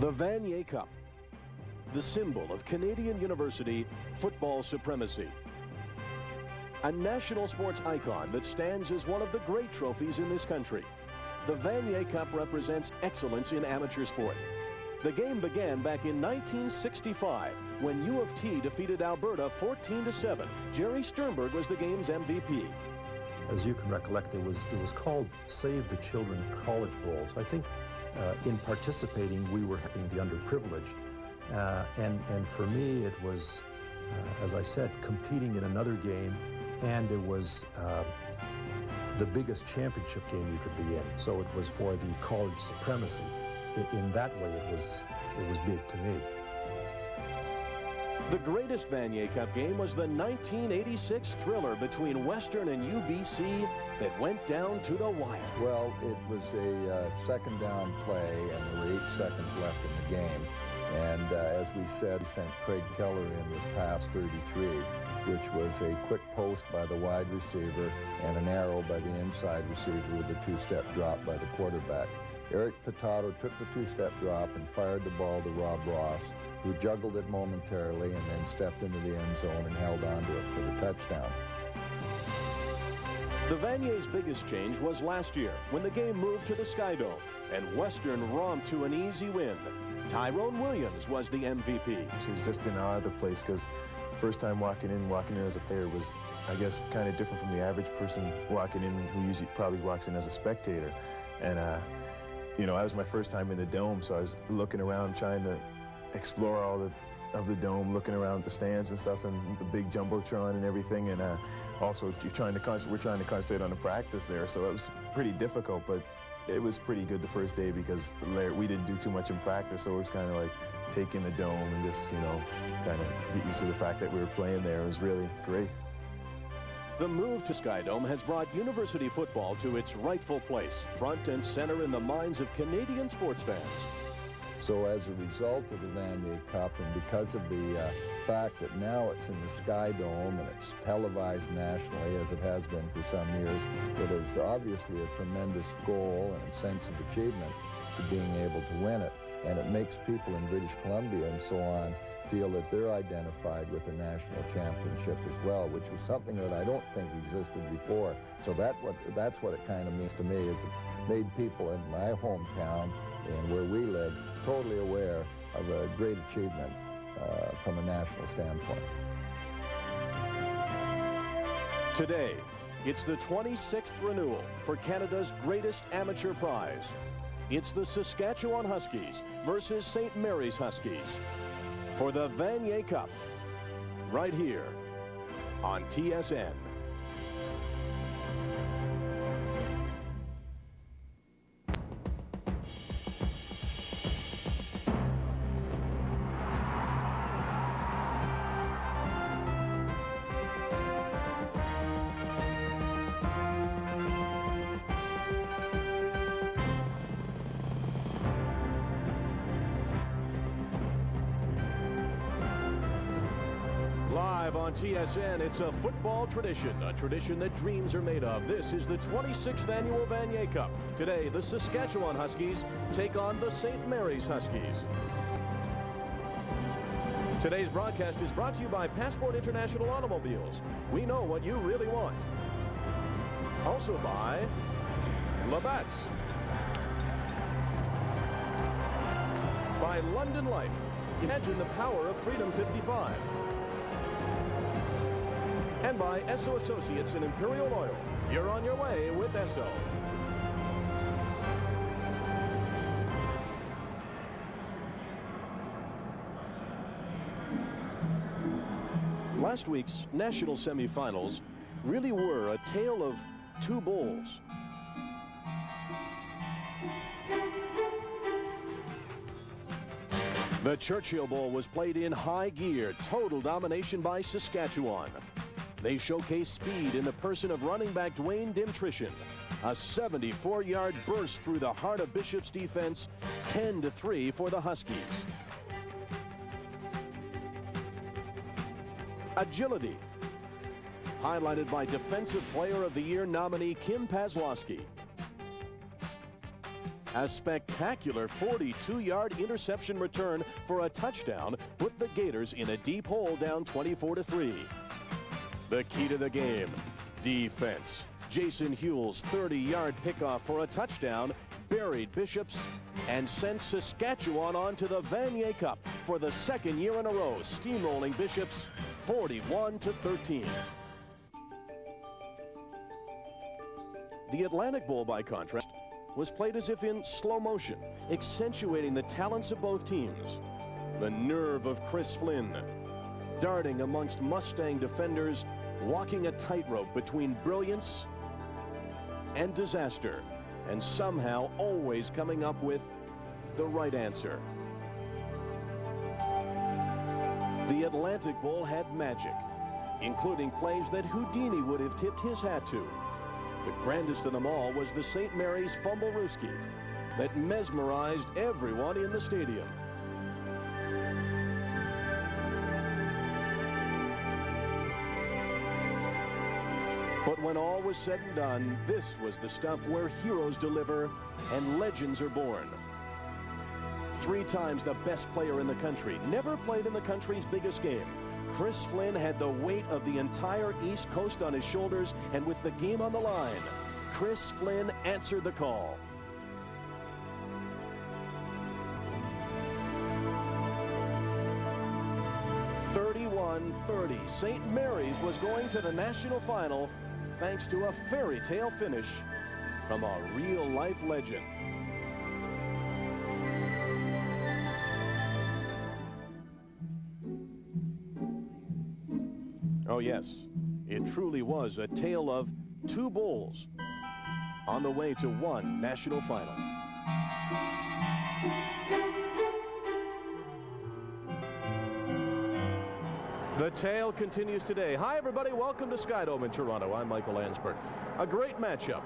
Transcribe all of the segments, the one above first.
The Vanier Cup, the symbol of Canadian University football supremacy. A national sports icon that stands as one of the great trophies in this country. The Vanier Cup represents excellence in amateur sport. The game began back in 1965 when U of T defeated Alberta 14-7. Jerry Sternberg was the game's MVP. As you can recollect, it was called Save the Children College Bowls. I think in participating, we were helping the underprivileged. And for me, it was, as I said, competing in another game, and it was the biggest championship game you could be in. So it was for the college supremacy. In that way, it was big to me. The greatest Vanier Cup game was the 1986 thriller between Western and UBC that went down to the wire. Well, it was a second down play, and there were 8 seconds left in the game. And as we said, we sent Craig Keller in with pass 33, which was a quick post by the wide receiver and an arrow by the inside receiver with a 2-step drop by the quarterback. Eric Pitato took the 2-step drop and fired the ball to Rob Ross, who juggled it momentarily and then stepped into the end zone and held on to it for the touchdown. The Vanier's biggest change was last year when the game moved to the Sky Dome and Western romped to an easy win. Tyrone Williams was the MVP. She was just in awe of the place because first time walking in as a player was, I guess, kind of different from the average person walking in who usually probably walks in as a spectator. And you know, that was my first time in the dome, so I was looking around trying to explore all of the dome, looking around the stands and stuff, and the big jumbotron and everything. And also, we're trying to concentrate on the practice there, so it was pretty difficult. But it was pretty good the first day because we didn't do too much in practice, so it was kind of like taking the dome and just, you know, kind of get used to the fact that we were playing there. It was really great. The move to Sky Dome has brought university football to its rightful place, front and center in the minds of Canadian sports fans. So as a result of the Vanier Cup, and because of the fact that now it's in the Sky Dome and it's televised nationally, as it has been for some years, it is obviously a tremendous goal and a sense of achievement to being able to win it. And it makes people in British Columbia and so on feel that they're identified with a national championship as well, which was something that I don't think existed before. So that's what it kind of means to me, is it's made people in my hometown and where we live totally aware of a great achievement from a national standpoint. Today, it's the 26th renewal for Canada's greatest amateur prize. It's the Saskatchewan Huskies versus St. Mary's Huskies for the Vanier Cup, right here on TSN. Live on TSN, it's a football tradition, a tradition that dreams are made of. This is the 26th annual Vanier Cup. Today, the Saskatchewan Huskies take on the St. Mary's Huskies. Today's broadcast is brought to you by Passport International Automobiles. We know what you really want. Also by Labatt's. By London Life. Imagine the power of Freedom 55. And by Esso Associates and Imperial Oil. You're on your way with Esso. Last week's national semifinals really were a tale of two bowls. The Churchill Bowl was played in high gear, total domination by Saskatchewan. They showcased speed in the person of running back Dwayne Dimtrishan. A 74-yard burst through the heart of Bishop's defense, 10-3 for the Huskies. Agility, highlighted by Defensive Player of the Year nominee Kim Pazlowski. A spectacular 42-yard interception return for a touchdown put the Gators in a deep hole down 24-3. The key to the game, defense. Jason Hewell's 30-yard pickoff for a touchdown buried Bishops and sent Saskatchewan on to the Vanier Cup for the second year in a row, steamrolling Bishops 41-13. The Atlantic Bowl, by contrast, was played as if in slow motion, accentuating the talents of both teams. The nerve of Chris Flynn, darting amongst Mustang defenders, walking a tightrope between brilliance and disaster, and somehow always coming up with the right answer. The Atlantic Bowl had magic, including plays that Houdini would have tipped his hat to. The grandest of them all was the St. Mary's Fumblerooski that mesmerized everyone in the stadium. But when all was said and done, this was the stuff where heroes deliver and legends are born. 3 times the best player in the country, never played in the country's biggest game. Chris Flynn had the weight of the entire East Coast on his shoulders, and with the game on the line, Chris Flynn answered the call. .30, St. Mary's was going to the national final thanks to a fairy tale finish from a real-life legend. Oh yes, it truly was a tale of 2 bowls on the way to 1 national final. The tale continues today. Hi everybody, welcome to Skydome in Toronto. I'm Michael Lansford. A great matchup.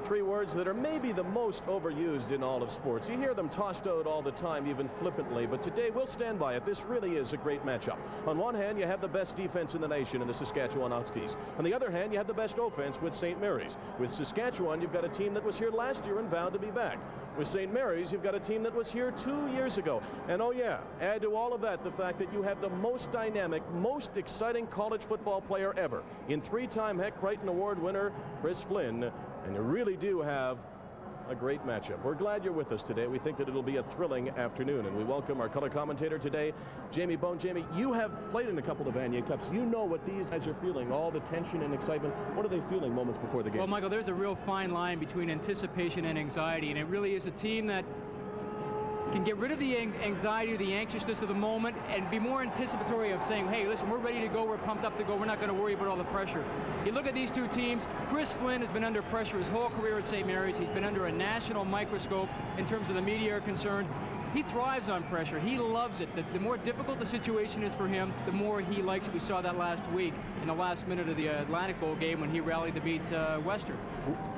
3 words that are maybe the most overused in all of sports. You hear them tossed out all the time, even flippantly, but today we'll stand by it. This really is a great matchup. On one hand, you have the best defense in the nation in the Saskatchewan Huskies. On the other hand, you have the best offense with St. Mary's. With Saskatchewan, you've got a team that was here last year and vowed to be back. With St. Mary's, you've got a team that was here 2 years ago. And oh yeah, add to all of that the fact that you have the most dynamic, most exciting college football player ever in 3-time Heck Crichton Award winner Chris Flynn. And you really do have a great matchup. We're glad you're with us today. We think that it'll be a thrilling afternoon, and we welcome our color commentator today, Jamie Bone. Jamie, you have played in a couple of Vanier Cups. You know what these guys are feeling, all the tension and excitement. What are they feeling moments before the game? Well, Michael, there's a real fine line between anticipation and anxiety, and it really is a team that can get rid of the anxiety, the anxiousness of the moment, and be more anticipatory of saying, hey, listen, we're ready to go, we're pumped up to go, we're not going to worry about all the pressure. You look at these 2 teams, Chris Flynn has been under pressure his whole career at St. Mary's. He's been under a national microscope in terms of the media are concerned. He thrives on pressure. He loves it. The more difficult the situation is for him, the more he likes it. We saw that last week in the last minute of the Atlantic Bowl game when he rallied to beat Western.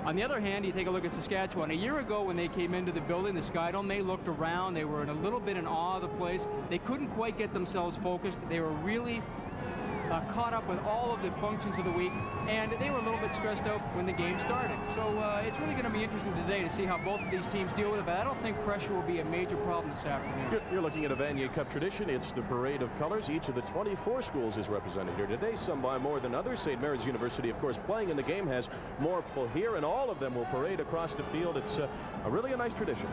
On the other hand, you take a look at Saskatchewan. A year ago when they came into the building, the Skydome, they looked around. They were in a little bit in awe of the place. They couldn't quite get themselves focused. They were really caught up with all of the functions of the week, and they were a little bit stressed out when the game started. So it's really going to be interesting today to see how both of these teams deal with it, but I don't think pressure will be a major problem this afternoon. You're looking at a Vanier Cup tradition. It's the parade of colors. Each of the 24 schools is represented here today, some by more than others. St. Mary's University, of course, playing in the game, has more people here, and all of them will parade across the field. It's really a nice tradition.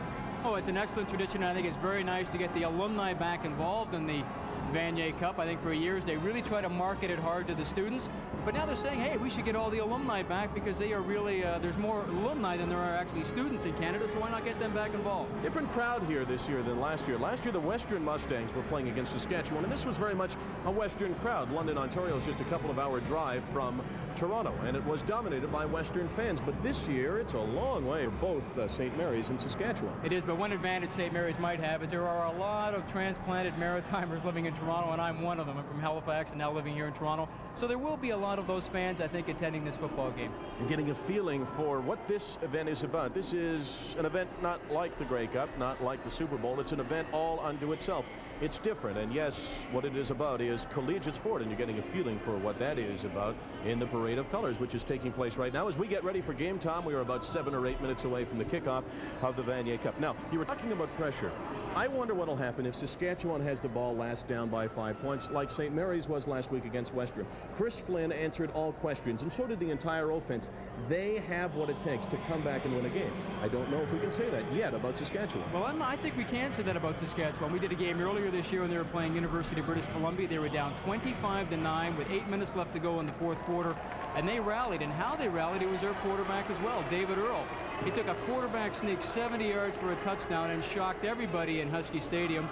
Oh, it's an excellent tradition. I think it's very nice to get the alumni back involved in the Vanier Cup. I think for years they really try to market it hard to the students, but now they're saying, hey, we should get all the alumni back because they are really, there's more alumni than there are actually students in Canada, so why not get them back involved? Different crowd here this year than last year. Last year the Western Mustangs were playing against Saskatchewan, and this was very much a Western crowd. London, Ontario is just a couple of hour drive from Toronto, and it was dominated by Western fans, but this year it's a long way of both St. Mary's and Saskatchewan. It is, but one advantage St. Mary's might have is there are a lot of transplanted Maritimers living in Toronto, and I'm one of them. I'm from Halifax and now living here in Toronto. So there will be a lot of those fans, I think, attending this football game. You're getting a feeling for what this event is about. This is an event not like the Grey Cup, not like the Super Bowl. It's an event all unto itself. It's different, and yes, what it is about is collegiate sport, and you're getting a feeling for what that is about in the parade. parade of colors, which is taking place right now as we get ready for game time. We are about 7 or 8 minutes away from the kickoff of the Vanier Cup. Now, you were talking about pressure. I wonder what will happen if Saskatchewan has the ball last down by 5 points, like St. Mary's was last week against Western. Chris Flynn answered all questions, and so did the entire offense. They have what it takes to come back and win a game. I don't know if we can say that yet about Saskatchewan. Well, I think we can say that about Saskatchewan. We did a game earlier this year when they were playing University of British Columbia. They were down 25-9 with 8 minutes left to go in the fourth quarter, and they rallied. And how they rallied, it was their quarterback as well, David Earl. He took a quarterback sneak 70 yards for a touchdown and shocked everybody in Husky Stadium.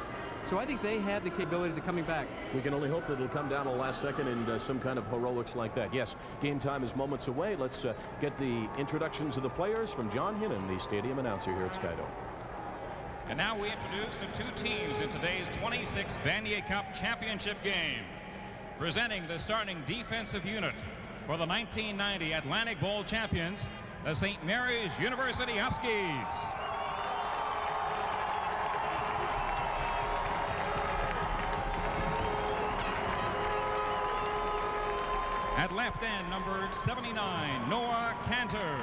So I think they have the capabilities of coming back. We can only hope that it'll come down to the last second and some kind of heroics like that. Yes, game time is moments away. Let's get the introductions of the players from John Hinnon, the stadium announcer here at Skydome. And now we introduce the two teams in today's 26th Vanier Cup Championship game. Presenting the starting defensive unit for the 1990 Atlantic Bowl champions, the St. Mary's University Huskies. At left end, number 79, Noah Cantor.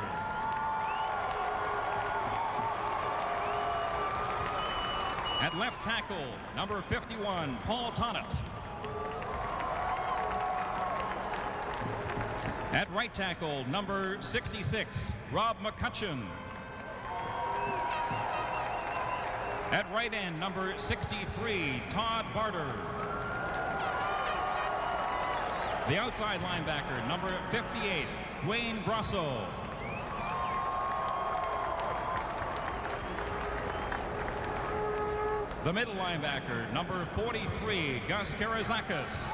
At left tackle, number 51, Paul Tonnett. At right tackle, number 66, Rob McCutcheon. At right end, number 63, Todd Barter. The outside linebacker, number 58, Dwayne Brasso. The middle linebacker, number 43, Gus Karazakis.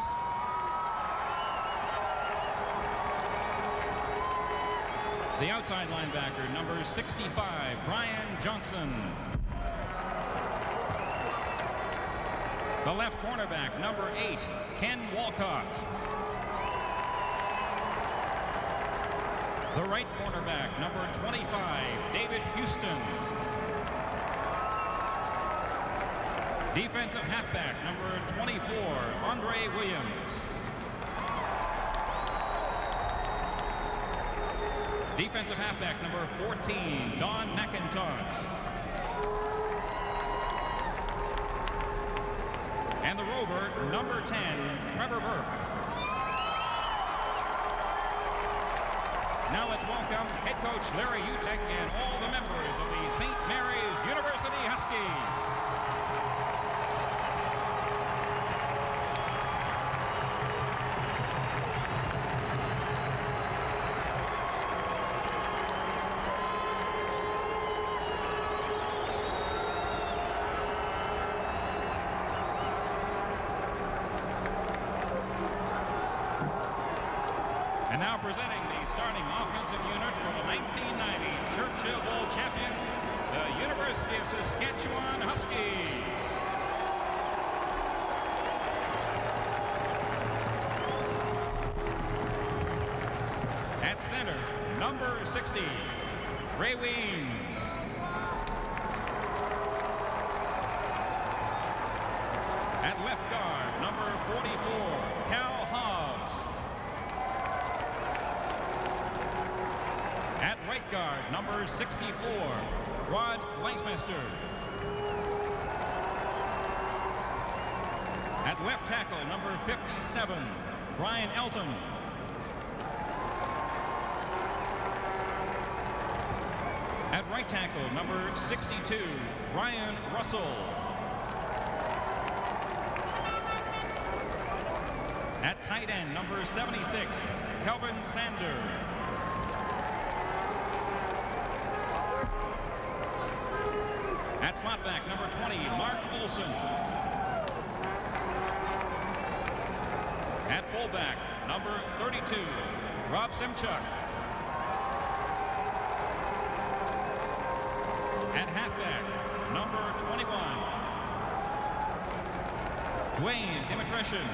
The outside linebacker, number 65, Brian Johnson. The left cornerback, number 8, Ken Walcott. The right cornerback, number 25, David Houston. Defensive halfback, number 24, Andre Williams. Defensive halfback, number 14, Don McIntosh. And the rover, number 10, Trevor Burke. Now let's welcome head coach Larry Utek and all the members of the St. Mary's University Huskies. And now presenting the starting offensive unit for the 1990 Churchill Bowl champions, the University of Saskatchewan Huskies. At center, number 60, Ray Weens. At left guard, number 44, Cal Hobbs. At right guard, number 64, Rod Leismester. At left tackle, number 57, Brian Elton. At right tackle, number 62, Ryan Russell. At tight end, number 76, Kelvin Sander. At slot back, number 20, Mark Olson. At fullback, number 32, Rob Simchuk. At halfback, number 21, Dwayne Dimitreshin.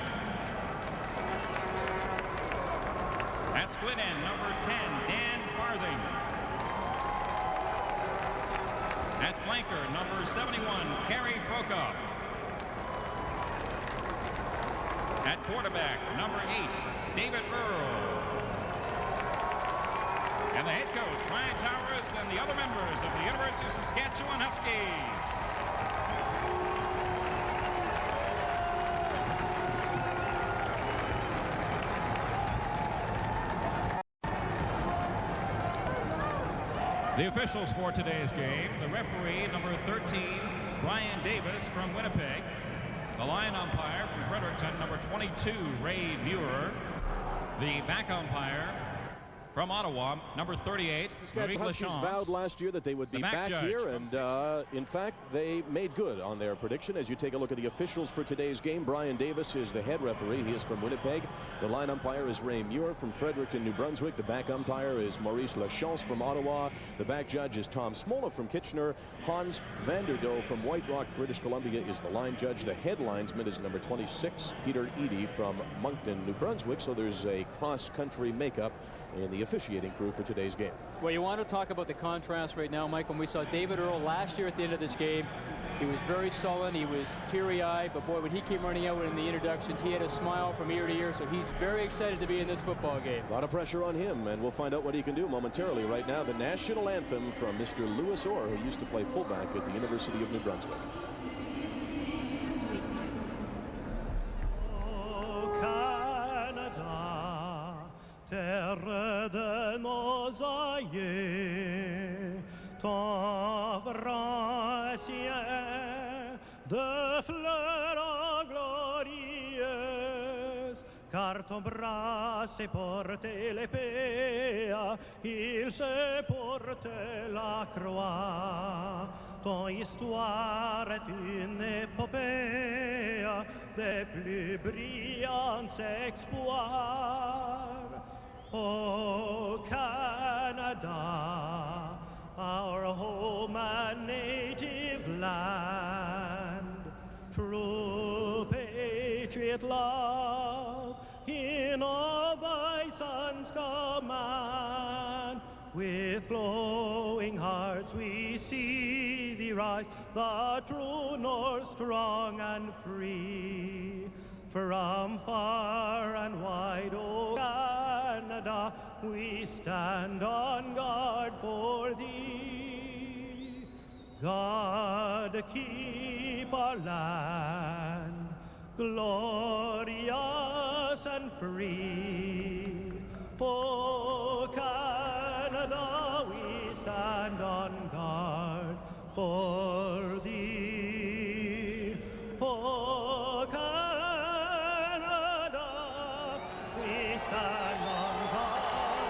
At split end, number 10, Dan Farthing. At flanker, number 71, Kerry Prokop. At quarterback, number 8, David Earl. and the head coach, Brian Towers, and the other members of the University of Saskatchewan Huskies. The officials for today's game, the referee, number 13, Brian Davis from Winnipeg. The line umpire from Fredericton, number 22, Ray Muir. The back umpire from Ottawa, number 38, Saskatchewan Huskies vowed last year that they would be back here, and in fact, they made good on their prediction. As you take a look at the officials for today's game, Brian Davis is the head referee. He is from Winnipeg. The line umpire is Ray Muir from Fredericton, New Brunswick. The back umpire is Maurice Lachance from Ottawa. The back judge is Tom Smola from Kitchener. Hans Vanderdoe from White Rock, British Columbia is the line judge. The head linesman is number 26, Peter Eady from Moncton, New Brunswick. So there's a cross-country makeup in the officiating crew for today's game. Well, you want to talk about the contrast right now, Mike. When we saw David Earl last year at the end of this game, he was very sullen, he was teary-eyed, but boy, when he came running out in the introductions, he had a smile from ear to ear, so he's very excited to be in this football game. A lot of pressure on him, and we'll find out what he can do momentarily. Right now, the national anthem from Mr. Lewis Orr, who used to play fullback at the University of New Brunswick. Terre de nos aïeux, ton grand ciel de fleurs glorieuses, car ton bras s'est porté l'épée, il s'est porté la croix. Ton histoire est une épopée des plus brillants exploits. Oh, Canada, our home and native land, true patriot love in all thy sons command. With glowing hearts we see thee rise, the true north, strong and free. From far and wide, oh Canada, we stand on guard for thee. God keep our land glorious and free. Oh Canada, we stand on guard for thee. Oh Canada, we stand on guard for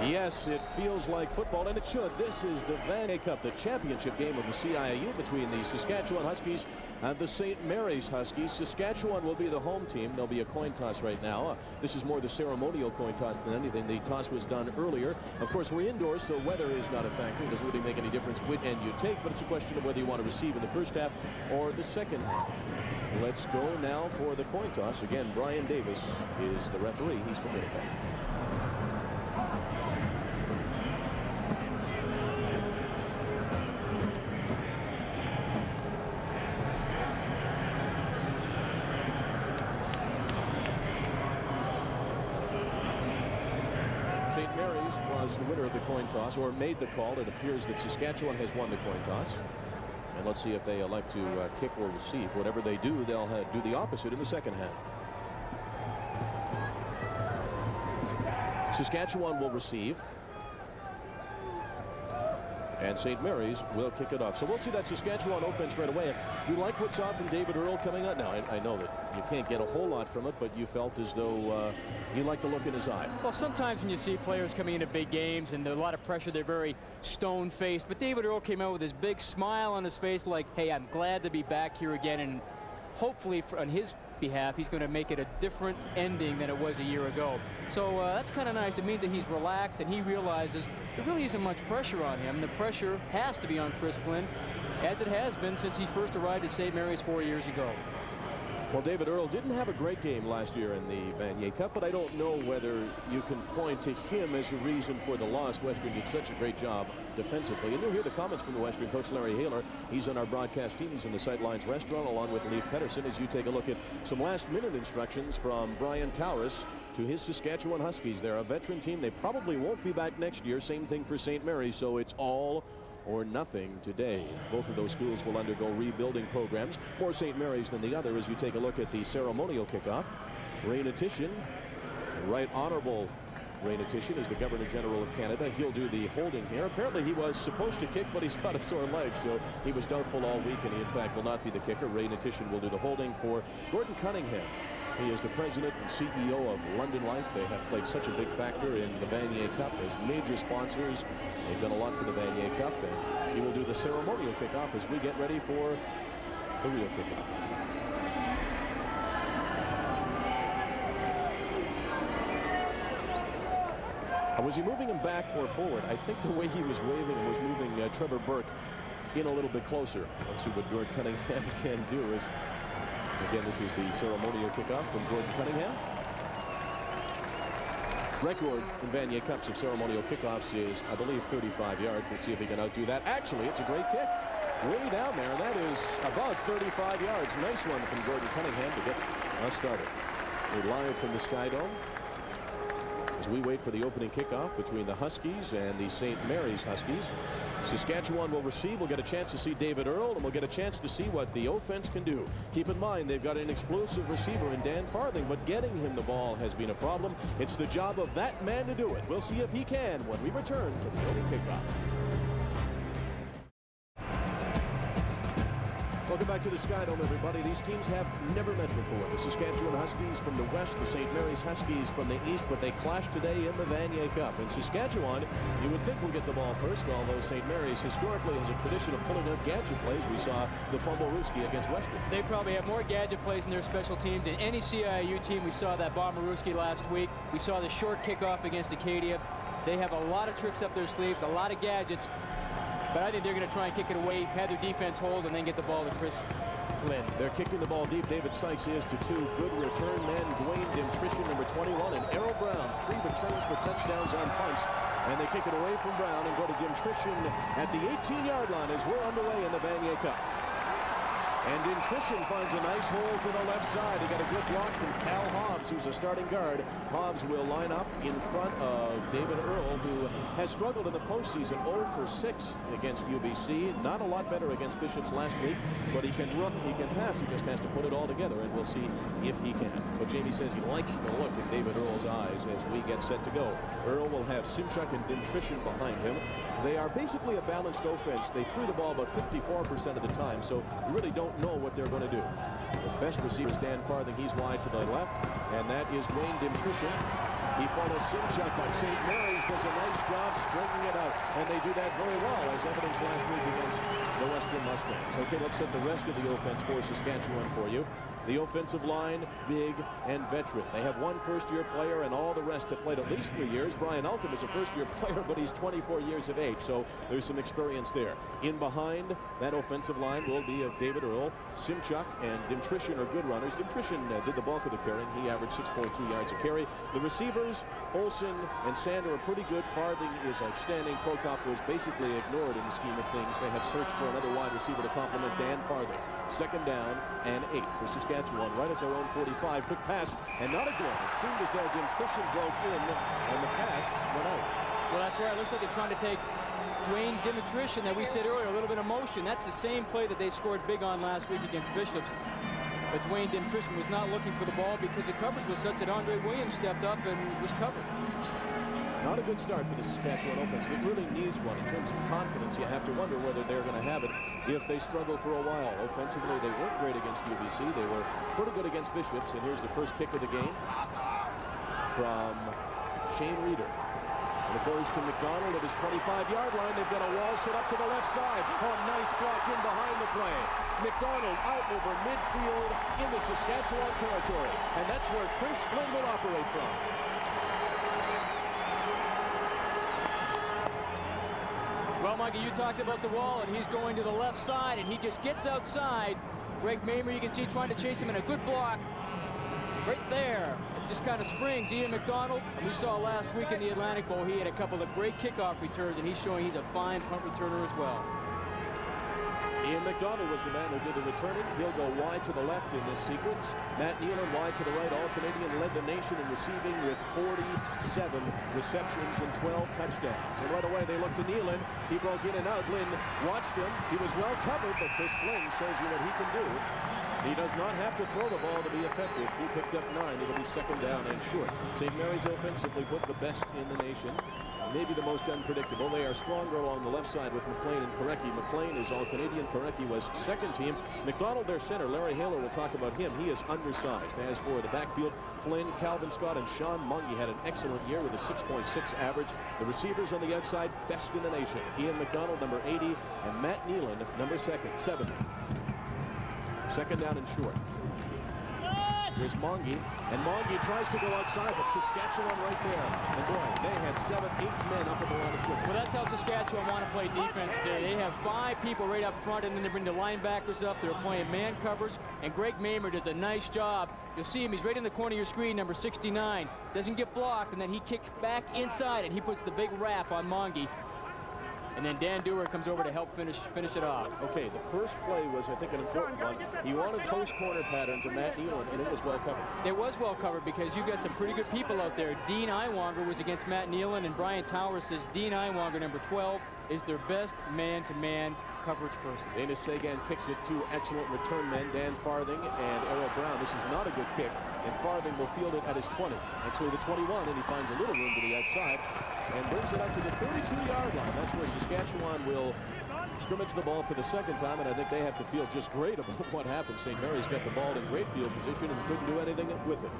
Yes, it feels like football, and it should. This is the Vanier Cup, the championship game of the CIU between the Saskatchewan Huskies and the St. Mary's Huskies. Saskatchewan will be the home team. There'll be a coin toss right now. This is more the ceremonial coin toss than anything. The toss was done earlier. Of course, we're indoors, so weather is not a factor. It doesn't really make any difference which end you take, but it's a question of whether you want to receive in the first half or the second half. Let's go now for the coin toss. Again, Brian Davis is the referee. He's from Winnipeg. St. Mary's was the winner of the coin toss, or made the call. It appears that Saskatchewan has won the coin toss. And let's see if they elect to kick or receive. Whatever they do, they'll do the opposite in the second half. Saskatchewan will receive, and St. Mary's will kick it off. So we'll see that Saskatchewan offense right away. You like what you saw from David Earl coming out? Now, I know that you can't get a whole lot from it, but you felt as though you liked the look in his eye. Well, sometimes when you see players coming into big games and there's a lot of pressure, they're very stone-faced. But David Earl came out with his big smile on his face like, hey, I'm glad to be back here again. And hopefully, on his behalf, he's going to make it a different ending than it was a year ago. So that's kind of nice. It means that he's relaxed and he realizes there really isn't much pressure on him. The pressure has to be on Chris Flynn, as it has been since he first arrived at St. Mary's 4 years ago. Well, David Earl didn't have a great game last year in the Vanier Cup, but I don't know whether you can point to him as a reason for the loss. Western did such a great job defensively. And you'll hear the comments from the Western coach, Larry Haler. He's on our broadcast team. He's in the Sidelines restaurant along with Leif Pettersson as you take a look at some last-minute instructions from Brian Tauris to his Saskatchewan Huskies. They're a veteran team. They probably won't be back next year. Same thing for St. Mary's, so it's all or nothing today. Both of those schools will undergo rebuilding programs. More St. Mary's than the other as you take a look at the ceremonial kickoff. Raina Tishin, Right Honorable Raina Tishin, is the Governor General of Canada. He'll do the holding here. Apparently he was supposed to kick, but he's got a sore leg, so he was doubtful all week, and he in fact will not be the kicker. Raina Tishin will do the holding for Gordon Cunningham. He is the president and CEO of London Life. They have played such a big factor in the Vanier Cup as major sponsors. They've done a lot for the Vanier Cup, and he will do the ceremonial kickoff as we get ready for the real kickoff. Was he moving him back or forward? I think the way he was waving was moving Trevor Burke in a little bit closer. Let's see what Gordon Cunningham can do. Again, this is the ceremonial kickoff from Gordon Cunningham. Record in Vanier Cups of ceremonial kickoffs is, I believe, 35 yards. Let's see if he can outdo that. Actually, it's a great kick. Way down there, and that is about 35 yards. Nice one from Gordon Cunningham to get us started. We're live from the Sky Dome as we wait for the opening kickoff between the Huskies and the St. Mary's Huskies. Saskatchewan will receive. We'll get a chance to see David Earl, and we'll get a chance to see what the offense can do. Keep in mind, they've got an explosive receiver in Dan Farthing, but getting him the ball has been a problem. It's the job of that man to do it. We'll see if he can when we return to the opening kickoff. Welcome back to the Sky Dome, everybody. These teams have never met before. The Saskatchewan Huskies from the west, the St. Mary's Huskies from the east, but they clash today in the Vanier Cup. In Saskatchewan, you would think we'll get the ball first, although St. Mary's historically has a tradition of pulling out gadget plays. We saw the fumble Ruski against Western. They probably have more gadget plays in their special teams than any CIU team. We saw that bomber Ruski last week. We saw the short kickoff against Acadia. They have a lot of tricks up their sleeves, a lot of gadgets. But I think they're going to try and kick it away, have their defense hold, and then get the ball to Chris Flynn. They're kicking the ball deep. David Sykes is to two. Good return men. Dwayne Dimtrition, number 21, and Errol Brown. 3 returns for touchdowns on punts. And they kick it away from Brown and go to Dimtrition at the 18-yard line as we're underway in the Vanier Cup. And Dimtrition finds a nice hole to the left side. He got a good block from Cal Hobbs, who's a starting guard. Hobbs will line up in front of David Earl, who has struggled in the postseason, 0 for 6 against UBC. Not a lot better against Bishops last week, but he can run, he can pass. He just has to put it all together, and we'll see if he can. But Jamie says he likes the look in David Earl's eyes as we get set to go. Earl will have Simchuk and Dimtrition behind him. They are basically a balanced offense. They threw the ball about 54% of the time, so you really don't know what they're going to do. The best receiver is Dan Farthing. He's wide to the left, and that is Dwayne Dimtrition. He follows Simchuk, but St. Mary's does a nice job stringing it out, and they do that very well, as evidenced last week against the Western Mustangs. Okay, let's set the rest of the offense for Saskatchewan for you. The offensive line, big and veteran. They have one first-year player, and all the rest have played at least 3 years. Brian Ultim is a first-year player, but he's 24 years of age, so there's some experience there. In behind that offensive line will be David Earl. Simchuk and Dimtrition are good runners. Dimtrition did the bulk of the carrying. He averaged 6.2 yards a carry. The receivers, Olsen and Sander, are pretty good. Farthing is outstanding. Prokop was basically ignored in the scheme of things. They have searched for another wide receiver to complement Dan Farthing. 2nd down and 8 for Saskatchewan, right at their own 45. Quick pass, and not a good one. It seemed as though Dimtrition broke in, and the pass went out. Well, that's right. It looks like they're trying to take Dwayne Dimtrition that we said earlier, a little bit of motion. That's the same play that they scored big on last week against Bishops. But Dwayne Dimtrition was not looking for the ball because the coverage was such that Andre Williams stepped up and was covered. Not a good start for the Saskatchewan offense. It really needs one. In terms of confidence, you have to wonder whether they're going to have it if they struggle for a while. Offensively, they weren't great against UBC. They were pretty good against Bishops. And here's the first kick of the game from Shane Reeder. And it goes to McDonald at his 25-yard line. They've got a wall set up to the left side. Oh, nice block in behind the play. McDonald out over midfield into Saskatchewan territory. And that's where Chris Flynn will operate from. Well, Mikey, you talked about the wall, and he's going to the left side, and he just gets outside. Greg Mamer, you can see, trying to chase him, in a good block right there. It just kind of springs. Ian McDonald, we saw last week in the Atlantic Bowl, he had a couple of great kickoff returns, and he's showing he's a fine punt returner as well. Ian McDonald was the man who did the returning. He'll go wide to the left in this sequence. Matt Nealon wide to the right. All-Canadian led the nation in receiving with 47 receptions and 12 touchdowns. And right away they look to Nealon. He broke in and out. Flynn watched him. He was well covered, but Chris Flynn shows you what he can do. He does not have to throw the ball to be effective. He picked up 9. It'll be second down and short. St. Mary's offensively put the best in the nation. Maybe the most unpredictable. They are stronger along the left side with McLean and Korecki. McLean is all-Canadian. Korecki was second team. McDonald, their center. Larry Haler will talk about him. He is undersized. As for the backfield, Flynn, Calvin Scott, and Sean Mungy had an excellent year with a 6.6 average. The receivers on the outside, best in the nation. Ian McDonald, number 80, and Matt Nealon, number 7. Second down and short. Here's Mungy, and Mungy tries to go outside, but Saskatchewan right there. And boy, they had 7, 8 men up at the line of scrimmage. Well, that's how Saskatchewan want to play defense today. They have 5 people right up front, and then they bring the linebackers up. They're playing man covers, and Greg Mamer does a nice job. You'll see him, he's right in the corner of your screen, number 69. Doesn't get blocked, and then he kicks back inside, and he puts the big wrap on Mungy. And then Dan Dewar comes over to help finish it off. Okay, the first play was, I think, an important one. He wanted post corner pattern to Matt Nealon, and it was well covered. It was well covered because you've got some pretty good people out there. Dean Iwanger was against Matt Nealon, and Brian Towers says Dean Iwanger, number 12, is their best man-to-man coverage person. Dana Sagan kicks it to excellent return men, Dan Farthing and Errol Brown. This is not a good kick, and Farthing will field it at his 20. Actually, the 21, and he finds a little room to the outside and brings it up to the 32-yard line. That's where Saskatchewan will scrimmage the ball for the second time, and I think they have to feel just great about what happened. St. Mary's got the ball in great field position and couldn't do anything with it.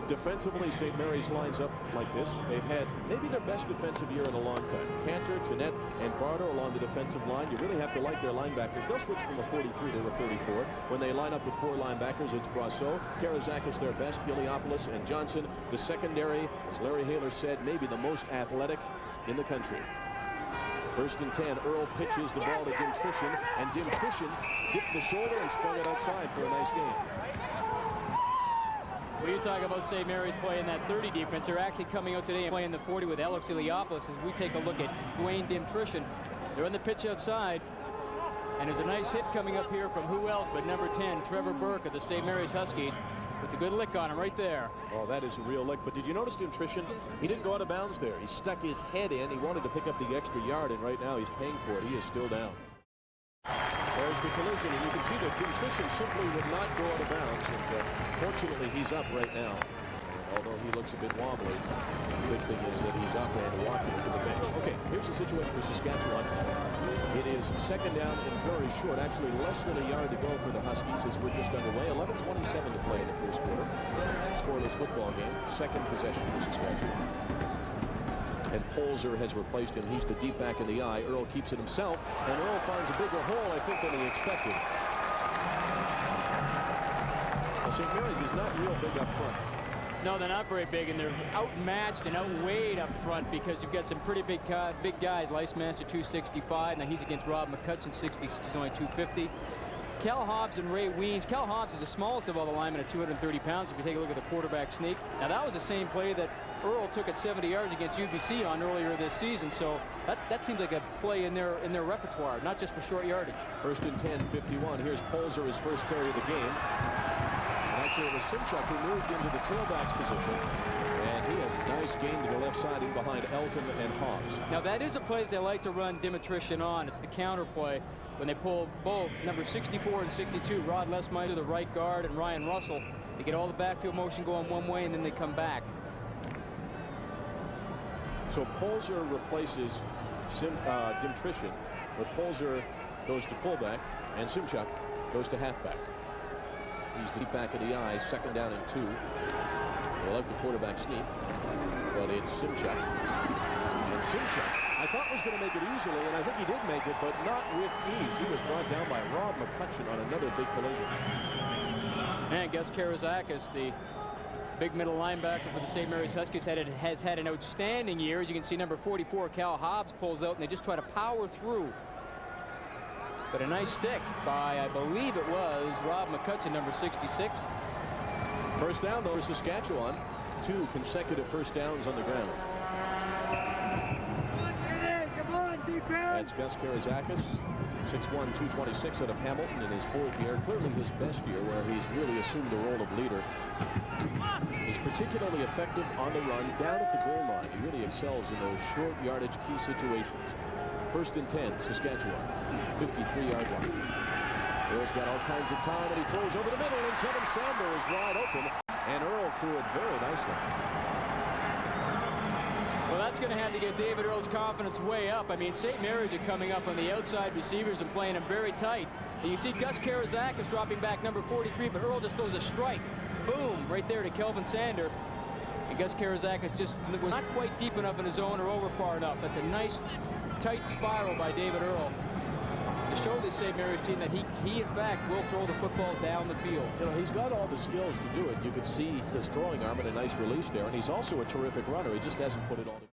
Defensively, St. Mary's lines up like this. They've had maybe their best defensive year in a long time. Cantor, Tennant, and Barter along the defensive line. You really have to like their linebackers. They'll switch from a 43 to a 34. When they line up with 4 linebackers, it's Brasso, Karazakis their best, Giliopoulos, and Johnson. The secondary, as Larry Haler said, maybe the most athletic in the country. First and 10, Earl pitches the ball to Dim Trishan, and Dim Trishan dipped the shoulder and sprung it outside for a nice gain. Well, you talk about St. Mary's playing that 30 defense. They're actually coming out today and playing the 40 with Alex Giliopoulos. As we take a look at Dwayne Dim Trishan, they're on the pitch outside. And there's a nice hit coming up here from who else but number 10, Trevor Burke of the St. Mary's Huskies. Puts a good lick on him right there. Oh, that is a real lick. But did you notice Dim Trishan? He didn't go out of bounds there. He stuck his head in. He wanted to pick up the extra yard, and right now he's paying for it. He is still down. There's the collision, and you can see that Dim Trishan simply would not go out of bounds. And fortunately, he's up right now. Although he looks a bit wobbly, the good thing is that he's up and walking to the bench. Okay, here's the situation for Saskatchewan. It is second down and very short, actually less than a yard to go for the Huskies as we're just underway. 11:27 to play in the first quarter. Scoreless football game. Second possession for Saskatchewan. And Polzer has replaced him. He's the deep back in the eye. Earl keeps it himself, and Earl finds a bigger hole, I think, than he expected. Well, St. Mary's is not real big up front. No, they're not very big, and they're outmatched and outweighed up front because you've got some pretty big guys. Leismaster 265. Now he's against Rob McCutcheon 60. He's only 250. Cal Hobbs and Ray Weens. Cal Hobbs is the smallest of all the linemen at 230 pounds. If you take a look at the quarterback sneak. Now that was the same play that Earl took at 70 yards against UBC on earlier this season. So that seems like a play in their repertoire, not just for short yardage. First and 10, 51. Here's Polzer, his first carry of the game. Actually, it was Simchuk who moved into the tailback's position, and he has a nice gain to the left side in behind Elton and Hobbs. Now that is a play that they like to run Dimitrition on. It's the counter play when they pull both number 64 and 62, Rod Lesmeister, the right guard, and Ryan Russell. They get all the backfield motion going one way, and then they come back. So Polzer replaces Dimitrition, but Polzer goes to fullback, and Simchuk goes to halfback. He's the deep back of the eye, second down and 2. They like the quarterback sneak, but it's Simchuk. And Simchuk, I thought was going to make it easily, and I think he did make it, but not with ease. He was brought down by Rob McCutcheon on another big collision. And Gus Karazakis, the big middle linebacker for the St. Mary's Huskies, has had an outstanding year. As you can see, number 44, Cal Hobbs, pulls out, and they just try to power through. But a nice stick by, I believe it was Rob McCutcheon, number 66. First down, though, for Saskatchewan. 2 consecutive first downs on the ground. That's Gus Karazakis, 6'1", 226 out of Hamilton in his 4th year. Clearly his best year, where he's really assumed the role of leader. He's particularly effective on the run down at the goal line. He really excels in those short yardage key situations. 1st and 10, Saskatchewan, 53-yard line. Earl's got all kinds of time, and he throws over the middle, and Kevin Sander is wide open, and Earl threw it very nicely. Well, that's going to have to get David Earl's confidence way up. I mean, St. Mary's are coming up on the outside receivers and playing them very tight. And you see Gus Karazakis dropping back, number 43, but Earl just throws a strike. Boom, right there to Kelvin Sander. And Gus Karazakis just was not quite deep enough in his zone or over far enough. That's a nice, tight spiral by David Earl to show this St. Mary's team that he in fact will throw the football down the field. You know, he's got all the skills to do it. You could see his throwing arm and a nice release there, and he's also a terrific runner. He just hasn't put it all together.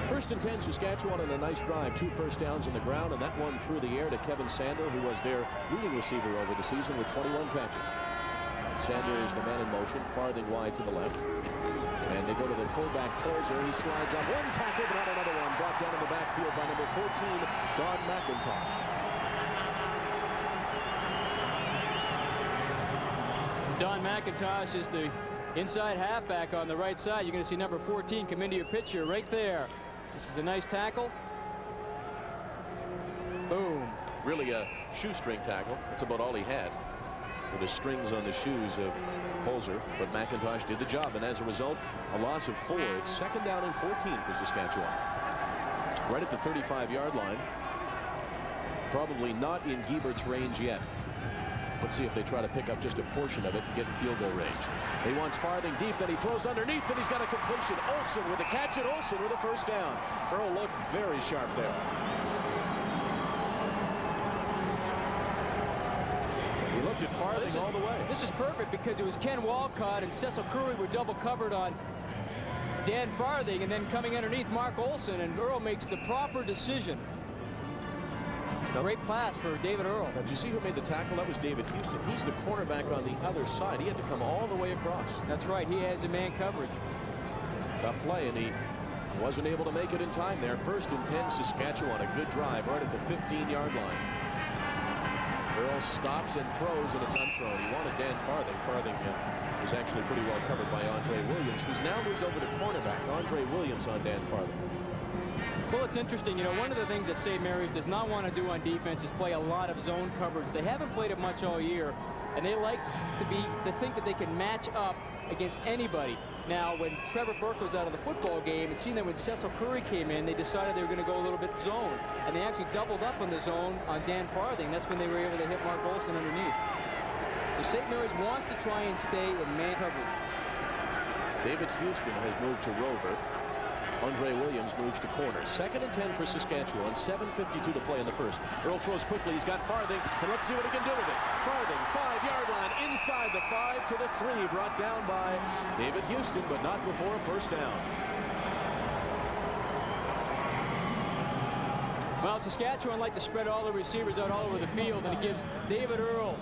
1st and 10, Saskatchewan, and a nice drive. 2 first downs on the ground, and that one through the air to Kevin Sander, who was their leading receiver over the season with 21 catches. Sander is the man in motion, farthing wide to the left. And they go to the fullback closer. He slides up. One tackle, but not another one. Brought down in the backfield by number 14, Don McIntosh. Don McIntosh is the inside halfback on the right side. You're going to see number 14 come into your picture right there. This is a nice tackle. Boom. Really a shoestring tackle. That's about all he had, with the strings on the shoes of Holzer, but McIntosh did the job, and as a result, a loss of 4. It's 2nd down and 14 for Saskatchewan. Right at the 35-yard line. Probably not in Giebert's range yet. Let's see if they try to pick up just a portion of it and get in field goal range. He wants farthing deep, then he throws underneath, and he's got a completion. Olsen with a catch, and Olsen with a first down. Earl looked very sharp there. He looked at Farthing all the way. This is perfect because it was Ken Walcott and Cecil Curry were double covered on Dan Farthing, and then coming underneath Mark Olsen, and Earl makes the proper decision. Great pass for David Earl. Now, did you see who made the tackle? That was David Houston. He's the cornerback on the other side. He had to come all the way across. That's right. He has a man coverage. Tough play, and he wasn't able to make it in time there. 1st and 10, Saskatchewan. A good drive right at the 15-yard line. Earl stops and throws, and it's unthrown. He wanted Dan Farthing. Farthing was actually pretty well covered by Andre Williams, who's now moved over to cornerback. Andre Williams on Dan Farthing. Well, it's interesting. You know, one of the things that St. Mary's does not want to do on defense is play a lot of zone coverage. They haven't played it much all year, and they like to think that they can match up against anybody. Now, when Trevor Burke was out of the football game, it seemed that when Cecil Curry came in, they decided they were going to go a little bit zone, and they actually doubled up on the zone on Dan Farthing. That's when they were able to hit Mark Olsen underneath. So St. Mary's wants to try and stay in man coverage. David Houston has moved to rover. Andre Williams moves to corner. 2nd and 10 for Saskatchewan. 7:52 to play in the first. Earl throws quickly. He's got Farthing, and let's see what he can do with it. Farthing, 5-yard line, inside the 5 to the 3. Brought down by David Houston, but not before a first down. Well, Saskatchewan like to spread all the receivers out all over the field, and it gives David Earl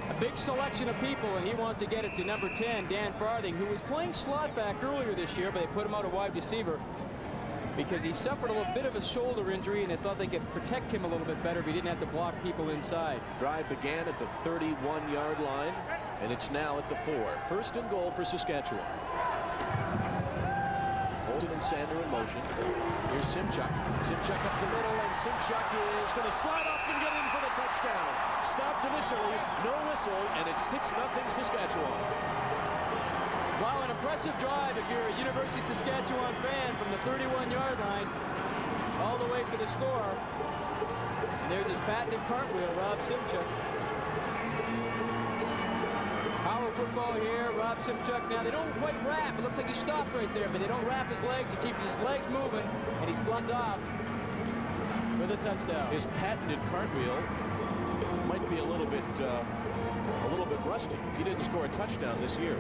a big selection of people, and he wants to get it to number 10, Dan Farthing, who was playing slot back earlier this year, but they put him out a wide receiver because he suffered a little bit of a shoulder injury, and they thought they could protect him a little bit better if he didn't have to block people inside. Drive began at the 31-yard line, and it's now at the 4. 1st and goal for Saskatchewan. Holton and Sander in motion. Here's Simchuk. Simchuk up the middle, and Simchuk is going to slide off and get in for the touchdown. Stopped initially, no whistle, and it's 6-0 Saskatchewan. Wow, an impressive drive if you're a University of Saskatchewan fan from the 31-yard line all the way for the score. And there's his patented cartwheel, Rob Simchuk. Power football here, Rob Simchuk. Now, they don't quite wrap. It looks like he stopped right there, but they don't wrap his legs. He keeps his legs moving, and he slides off with a touchdown. His patented cartwheel might be a little bit rusty. He didn't score a touchdown this year.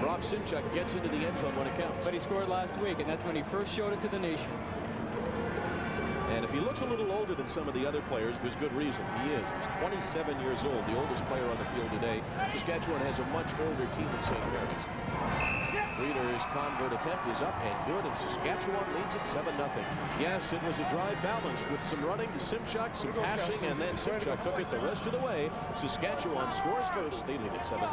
Rob Simchuk gets into the end zone when it counts. But he scored last week, and that's when he first showed it to the nation. And If he looks a little older than some of the other players, there's good reason. He is. He's 27 years old, the oldest player on the field today. Saskatchewan has a much older team than St. Mary's. Reeder's convert attempt is up and good, and Saskatchewan leads it 7-0. Yes, it was a drive balanced with some running to Simchuk, some passing, and then Simchuk took it the rest of the way. Saskatchewan scores first. They lead it 7-0.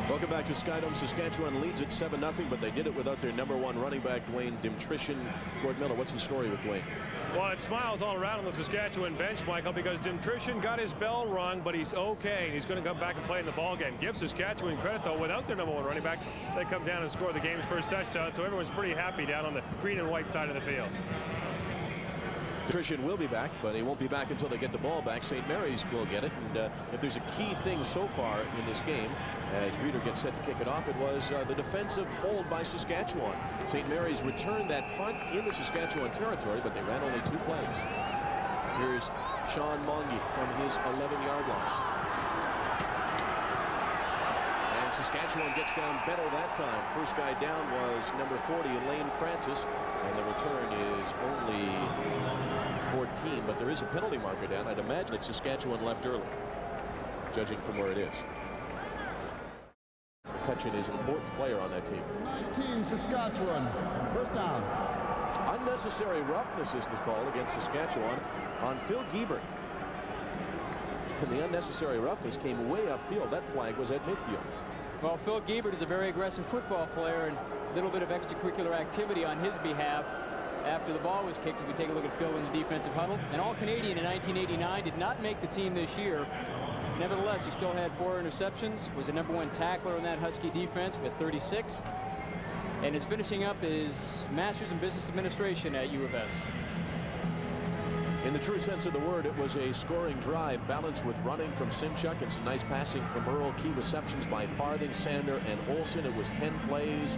Welcome back to Skydome. Saskatchewan leads it 7-0, but they did it without their #1 running back, Dwayne Dimtrishan. Gord Miller, what's the story with Dwayne? Well, it smiles all around on the Saskatchewan bench, Michael, because Dimtrishan got his bell rung, but he's okay. He's going to come back and play in the ball game. Give Saskatchewan credit, though. Without their #1 running back, they come down and score the game's first touchdown, so everyone's pretty happy down on the green and white side of the field. Dimtrishan will be back, but he won't be back until they get the ball back. St. Mary's will get it, and if there's a key thing so far in this game, as Reeder gets set to kick it off, it was the defensive hold by Saskatchewan. St. Mary's returned that punt into Saskatchewan territory, but they ran only 2 plays. Here's Sean Mongie from his 11-yard line. And Saskatchewan gets down better that time. First guy down was number 40, Elaine Francis, and the return is only 14, but there is a penalty marker down. I'd imagine that Saskatchewan left early, judging from where it is. McCutcheon is an important player on that team. 19 Saskatchewan. First down. Unnecessary roughness is the call against Saskatchewan on Phil Giebert. And the unnecessary roughness came way upfield. That flag was at midfield. Well, Phil Giebert is a very aggressive football player, and a little bit of extracurricular activity on his behalf after the ball was kicked. As we take a look at Phil in the defensive huddle. An All-Canadian in 1989, did not make the team this year. Nevertheless, he still had 4 interceptions, was a #1 tackler in that Husky defense with 36, and is finishing up his Master's in Business Administration at U of S. In the true sense of the word, it was a scoring drive balanced with running from Simchuk and some nice passing from Earl. Key receptions by Farthing, Sander, and Olsen. It was 10 plays,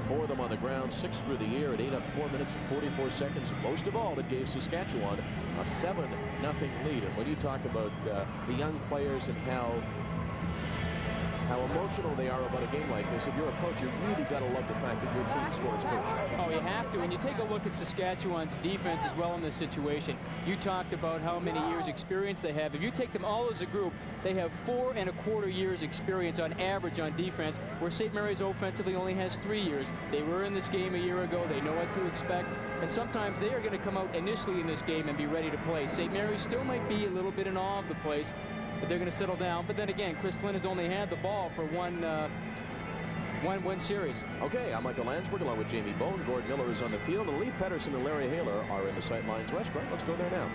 4 of them on the ground, 6 through the air. It ate up 4 minutes and 44 seconds. Most of all, it gave Saskatchewan a 7-0 lead. And when you talk about the young players and how emotional they are about a game like this, if you're a coach, you really got to love the fact that your team scores first. Oh, you have to. And you take a look at Saskatchewan's defense as well in this situation. You talked about how many years experience they have. If you take them all as a group, they have 4 1/4 years experience on average on defense, where St. Mary's offensively only has 3 years. They were in this game a year ago. They know what to expect. And sometimes they are going to come out initially in this game and be ready to play. St. Mary's still might be a little bit in awe of the place, but they're going to settle down. But then again, Chris Flynn has only had the ball for one series. Okay, I'm Michael Landsberg along with Jamie Bone. Gord Miller is on the field, and Leif Pedersen and Larry Haler are in the Sightlines restaurant. Let's go there now.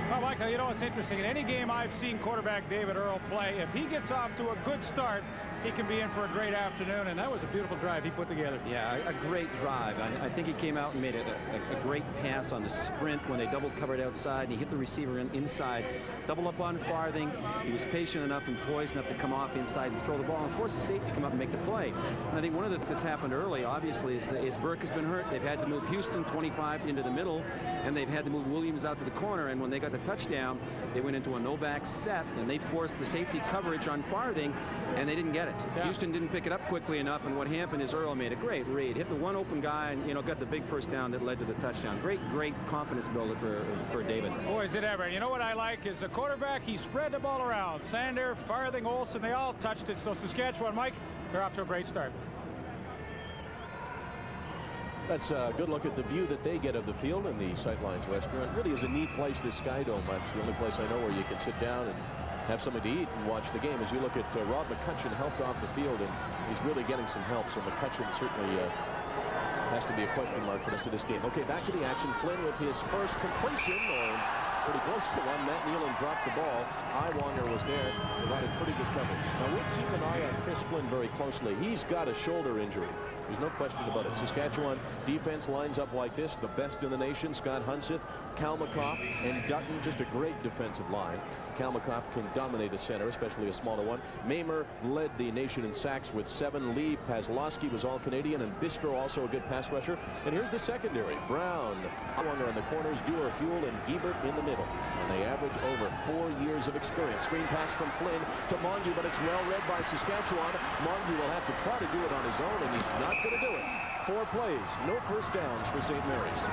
Well, Michael, you know what's interesting? In any game I've seen quarterback David Earl play, if he gets off to a good start, he can be in for a great afternoon, and that was a beautiful drive he put together. Yeah, a great drive. I think he came out and made a great pass on the sprint when they double covered outside, and he hit the receiver inside. Double up on Farthing. He was patient enough and poised enough to come off inside and throw the ball and force the safety to come up and make the play. And I think one of the things that's happened early, obviously, is Burke has been hurt. They've had to move Houston 25 into the middle, and they've had to move Williams out to the corner. And when they got the touchdown, they went into a no-back set, and they forced the safety coverage on Farthing, and they didn't get it. Yeah. Houston didn't pick it up quickly enough, and what happened is Earl made a great read, hit the one open guy, and got the big first down that led to the touchdown. Great confidence builder for David. Boy, is it ever. And you know what I like is the quarterback, he spread the ball around. Sander, Farthing, Olsen, they all touched it. So Saskatchewan, Mike, they're off to a great start. That's a good look at the view that they get of the field in the Sightlines restaurant. It really is a neat place, this Skydome. It's the only place I know where you can sit down and have something to eat and watch the game. As you look at Rob McCutcheon helped off the field, and he's really getting some help. So McCutcheon certainly has to be a question mark for the rest of this game. Okay, back to the action. Flynn with his first completion, or pretty close to one. Matt Nealon dropped the ball. Iwanger was there, provided pretty good coverage. Now we'll keep an eye on Chris Flynn very closely. He's got a shoulder injury. There's no question about it. Saskatchewan defense lines up like this, the best in the nation. Scott Hunseth, Kalmakoff, and Dutton, just a great defensive line. Kalmakoff can dominate a center, especially a smaller one. Mamer led the nation in sacks with 7. Lee Paslowski was All-Canadian, and Bistro also a good pass rusher. And here's the secondary. Brown, Iwanger on the corners, Dewar, Huel, and Giebert in the middle. And they average over 4 years of experience. Screen pass from Flynn to Mongie, but it's well read by Saskatchewan. Mongie will have to try to do it on his own, and he's not going to do it. 4 plays, no first downs for St. Mary's.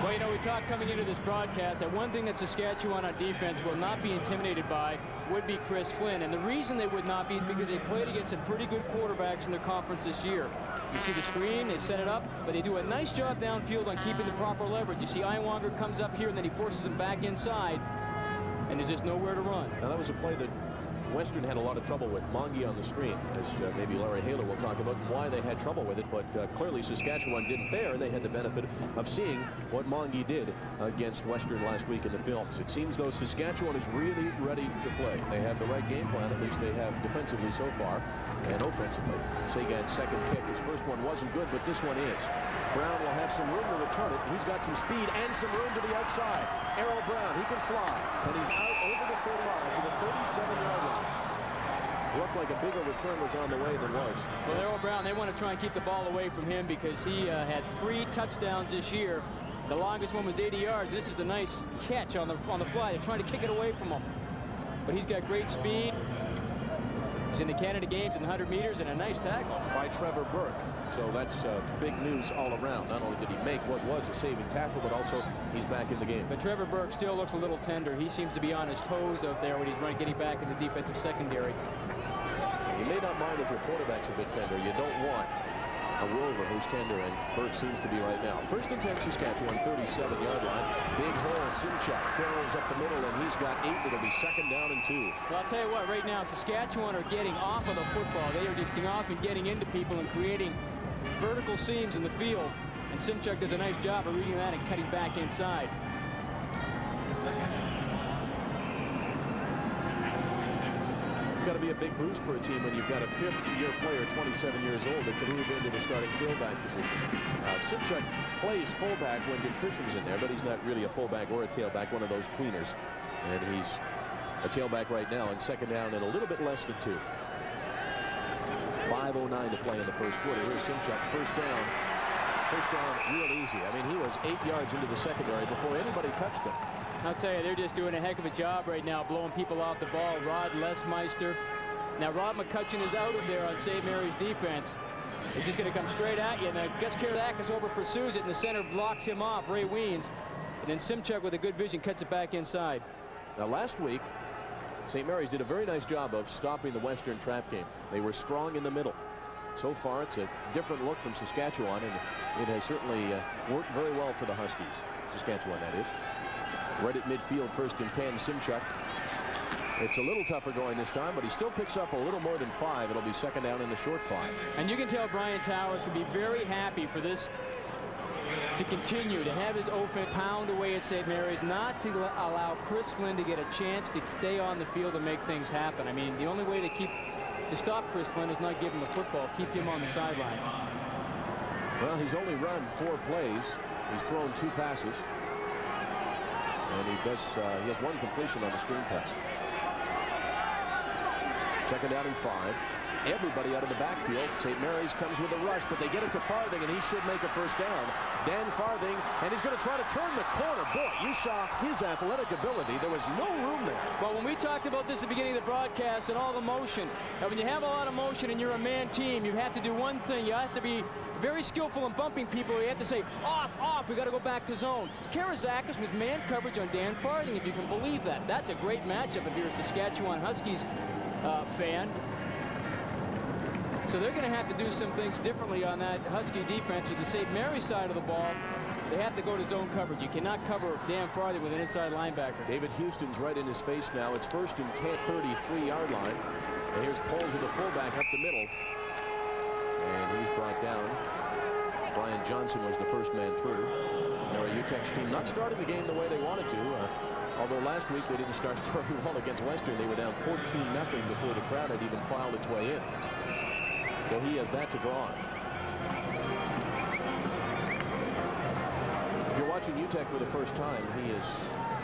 Well, you know, we talked coming into this broadcast that one thing that Saskatchewan on defense will not be intimidated by would be Chris Flynn. And the reason they would not be is because they played against some pretty good quarterbacks in their conference this year. You see the screen, they set it up, but they do a nice job downfield on keeping the proper leverage. You see Iwanger comes up here, and then he forces him back inside, and there's just nowhere to run. Now, that was a play that Western had a lot of trouble with. Mongie on the screen, as maybe Larry Haler will talk about why they had trouble with it, but clearly Saskatchewan didn't there, and they had the benefit of seeing what Mongie did against Western last week in the films. It seems though Saskatchewan is really ready to play. They have the right game plan, at least they have defensively so far, and offensively. Sagan's second kick, his first one wasn't good, but this one is. Brown will have some room to return it. He's got some speed and some room to the outside. Errol Brown, he can fly, and he's out over the 35 to the 37-yard line. Looked like a bigger return was on the way than was. Well, Errol Brown, they want to try and keep the ball away from him because he had 3 touchdowns this year. The longest one was 80 yards. This is a nice catch on the fly. They're trying to kick it away from him. But he's got great speed. He's in the Canada Games in 100 meters and a nice tackle. By Trevor Burke. So that's big news all around. Not only did he make what was a saving tackle, but also he's back in the game. But Trevor Burke still looks a little tender. He seems to be on his toes out there when he's getting back in the defensive secondary. You may not mind if your quarterback's a bit tender. You don't want a rover who's tender, and Burke seems to be right now. First and 10 Saskatchewan, 37-yard line. Big hole, Simchuk barrels up the middle, and he's got 8. It'll be second down and 2. Well, I'll tell you what, right now, Saskatchewan are getting off of the football. They are just getting off and getting into people and creating vertical seams in the field. And Simchuk does a nice job of reading that and cutting back inside. Got to be a big boost for a team when you've got a 5th-year player, 27 years old, that can move into the starting tailback position. Simchuk plays fullback when Dentrition's in there, but he's not really a fullback or a tailback, one of those tweeners. And he's a tailback right now, and second down and a little bit less than 2. 5:09 to play in the first quarter. Here's Simchuk, first down. First down real easy. I mean, he was 8 yards into the secondary before anybody touched him. I'll tell you, they're just doing a heck of a job right now, blowing people off the ball. Rod Lesmeister. Now, Rob McCutcheon is out of there on St. Mary's defense. He's just going to come straight at you, and Gus Karadakis over pursues it, and the center blocks him off, Ray Weens. And then Simchuk with a good vision cuts it back inside. Now, last week, St. Mary's did a very nice job of stopping the Western trap game. They were strong in the middle. So far, it's a different look from Saskatchewan, and it has certainly worked very well for the Huskies. Saskatchewan, that is. Right at midfield, first and 10, Simchuk. It's a little tougher going this time, but he still picks up a little more than 5. It'll be second down in the short 5. And you can tell Brian Towers would be very happy for this to continue, to have his offense pound away at St. Mary's, not to allow Chris Flynn to get a chance to stay on the field and make things happen. I mean, the only way to stop Chris Flynn is not give him the football, keep him on the sidelines. Well, he's only run 4 plays. He's thrown 2 passes. And he has 1 completion on the screen pass. Second down and 5. Everybody out of the backfield. St. Mary's comes with a rush, but they get it to Farthing, and he should make a first down. Dan Farthing, and he's going to try to turn the corner. Boy, you saw his athletic ability. There was no room there. Well, when we talked about this at the beginning of the broadcast and all the motion, when you have a lot of motion and you're a man team, you have to do one thing. You have to be very skillful in bumping people. You have to say, off, off, we got to go back to zone. Karazakis was man coverage on Dan Farthing, if you can believe that. That's a great matchup if you're a Saskatchewan Huskies fan. So they're going to have to do some things differently on that Husky defense. Or the St. Mary's side of the ball, they have to go to zone coverage. You cannot cover Dan Farthing with an inside linebacker. David Houston's right in his face now. It's first and 10, 33-yard line. And here's Poles with the fullback up the middle. And he's brought down. Brian Johnson was the first man through. Now, UTEC's team not starting the game the way they wanted to. Although last week they didn't start very well against Western. They were down 14-0 before the crowd had even filed its way in. So he has that to draw on. If you're watching UTEC for the first time, he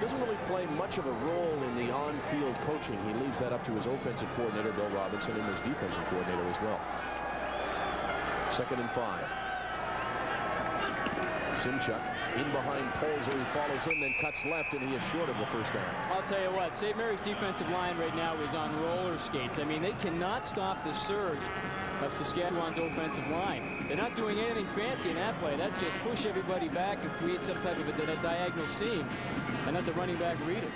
doesn't really play much of a role in the on-field coaching. He leaves that up to his offensive coordinator, Bill Robinson, and his defensive coordinator as well. Second and 5. Simchuk In behind Polzer, he follows him, then cuts left, and he is short of the first down. I'll tell you what, St. Mary's defensive line right now is on roller skates. I mean, they cannot stop the surge of Saskatchewan's offensive line. They're not doing anything fancy in that play. That's just push everybody back and create some type of a diagonal seam and let the running back read it.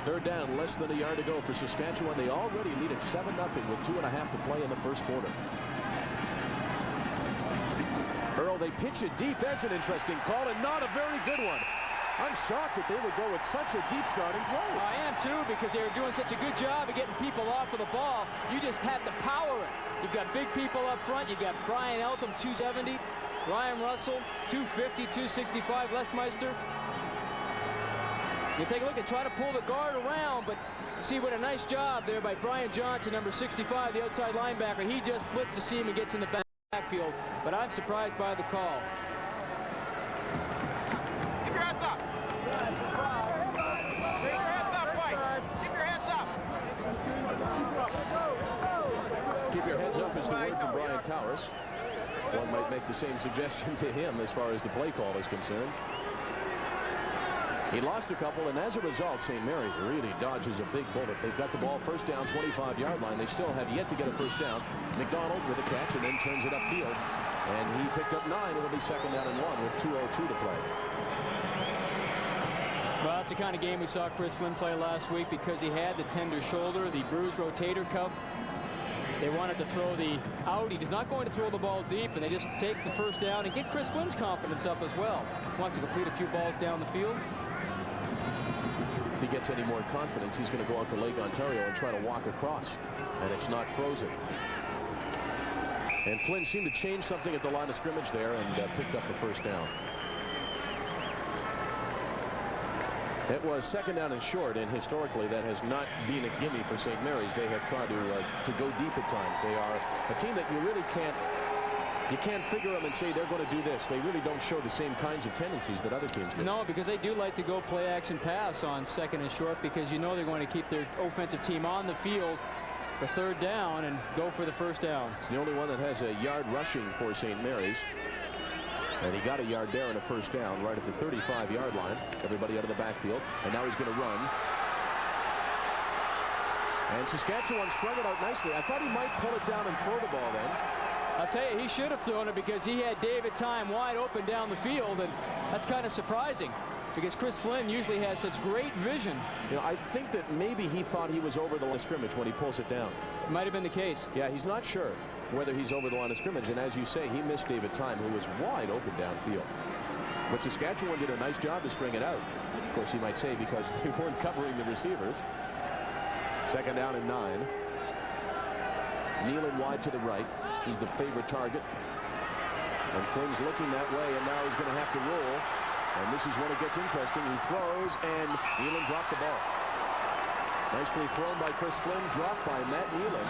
Third down, less than a yard to go for Saskatchewan. They already lead at 7-0 with 2.5 to play in the first quarter. Earl, they pitch it deep. That's an interesting call, and not a very good one. I'm shocked that they would go with such a deep starting play. I am too, because they were doing such a good job of getting people off of the ball. You just have to power it. You've got big people up front. You've got Brian Eltham, 270. Ryan Russell, 250, 265. Les Meister. You take a look and try to pull the guard around, but see what a nice job there by Brian Johnson, number 65, the outside linebacker. He just splits the seam and gets in the backfield, but I'm surprised by the call. Keep your heads up. Keep your heads up, White. Keep your heads up. Keep your heads up is the word from Brian Towers. One might make the same suggestion to him as far as the play call is concerned. He lost a couple, and as a result, St. Mary's really dodges a big bullet. They've got the ball first down, 25-yard line. They still have yet to get a first down. McDonald with a catch and then turns it upfield. And he picked up 9. It'll be second down and 1 with 2:02 to play. Well, that's the kind of game we saw Chris Flynn play last week because he had the tender shoulder, the bruised rotator cuff. They wanted to throw the out. He's not going to throw the ball deep, and they just take the first down and get Chris Flynn's confidence up as well. He wants to complete a few balls down the field. If he gets any more confidence, he's going to go out to Lake Ontario and try to walk across, and it's not frozen. And Flynn seemed to change something at the line of scrimmage there and picked up the first down. It was second down and short, and historically that has not been a gimme for St. Mary's. They have tried to go deep at times. They are a team that you really can't figure them and say they're going to do this. They really don't show the same kinds of tendencies that other teams do. No, because they do like to go play action pass on second and short because you know they're going to keep their offensive team on the field for third down and go for the first down. It's the only one that has a yard rushing for St. Mary's. And he got a yard there and a first down right at the 35-yard line. Everybody out of the backfield. And now he's going to run. And Saskatchewan strung it out nicely. I thought he might pull it down and throw the ball then. I'll tell you, he should have thrown it because he had David Time wide open down the field, and that's kind of surprising because Chris Flynn usually has such great vision. You know, I think that maybe he thought he was over the line of scrimmage when he pulls it down. It might have been the case. Yeah, he's not sure whether he's over the line of scrimmage, and as you say, he missed David Time, who was wide open downfield. But Saskatchewan did a nice job to string it out. Of course, he might say because they weren't covering the receivers. Second down and 9. Nealon wide to the right. He's the favorite target. And Flynn's looking that way, and now he's going to have to roll. And this is when it gets interesting. He throws, and Nealon dropped the ball. Nicely thrown by Chris Flynn, dropped by Matt Nealon.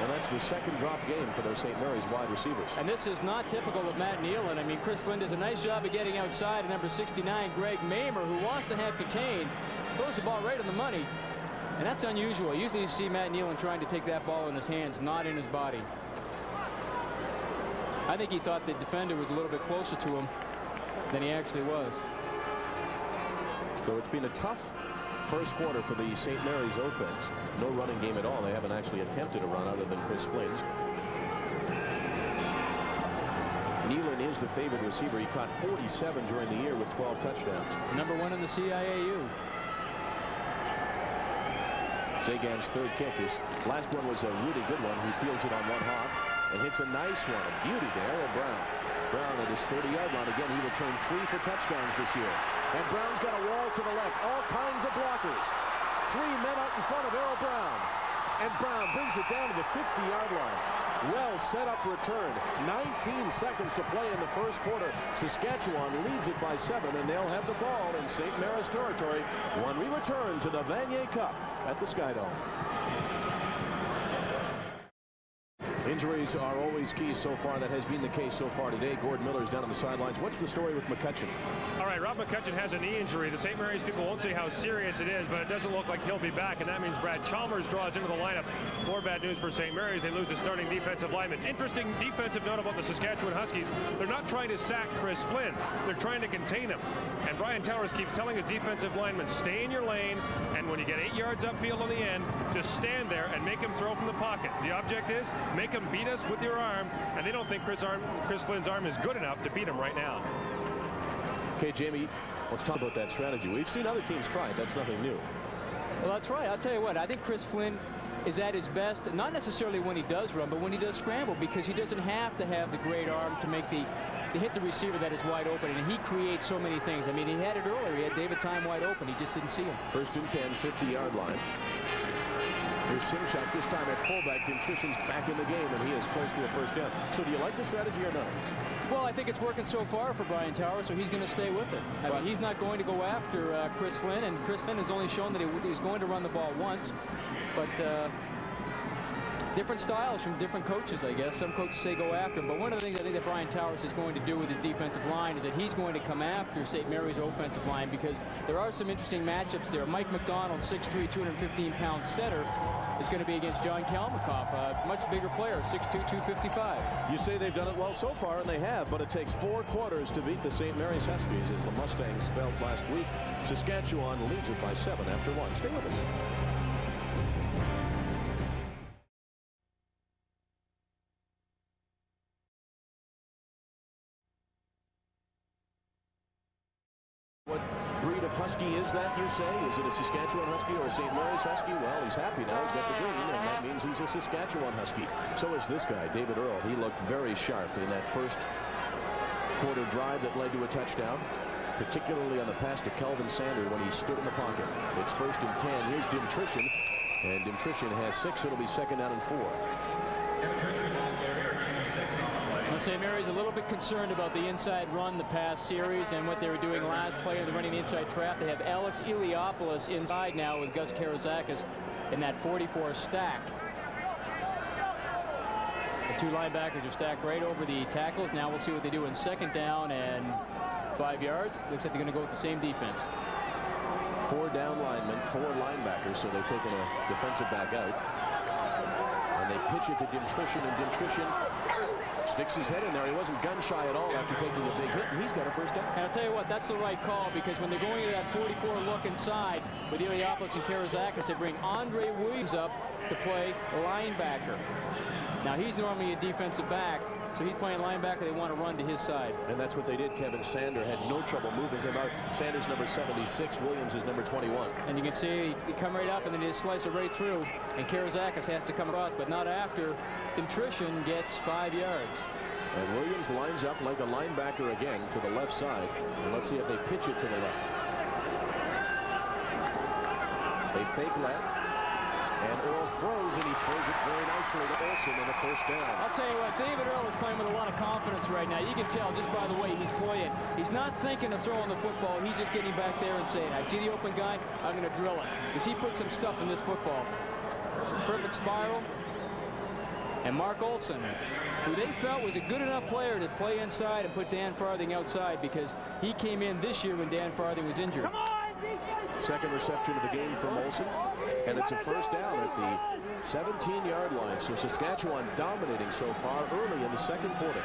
And that's the second drop game for those St. Mary's wide receivers. And this is not typical of Matt Nealon. I mean, Chris Flynn does a nice job of getting outside. And number 69, Greg Mamer, who wants to have contained, throws the ball right on the money. And that's unusual. Usually you see Matt Nealon trying to take that ball in his hands, not in his body. I think he thought the defender was a little bit closer to him than he actually was. So it's been a tough first quarter for the St. Mary's offense. No running game at all. They haven't actually attempted a run other than Chris Flynn's. Nealon is the favored receiver. He caught 47 during the year with 12 touchdowns. Number 1 in the CIAU. Sagan's third kick. His last one was a really good one. He fields it on one hop and hits a nice one. A beauty to Errol Brown. Brown at his 30-yard line. Again, he returned 3 for touchdowns this year. And Brown's got a wall to the left. All kinds of blockers. 3 men out in front of Errol Brown. And Brown brings it down to the 50-yard line. Well set up return. 19 seconds to play in the first quarter. Saskatchewan leads it by 7, and they'll have the ball in St. Mary's territory when we return to the Vanier Cup at the Skydome. Injuries are always key so far. That has been the case so far today. Gord Miller's down on the sidelines. What's the story with McCutcheon? All right, Rob McCutcheon has a knee injury. The St. Mary's people won't say how serious it is, but it doesn't look like he'll be back, and that means Brad Chalmers draws into the lineup. More bad news for St. Mary's. They lose a starting defensive lineman. Interesting defensive note about the Saskatchewan Huskies. They're not trying to sack Chris Flynn. They're trying to contain him. And Brian Towers keeps telling his defensive linemen, stay in your lane, and when you get 8 yards upfield on the end, just stand there and make him throw from the pocket. The object is make him beat us with your arm, and they don't think Chris Flynn's arm is good enough to beat him right now. Okay, Jamie, let's talk about that strategy. We've seen other teams try it. That's nothing new. Well, that's right. I'll tell you what, I think Chris Flynn is at his best, not necessarily when he does run, but when he does scramble, because he doesn't have to have the great arm to make to hit the receiver that is wide open, and he creates so many things. I mean, he had it earlier. He had David Time wide open. He just didn't see him. 1st and 10, 50-yard line. Here's Simchuk, this time at fullback. Dimtrition's back in the game, and he is close to a 1st down. So do you like the strategy or not? Well, I think it's working so far for Brian Towers, so he's going to stay with it. I mean, he's not going to go after Chris Flynn, and Chris Flynn has only shown that he's going to run the ball once. But different styles from different coaches, I guess. Some coaches say go after him, but one of the things I think that Brian Towers is going to do with his defensive line is that he's going to come after St. Mary's offensive line, because there are some interesting matchups there. Mike McDonald, 6'3", 215-pound center, is going to be against John Kalmakoff, a much bigger player, 6'2", 255. You say they've done it well so far, and they have, but it takes 4 quarters to beat the St. Mary's Huskies, as the Mustangs felt last week. Saskatchewan leads it by 7 after 1. Stay with us. What breed of Husky is that, you say? Is it a Saskatchewan Husky or a St. Mary's Husky? Well, he's happy now. He's got the green, and that means he's a Saskatchewan Husky. So is this guy, David Earl. He looked very sharp in that first quarter drive that led to a touchdown, particularly on the pass to Kelvin Sander when he stood in the pocket. It's 1st and 10. Here's Dimtrition, and Dimtrition has 6. It'll be 2nd down and 4. Well, St. Mary's a little bit concerned about the inside run the past series and what they were doing last play. They're running the inside trap. They have Alex Iliopoulos inside now with Gus Karazakis in that 44 stack. The 2 linebackers are stacked right over the tackles. Now we'll see what they do in 2nd down and 5 yards. Looks like they're going to go with the same defense. 4 down linemen, 4 linebackers, so they've taken a defensive back out. And they pitch it to Dimtrition, and Dimtrition sticks his head in there. He wasn't gun shy at all after taking a big hit, and he's got a 1st down. And I'll tell you what, that's the right call, because when they're going to that 44 look inside with Iliopoulos and Karazakis, they bring Andre Williams up to play linebacker. Now, he's normally a defensive back, so he's playing linebacker. They want to run to his side. And that's what they did. Kevin Sander had no trouble moving him out. Sanders number 76, Williams is number 21. And you can see he come right up, and then he just slice it right through, and Karazakis has to come across, but not after. Dimtrition gets 5 yards. And Williams lines up like a linebacker again to the left side. And let's see if they pitch it to the left. They fake left. And Earl throws, and he throws it very nicely to Olsen in the 1st down. I'll tell you what, David Earl is playing with a lot of confidence right now. You can tell just by the way he's playing. He's not thinking of throwing the football. He's just getting back there and saying, I see the open guy, I'm going to drill it. Because he put some stuff in this football. Perfect spiral. And Mark Olsen, who they felt was a good enough player to play inside and put Dan Farthing outside, because he came in this year when Dan Farthing was injured. 2nd reception of the game from Olsen, and it's a 1st down at the 17-yard line. So Saskatchewan dominating so far early in the 2nd quarter.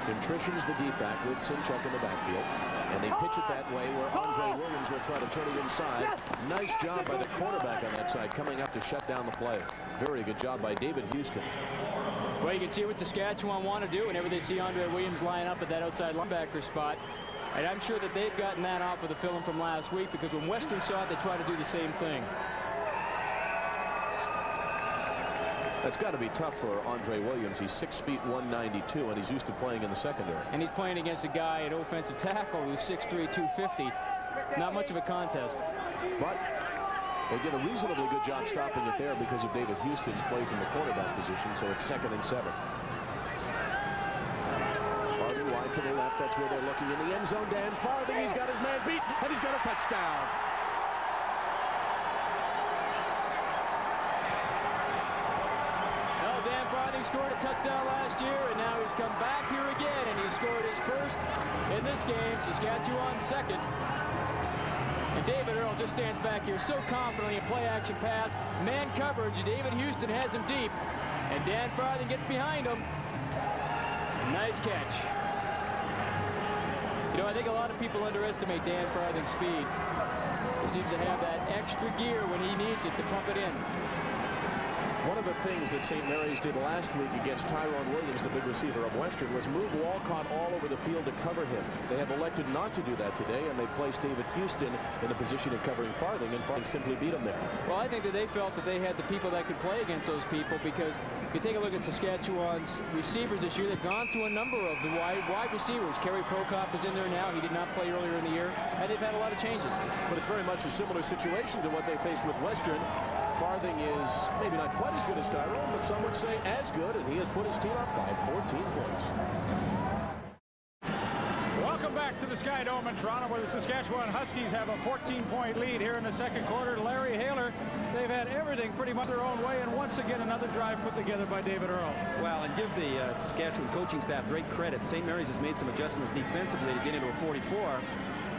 Dimtrition's the deep back with Simchuk in the backfield, and they pitch it that way where Andre Williams will try to turn it inside. Nice job by the quarterback on that side, coming up to shut down the play. Very good job by David Houston. Well, you can see what Saskatchewan want to do whenever they see Andre Williams line up at that outside linebacker spot. And I'm sure that they've gotten that off of the film from last week, because when Western saw it, they tried to do the same thing. That's got to be tough for Andre Williams. He's 6 feet 192, and he's used to playing in the secondary. And he's playing against a guy at offensive tackle who's 6'3", 250. Not much of a contest. But they did a reasonably good job stopping it there because of David Houston's play from the quarterback position, so it's 2nd and 7. Farthing wide to the left. That's where they're looking in the end zone. Dan Farthing, he's got his man beat, and he's got a touchdown. scored a touchdown last year, and now he's come back here again, and he scored his first in this game. Saskatchewan's second. And David Earl just stands back here so confidently in play-action pass. Man coverage. David Houston has him deep. And Dan Farthing gets behind him. Nice catch. You know, I think a lot of people underestimate Dan Farthing's speed. He seems to have that extra gear when he needs it to pump it in. One of the things that St. Mary's did last week against Tyrone Williams, the big receiver of Western, was move Walcott all over the field to cover him. They have elected not to do that today, and they placed David Houston in the position of covering Farthing, and Farthing simply beat him there. Well, I think that they felt that they had the people that could play against those people, because if you take a look at Saskatchewan's receivers this year, they've gone through a number of the wide receivers. Kerry Prokop is in there now. He did not play earlier in the year, and they've had a lot of changes. But it's very much a similar situation to what they faced with Western. Farthing is maybe not quite as good as Tyrone, but some would say as good, and he has put his team up by 14 points. Welcome back to the Sky Dome in Toronto, where the Saskatchewan Huskies have a 14-point lead here in the second quarter. Larry Haler, they've had everything pretty much their own way, and once again another drive put together by David Earl. Well, and give the Saskatchewan coaching staff great credit. St. Mary's has made some adjustments defensively to get into a 44.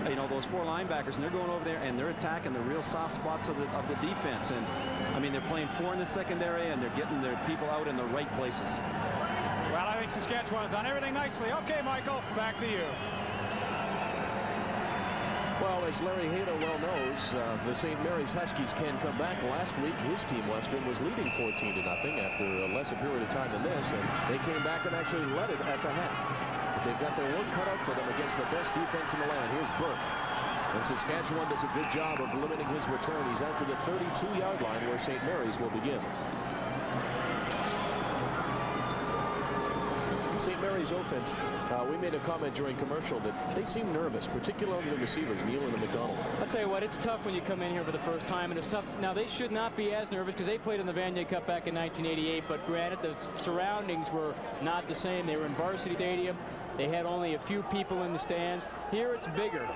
You know, those four linebackers, and they're going over there and they're attacking the real soft spots of the defense. And I mean, they're playing four in the secondary, and they're getting their people out in the right places. Well, I think Saskatchewan's done everything nicely. Okay, Michael, back to you. Well, as Larry Hader well knows, the St. Mary's Huskies can come back. Last week, his team, Western, was leading 14-0 after a lesser period of time than this, and they came back and actually led it at the half. They've got their work cut out for them against the best defense in the land. Here's Burke. And Saskatchewan does a good job of limiting his return. He's out to the 32-yard line where St. Mary's will begin. St. Mary's offense, we made a comment during commercial that they seem nervous, particularly the receivers, Nealon and McDonald. I'll tell you what, it's tough when you come in here for the first time, and it's tough. Now, they should not be as nervous because they played in the Vanier Cup back in 1988, but granted, the surroundings were not the same. They were in Varsity Stadium. They had only a few people in the stands. Here, it's bigger.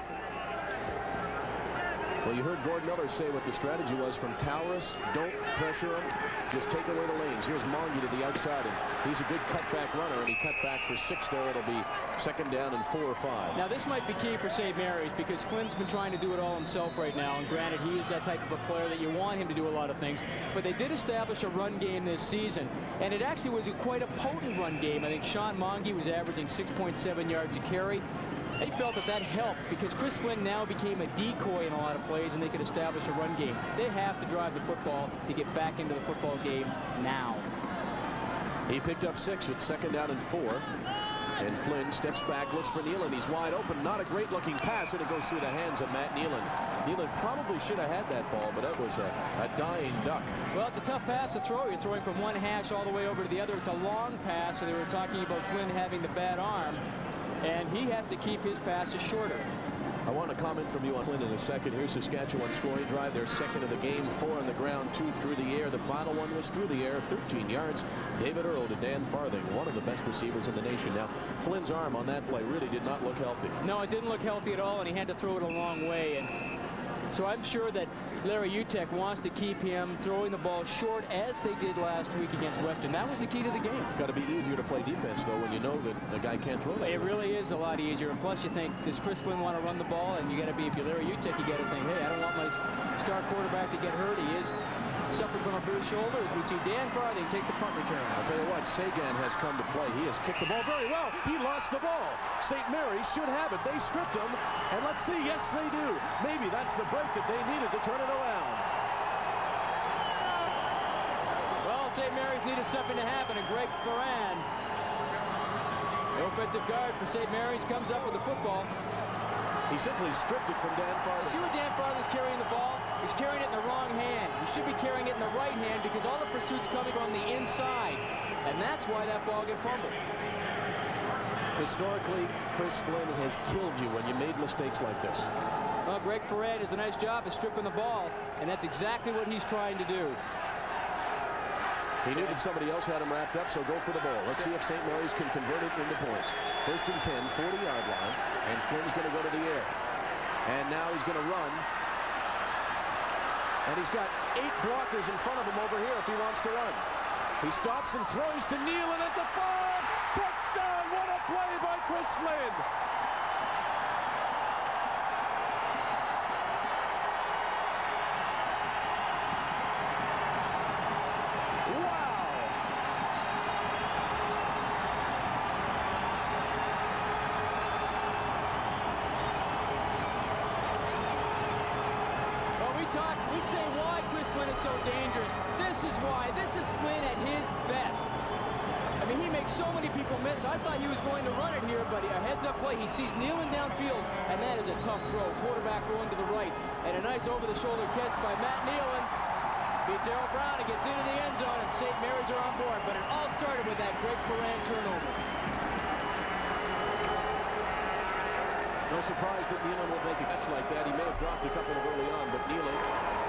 Well, you heard Gord Miller say what the strategy was from Towers. Don't pressure him. Just take away the lanes. Here's Mongi to the outside, and he's a good cutback runner, and he cut back for 6 there. It'll be second down and 4 or 5. Now, this might be key for St. Mary's because Flynn's been trying to do it all himself right now, and granted, he is that type of a player that you want him to do a lot of things, but they did establish a run game this season, and it actually was quite a potent run game. I think Sean Mongi was averaging 6.7 yards a carry. They felt that helped because Chris Flynn now became a decoy in a lot of plays, and they could establish a run game. They have to drive the football to get back into the football game now. He picked up 6 with second down and 4. And Flynn steps back, looks for Nealon. He's wide open. Not a great-looking pass, and it goes through the hands of Matt Nealon. Nealon probably should have had that ball, but that was a dying duck. Well, it's a tough pass to throw. You're throwing from one hash all the way over to the other. It's a long pass, and they were talking about Flynn having the bad arm, and he has to keep his passes shorter. I want a comment from you on Flynn in a second. Here's Saskatchewan scoring drive. Their second of the game, 4 on the ground, 2 through the air. The final one was through the air, 13 yards. David Earl to Dan Farthing, one of the best receivers in the nation. Now, Flynn's arm on that play really did not look healthy. No, it didn't look healthy at all, and he had to throw it a long way. And so I'm sure that Larry Utek wants to keep him throwing the ball short as they did last week against Western. That was the key to the game. Got to be easier to play defense, though, when you know that the guy can't throw that. It really is a lot easier. And plus, you think, does Chris Flynn want to run the ball? And you got to be, if you're Larry Utek, you got to think, hey, I don't want my star quarterback to get hurt. He is suffering from a bruised shoulder. As we see Dan Farthing take the punt return. I'll tell you what, Sagan has come to play. He has kicked the ball very well. He lost the ball. St. Mary's should have it. They stripped him. And let's see, yes, they do. Maybe that's the break that they needed to turn it around. Well, St. Mary's needed something to happen, and Greg Ferran, the offensive guard for St. Mary's, comes up with the football. He simply stripped it from Dan Farthing. See where Dan Farthing's carrying the ball? He's carrying it in the wrong hand. He should be carrying it in the right hand because all the pursuit's coming from the inside, and that's why that ball got fumbled. Historically, Chris Flynn has killed you when you made mistakes like this. Well, Greg Ferran does a nice job of stripping the ball, and that's exactly what he's trying to do. He knew that somebody else had him wrapped up, so go for the ball. Let's see if St. Mary's can convert it into points. First and 10, 40-yard line, and Flynn's going to go to the air. And now he's going to run. And he's got 8 blockers in front of him over here if he wants to run. He stops and throws to Nealon at the 5. Touchdown! What a play by Chris Flynn! We say why Chris Flynn is so dangerous. This is why. This is Flynn at his best. I mean, he makes so many people miss. I thought he was going to run it here, but a heads-up play. He sees Nealon downfield, and that is a tough throw. Quarterback going to the right, and a nice over-the-shoulder catch by Matt Nealon. Beats Errol Brown and gets into the end zone, and St. Mary's are on board. But it all started with that Greg Perrin turnover. No surprise that Nealon would make a catch like that. He may have dropped a couple of early on, but Nealon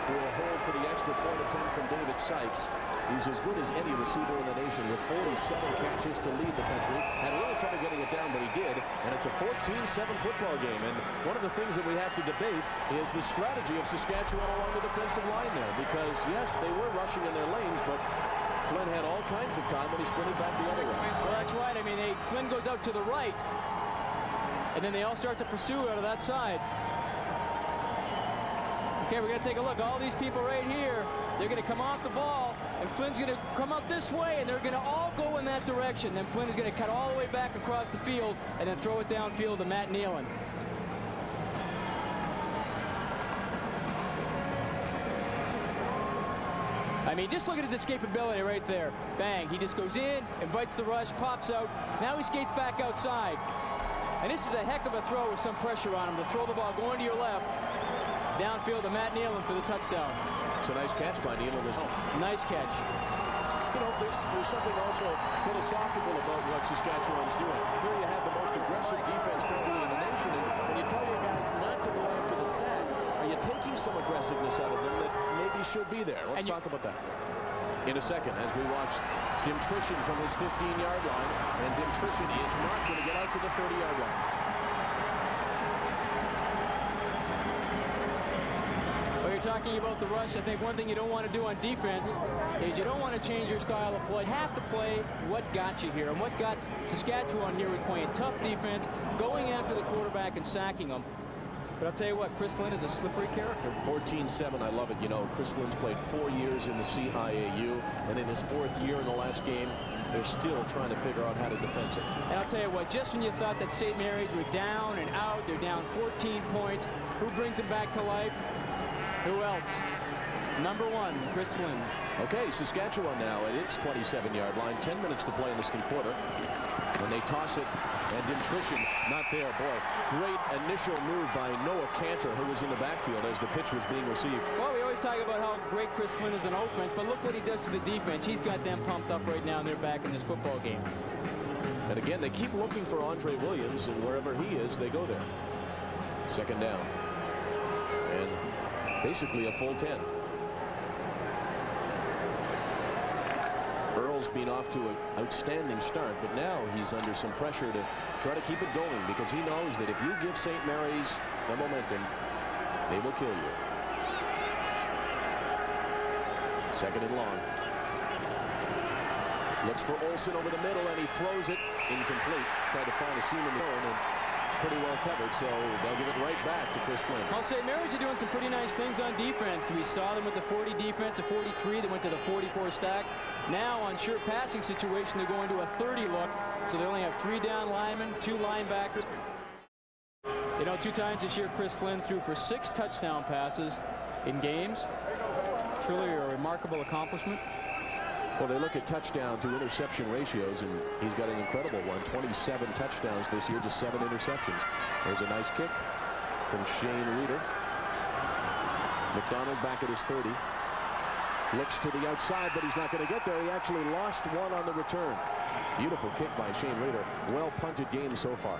will hold for the extra point attempt from David Sykes. He's as good as any receiver in the nation with 47 catches to lead the country. Had a little trouble getting it down, but he did. And it's a 14-7 football game. And one of the things that we have to debate is the strategy of Saskatchewan along the defensive line there. Because, yes, they were rushing in their lanes, but Flynn had all kinds of time when he sprinted back the other way. Well, that's right. I mean, Flynn goes out to the right. And then they all start to pursue out of that side. Okay, we're going to take a look. All these people right here, they're going to come off the ball, and Flynn's going to come out this way, and they're going to all go in that direction. Then Flynn is going to cut all the way back across the field and then throw it downfield to Matt Nealon. I mean, just look at his escapability right there. Bang, he just goes in, invites the rush, pops out. Now he skates back outside. And this is a heck of a throw with some pressure on him to throw the ball going to your left, downfield to Matt Nealon for the touchdown. It's a nice catch by Nealon as well. Nice catch. You know, there's something also philosophical about what Saskatchewan's doing. Here you have the most aggressive defense probably in the nation, and when you tell your guys not to go after the sack, are you taking some aggressiveness out of them that maybe should be there? Let's talk about that in a second as we watch Dimtrition from his 15-yard line, and Dimtrition is not going to get out to the 30-yard line. Well, you're talking about the rush. I think one thing you don't want to do on defense is you don't want to change your style of play. You have to play what got you here, and what got Saskatchewan here was playing tough defense, going after the quarterback and sacking him. But I'll tell you what, Chris Flynn is a slippery character. 14-7, I love it. You know, Chris Flynn's played 4 years in the CIAU, and in his 4th year in the last game, they're still trying to figure out how to defend it. And I'll tell you what, just when you thought that St. Mary's were down and out, they're down 14 points. Who brings them back to life? Who else? Number 1, Chris Flynn. Okay, Saskatchewan now at its 27-yard line. 10 minutes to play in the second quarter. When they toss it, and Dimtrition not there. Boy, great initial move by Noah Cantor, who was in the backfield as the pitch was being received. Well, we always talk about how great Chris Flynn is on offense, but look what he does to the defense. He's got them pumped up right now, and they're back in this football game. And again, they keep looking for Andre Williams, and wherever he is, they go there. Second down. And basically a full 10. Earl's been off to an outstanding start, but now he's under some pressure to try to keep it going, because he knows that if you give St. Mary's the momentum, they will kill you. Second and long. Looks for Olsen over the middle, and he throws it incomplete. Tried to find a seam in the zone, and pretty well covered, so they'll give it right back to Chris Flynn. Well, St. Mary's are doing some pretty nice things on defense. We saw them with the 40 defense, a 43. They went to the 44 stack. Now on sure passing situation, they're going to a 30 look, so they only have 3 down linemen, 2 linebackers. You know, 2 times this year, Chris Flynn threw for 6 touchdown passes in games. Truly a remarkable accomplishment. Well, they look at touchdown to interception ratios, and he's got an incredible one. 27 touchdowns this year, just 7 interceptions. There's a nice kick from Shane Reeder. McDonald back at his 30. Looks to the outside, but he's not going to get there. He actually lost one on the return. Beautiful kick by Shane Reeder. Well punted game so far.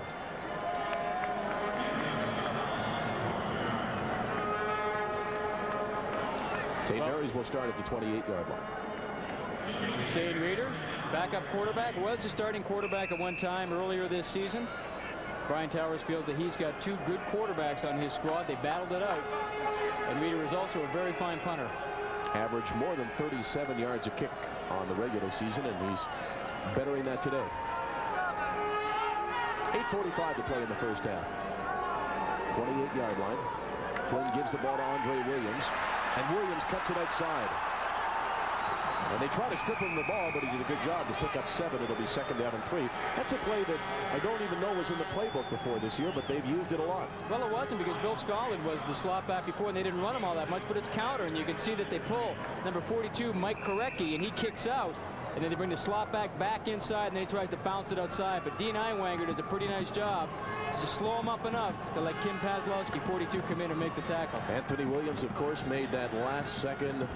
St. Mary's will start at the 28-yard line. Shane Reeder, backup quarterback, was the starting quarterback at one time earlier this season. Brian Towers feels that he's got 2 good quarterbacks on his squad. They battled it out. And Reeder is also a very fine punter. averaged more than 37 yards a kick on the regular season, and he's bettering that today. 8:45 to play in the first half. 28-yard line. Flynn gives the ball to Andre Williams, and Williams cuts it outside. And they try to strip him the ball, but he did a good job to pick up 7. It'll be 2nd down and 3. That's a play that I don't even know was in the playbook before this year, but they've used it a lot. Well, it wasn't, because Bill Scollin was the slot back before, and they didn't run him all that much, but it's counter, and you can see that they pull number 42, Mike Korecki, and he kicks out. And then they bring the slot back inside, and then he tries to bounce it outside. But Dean Einwanger does a pretty nice job to slow him up enough to let Kim Pazlowski, 42, come in and make the tackle. Anthony Williams, of course, made that last-second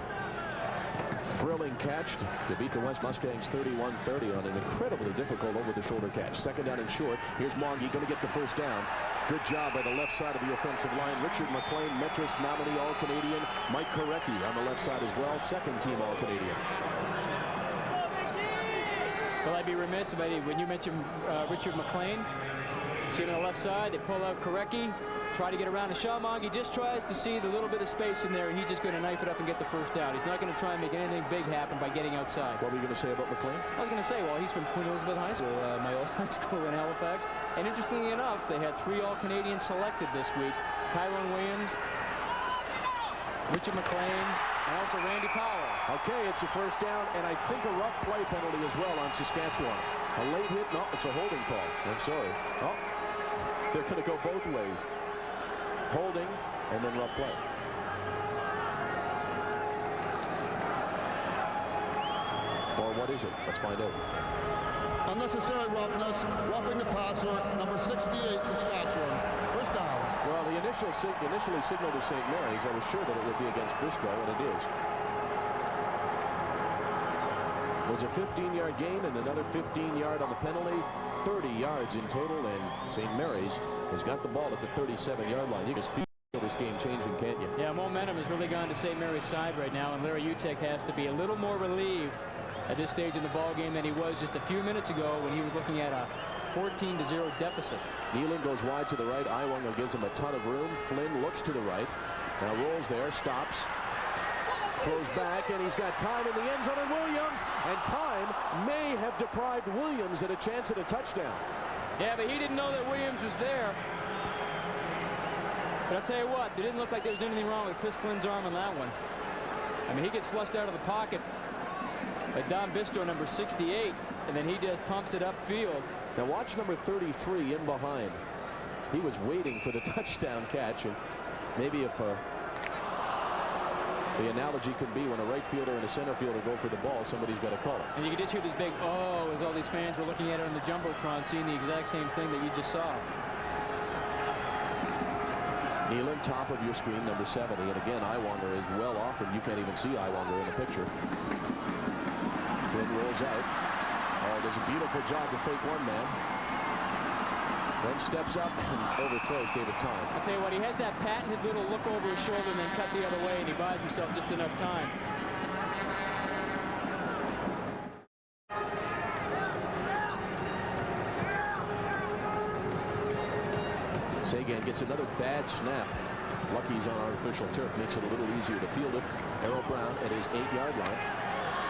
thrilling catch to beat the West Mustangs 31-30 on an incredibly difficult over-the-shoulder catch. 2nd down and short. Here's Mongie going to get the first down. Good job by the left side of the offensive line. Richard McLean, Metrist nominee All-Canadian. Mike Korecki on the left side as well, 2nd-team All-Canadian. Well, I'd be remiss if when you mentioned Richard McLean. See him on the left side. They pull out Korecki, try to get around to Shalmong. He just tries to see the little bit of space in there, and he's just going to knife it up and get the first down. He's not going to try and make anything big happen by getting outside. What were you going to say about McLean? I was going to say, well, he's from Queen Elizabeth High School, my old high school in Halifax. And interestingly enough, they had 3 All-Canadians selected this week. Tyrone Williams, Richard McLean, and also Randy Powell. Okay, it's a first down, and I think a rough play penalty as well on Saskatchewan. A late hit. No, it's a holding call. I'm sorry. Oh, they're going to go both ways. Holding and then rough play. Or what is it? Let's find out. Unnecessary roughness, roughing the passer, number 68, Saskatchewan. First down. Well, he initially signaled to St. Mary's. I was sure that it would be against Briscoe, and it is. It was a 15-yard gain and another 15-yard on the penalty. 30 yards in total, and St. Mary's has got the ball at the 37-yard line. You can feel this game changing, can't you? Yeah, momentum has really gone to St. Mary's side right now, and Larry Utek has to be a little more relieved at this stage in the ball game than he was just a few minutes ago when he was looking at a 14-0 deficit. Nealon goes wide to the right. Iwanga gives him a ton of room. Flynn looks to the right. Now rolls there, stops, throws back, and he's got time in the end zone, and Williams, and time may have deprived Williams at a chance at a touchdown. Yeah, but he didn't know that Williams was there. But I'll tell you what, there didn't look like there was anything wrong with Chris Flynn's arm on that one. I mean, he gets flushed out of the pocket by Don Bisto, number 68, and then he just pumps it upfield. Now watch number 33 in behind. He was waiting for the touchdown catch, and maybe if the analogy could be when a right fielder and a center fielder go for the ball, somebody's got to call it. And you can just hear this big oh as all these fans were looking at it on the Jumbotron, seeing the exact same thing that you just saw. Nealon, top of your screen, number 70, and again Iwanger is well off, and you can't even see Iwanger in the picture. Flynn rolls out. Oh, does a beautiful job to fake one man. Then steps up and overthrows David Time. I'll tell you what, he has that patented little look over his shoulder and then cut the other way, and he buys himself just enough time. Sagan gets another bad snap. Lucky he's on artificial turf, makes it a little easier to field it. Errol Brown at his 8-yard line.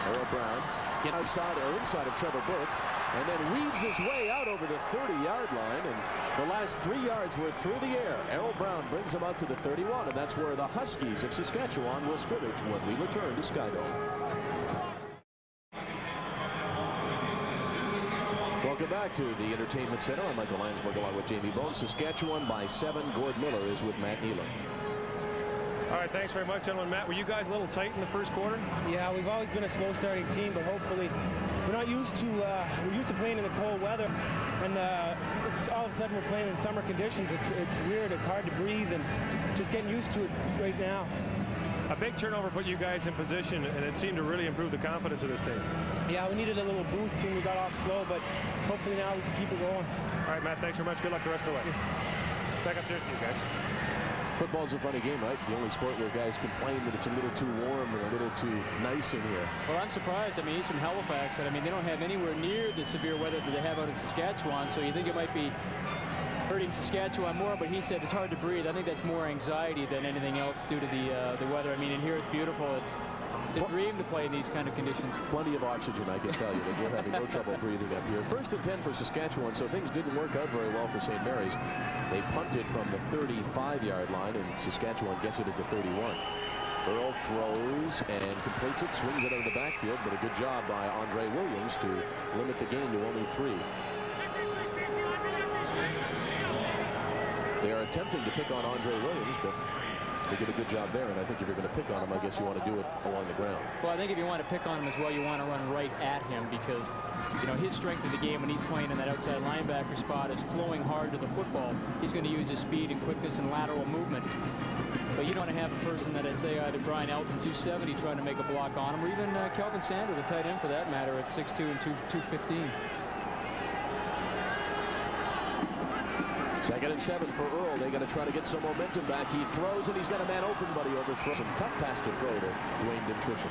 Errol Brown get outside or inside of Trevor Burke, and then weaves his way out over the 30-yard line, and the last 3 yards were through the air. Errol Brown brings them out to the 31, and that's where the Huskies of Saskatchewan will scrimmage when we return to Skydome. Welcome back to the Entertainment Center. I'm Michael Landsberg along with Jamie Bone. Saskatchewan by 7. Gord Miller is with Matt Nealon. All right, thanks very much, gentlemen. Matt, were you guys a little tight in the first quarter? Yeah, we've always been a slow starting team, but hopefully we're not used to playing in the cold weather, and it's all of a sudden we're playing in summer conditions. It's weird. It's hard to breathe, and just getting used to it right now. A big turnover put you guys in position, and it seemed to really improve the confidence of this team. Yeah, we needed a little boost, and we got off slow, but hopefully now we can keep it going. All right, Matt, thanks very much. Good luck the rest of the way. Back upstairs to you guys. Football's a funny game, right? The only sport where guys complain that it's a little too warm and a little too nice in here. Well, I'm surprised. I mean, he's from Halifax, and I mean, they don't have anywhere near the severe weather that they have out in Saskatchewan, so you think it might be hurting Saskatchewan more, but he said it's hard to breathe. I think that's more anxiety than anything else due to the weather. I mean, in here it's beautiful. It's It's a dream to play in these kind of conditions. Plenty of oxygen, I can tell you, that we're having no trouble breathing up here. 1st and 10 for Saskatchewan, so things didn't work out very well for St. Mary's. They punted from the 35-yard line, and Saskatchewan gets it at the 31. Earl throws and completes it, swings it out of the backfield, but a good job by Andre Williams to limit the game to only 3. They are attempting to pick on Andre Williams, but they did a good job there, and I think if you're going to pick on him, I guess you want to do it along the ground. Well, I think if you want to pick on him as well, you want to run right at him because, you know, his strength of the game when he's playing in that outside linebacker spot is flowing hard to the football. He's going to use his speed and quickness and lateral movement. But you don't want to have a person that is, say, either Brian Elton, 270, trying to make a block on him, or even Kelvin Sander, the tight end for that matter, at 6'2" and 215. 2nd and 7 for Earl. They got to try to get some momentum back. He throws, and he's got a man open, but he overthrows him. Tough pass to throw to Dwayne Dimtrition.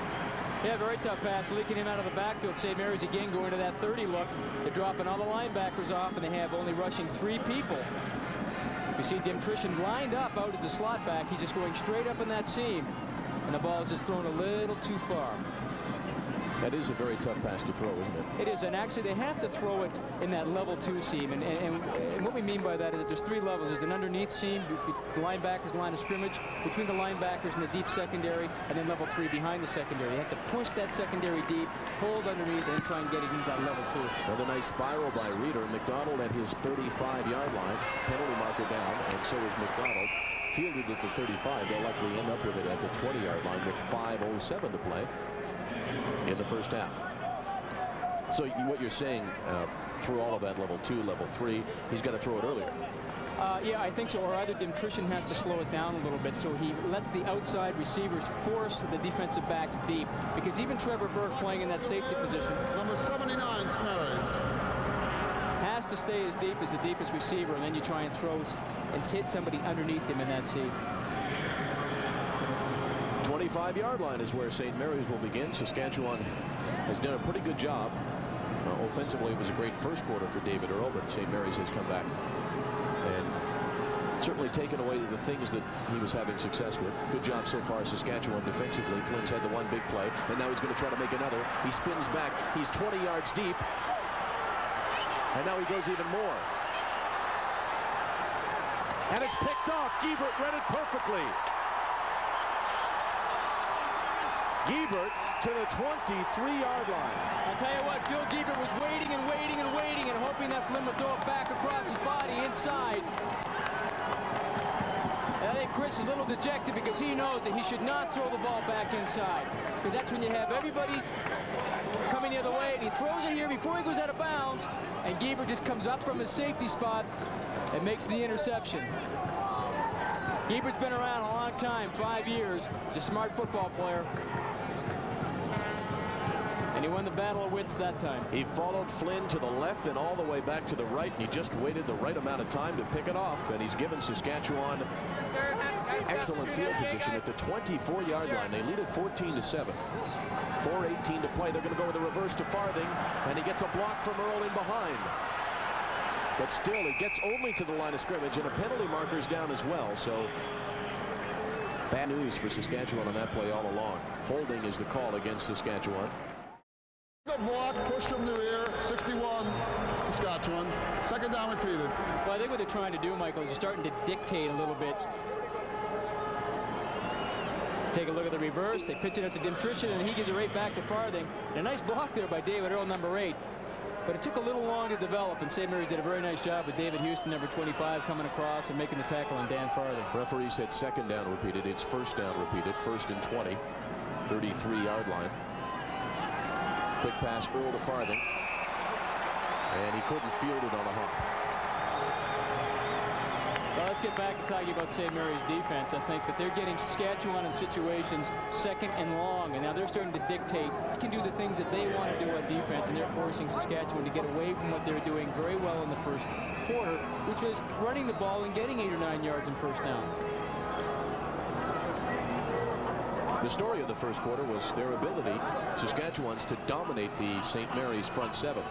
Yeah, very tough pass, leaking him out of the backfield. St. Mary's again going to that 30 look. They're dropping all the linebackers off, and they have only rushing 3 people. You see Dimtrition lined up out as a slot back. He's just going straight up in that seam, and the ball is just thrown a little too far. That is a very tough pass to throw, isn't it? It is, and actually they have to throw it in that level 2 seam, and what we mean by that is that there's 3 levels. There's an underneath seam, the linebackers, line of scrimmage, between the linebackers and the deep secondary, and then level 3 behind the secondary. You have to push that secondary deep, hold underneath, and then try and get it into that level 2. Another nice spiral by Reeder. McDonald at his 35-yard line, penalty marker down, and so is McDonald. Fielded at the 35. They'll likely end up with it at the 20-yard line with 5:07 to play in the first half. So what you're saying, through all of that level 2, level 3, he's got to throw it earlier. Yeah, I think so. Or either Dimtrition has to slow it down a little bit so he lets the outside receivers force the defensive backs deep. Because even Trevor Burke playing in that safety position, Number 79, Mary's, has to stay as deep as the deepest receiver, and then you try and throw and hit somebody underneath him in that seam. 25-yard line is where St. Mary's will begin. Saskatchewan has done a pretty good job. Offensively, it was a great first quarter for David Earl, but St. Mary's has come back and certainly taken away the things that he was having success with. Good job so far, Saskatchewan defensively. Flynn's had the one big play, and now he's going to try to make another. He spins back. He's 20 yards deep, and now he goes even more. And it's picked off. Giebert read it perfectly. Giebert to the 23-yard line. I'll tell you what, Phil Giebert was waiting and waiting and waiting and hoping that Flynn would throw it back across his body inside. And I think Chris is a little dejected because he knows that he should not throw the ball back inside. Because that's when you have everybody's coming the other way, and he throws it here before he goes out of bounds, and Giebert just comes up from his safety spot and makes the interception. Giebert's been around a long time, 5 years. He's a smart football player. And he won the battle of wits that time. He followed Flynn to the left and all the way back to the right, and he just waited the right amount of time to pick it off, and he's given Saskatchewan excellent field position at the 24-yard line. They lead it 14-7. 4:18 to play. They're going to go with a reverse to Farthing, and he gets a block from Earl in behind. But still, he gets only to the line of scrimmage, and a penalty marker's down as well, so bad news for Saskatchewan on that play all along. Holding is the call against Saskatchewan. good block, push from the rear, 61, Saskatchewan. 2nd down repeated. Well, I think what they're trying to do, Michael, is they're starting to dictate a little bit. Take a look at the reverse. They pitch it up to Dimtrition, and he gives it right back to Farthing. And a nice block there by David Earl, number 8. But it took a little long to develop, and St. Mary's did a very nice job with David Houston, number 25, coming across and making the tackle on Dan Farthing. Referee said 2nd down repeated. It's 1st down repeated. 1st and 20. 33-yard line. Quick pass, Earl to Farthing. And he couldn't field it on a hop. Well, let's get back to talking about St. Mary's defense. I think that they're getting Saskatchewan in situations 2nd and long, and now they're starting to dictate. They can do the things that they want to do on defense, and they're forcing Saskatchewan to get away from what they're doing very well in the first quarter, which was running the ball and getting 8 or 9 yards in first down. The story of the first quarter was their ability, Saskatchewan's, to dominate the St. Mary's front 7.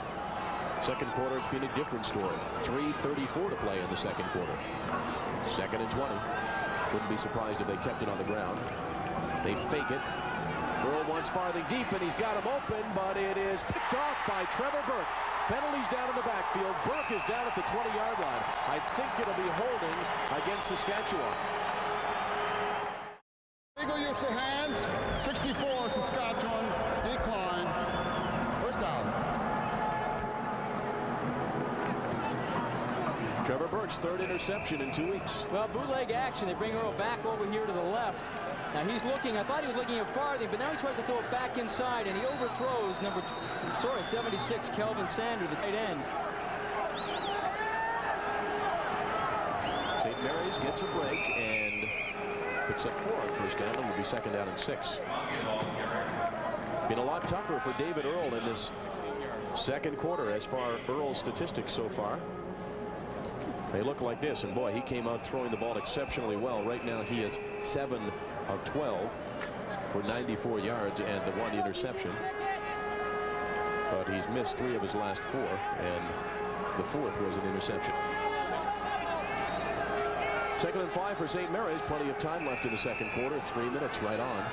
Second quarter, it's been a different story. 3:34 to play in the second quarter. 2nd and 20. Wouldn't be surprised if they kept it on the ground. They fake it. Earl wants farthing deep, and he's got him open, but it is picked off by Trevor Burke. Penalties down in the backfield. Burke is down at the 20-yard line. I think it'll be holding against Saskatchewan. Legal use of hands. 64, Saskatchewan. Steve Klein. First down. Trevor Burke's third interception in 2 weeks. Well, bootleg action. They bring Earl back over here to the left. Now he's looking, I thought he was looking at farthing, but now he tries to throw it back inside, and he overthrows 76, Kelvin Sander, the tight end. St. Mary's gets a break and picks up 4 on first down, and will be second down and 6. Been a lot tougher for David Earl in this second quarter as far Earl's statistics so far. They look like this, and boy, he came out throwing the ball exceptionally well. Right now he is 7 of 12 for 94 yards and the 1 interception. But he's missed 3 of his last 4, and the 4th was an interception. Second and 5 for St. Mary's. Plenty of time left in the second quarter. 3 minutes right on.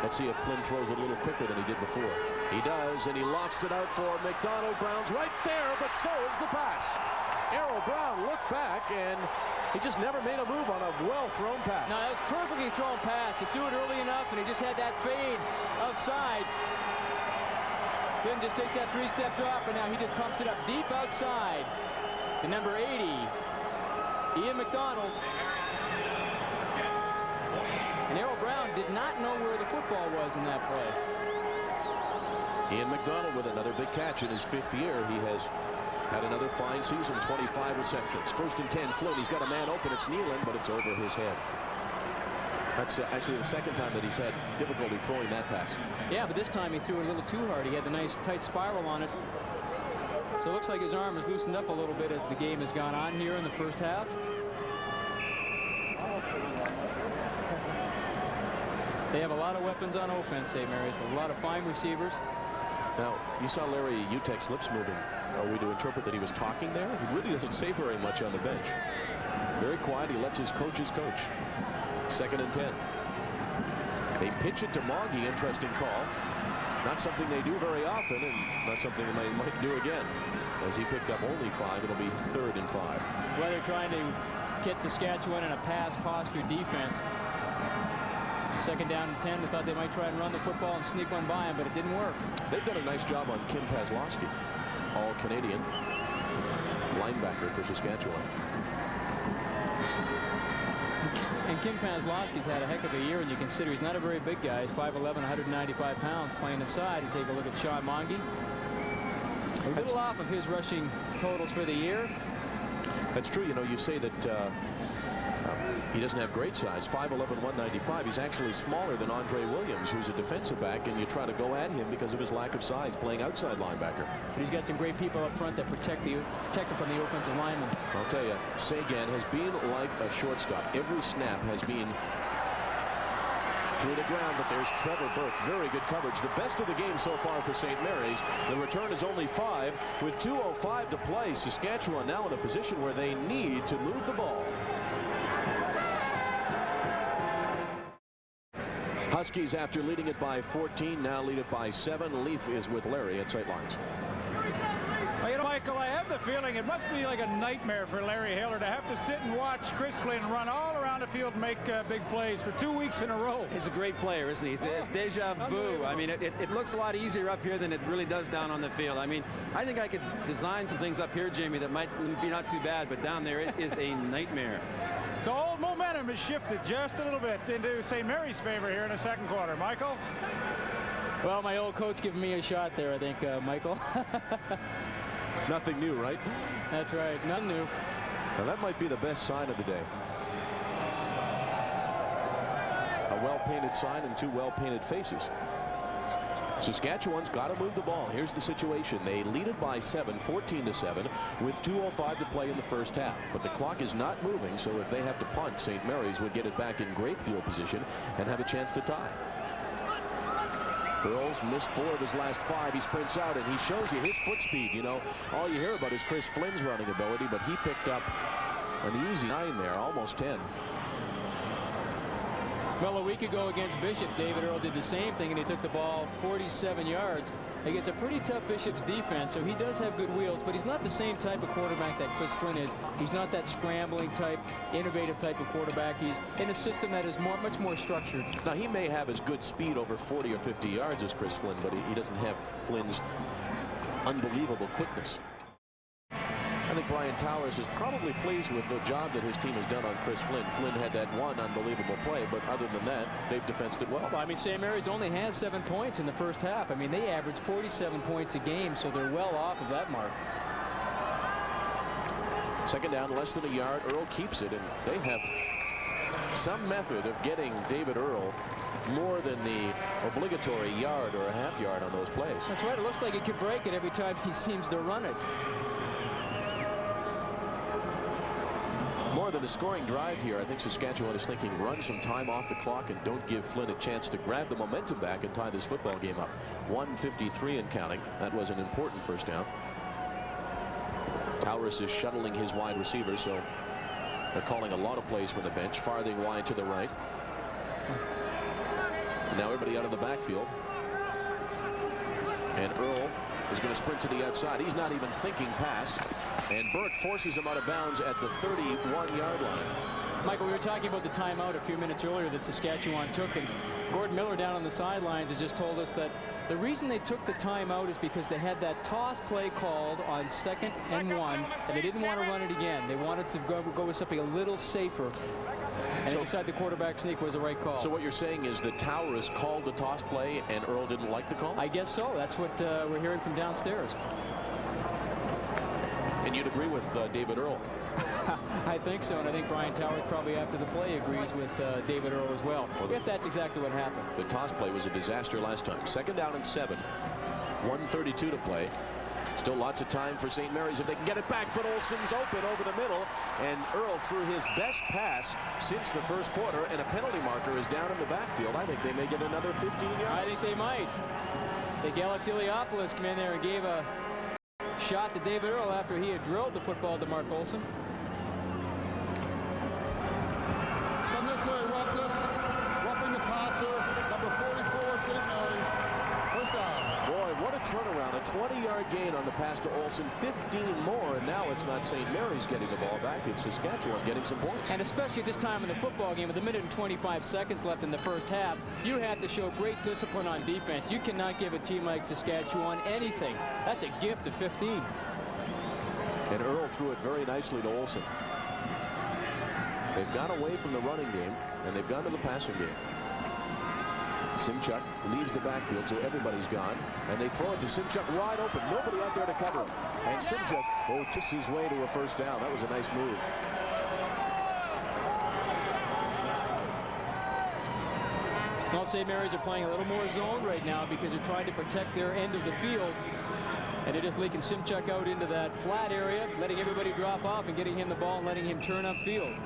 Let's see if Flynn throws it a little quicker than he did before. He does, and he lofts it out for McDonald. Brown's right there, but so is the pass. Errol Brown looked back, and he just never made a move on a well-thrown pass. No, that was perfectly thrown pass. He threw it early enough, and he just had that fade outside. Then just takes that 3-step drop, and now he just pumps it up deep outside. The number 80, Ian McDonald. And Errol Brown did not know where the football was in that play. Ian McDonald with another big catch in his 5th year. He has had another fine season, 25 receptions. First and 10, Flynn. He's got a man open. It's Nealon, but it's over his head. That's actually the second time that he's had difficulty throwing that pass. Yeah, but this time he threw it a little too hard. He had the nice tight spiral on it. So it looks like his arm has loosened up a little bit as the game has gone on here in the first half. They have a lot of weapons on offense, St. Mary's. A lot of fine receivers. Now, you saw Larry Utek's lips moving. Are we to interpret that he was talking there? He really doesn't say very much on the bench. Very quiet. He lets his coaches coach. Second and 10. They pitch it to Moggy. Interesting call. Not something they do very often, and not something they might do again. As he picked up only 5, it'll be 3rd and 5. Well, they're trying to get Saskatchewan in a pass posture defense. Second down and 10. They thought they might try and run the football and sneak one by him, but it didn't work. They've done a nice job on Kim Pazlowski, all-Canadian linebacker for Saskatchewan. And Kim Pazlowski's had a heck of a year, and you consider he's not a very big guy. He's 5'11", 195 pounds, playing inside. And take a look at Sean Mongie. A little off of his rushing totals for the year. That's true. You know, you say that he doesn't have great size. 5'11", 195. He's actually smaller than Andre Williams, who's a defensive back, and you try to go at him because of his lack of size, playing outside linebacker. But he's got some great people up front that protect him from the offensive lineman. I'll tell you, Sagan has been like a shortstop. Every snap has been through the ground, but there's Trevor Burke. Very good coverage. The best of the game so far for St. Mary's. The return is only 5 with 2:05 to play. Saskatchewan now in a position where they need to move the ball. Huskies, after leading it by 14, now lead it by 7. Leaf is with Larry at sightlines. Well, you know, Michael, I have the feeling it must be like a nightmare for Larry Haler to have to sit and watch Chris Flynn run all around the field and make big plays for 2 weeks in a row. He's a great player, isn't he? It's deja vu. I mean, it looks a lot easier up here than it really does down on the field. I mean, I think I could design some things up here, Jamie, that might be not too bad, but down there it is a nightmare. So all momentum has shifted just a little bit into St. Mary's favor here in the second quarter. Michael? Well, my old coach giving me a shot there, I think, Michael. Nothing new, right? That's right. Nothing new. Now, that might be the best sign of the day. A well-painted sign and 2 well-painted faces. Saskatchewan's got to move the ball. Here's the situation. They lead it by 7, 14-7, with 2:05 to play in the first half. But the clock is not moving, so if they have to punt, St. Mary's would get it back in great field position and have a chance to tie. Earls missed 4 of his last 5. He sprints out, and he shows you his foot speed. You know, all you hear about is Chris Flynn's running ability, but he picked up an easy 9 there, almost 10. Well, a week ago against Bishop, David Earl did the same thing, and he took the ball 47 yards against a pretty tough Bishop's defense, so he does have good wheels, but he's not the same type of quarterback that Chris Flynn is. He's not that scrambling type, innovative type of quarterback. He's in a system that is much more structured. Now, he may have as good speed over 40 or 50 yards as Chris Flynn, but he doesn't have Flynn's unbelievable quickness. I think Brian Towers is probably pleased with the job that his team has done on Chris Flynn. Flynn had that one unbelievable play, but other than that, they've defensed it well. Well, I mean, St. Mary's only has 7 points in the first half. I mean, they average 47 points a game, so they're well off of that mark. Second down, less than a yard. Earl keeps it, and they have some method of getting David Earl more than the obligatory yard or a half yard on those plays. That's right. It looks like he could break it every time he seems to run it. More than a scoring drive here, I think Saskatchewan is thinking run some time off the clock and don't give Flynn a chance to grab the momentum back and tie this football game up. 1:53 and counting. That was an important first down. Towers is shuttling his wide receivers, so they're calling a lot of plays from the bench. Farthing wide to the right. And now everybody out of the backfield. And Earl is going to sprint to the outside. He's not even thinking pass. And Burke forces him out of bounds at the 31-yard line. Michael, we were talking about the timeout a few minutes earlier that Saskatchewan took, and Gordon Miller down on the sidelines has just told us that the reason they took the timeout is because they had that toss play called on 2nd and 1, and they didn't want to run it again. They wanted to go with something a little safer, and they decided the quarterback sneak was the right call. So what you're saying is that Towers called the toss play and Earl didn't like the call? I guess so. That's what we're hearing from downstairs. And you'd agree with David Earl? I think so, and I think Brian Towers probably after the play agrees with David Earl as well, if that's exactly what happened. The toss play was a disaster last time. 2nd down and 7. 1:32 to play. Still lots of time for St. Mary's if they can get it back, but Olsen's open over the middle, and Earl threw his best pass since the first quarter, and a penalty marker is down in the backfield. I think they may get another 15 yards. I think they might. The Galaxiliopoulos came in there and gave a shot to David Earl after he had drilled the football to Mark Olsen. Unnecessary roughness, roughing the passer, number 44, St. Mary's. First down. Boy, what a turnaround. A 20-yard gain on the pass to Olsen. 15 more, and now it's not St. Mary's getting the ball back. It's Saskatchewan getting some points. And especially this time in the football game with 1 minute and 25 seconds left in the first half, you have to show great discipline on defense. You cannot give a team like Saskatchewan anything. That's a gift of 15. And Earl threw it very nicely to Olsen. They've gone away from the running game, and they've gone to the passing game. Simchuk leaves the backfield, so everybody's gone. And they throw it to Simchuk wide open. Nobody out there to cover him. And Simchuk just his way to a first down. That was a nice move. Well, St. Mary's are playing a little more zone right now because they're trying to protect their end of the field. And they're just leaking Simchuk out into that flat area, letting everybody drop off and getting him the ball and letting him turn upfield.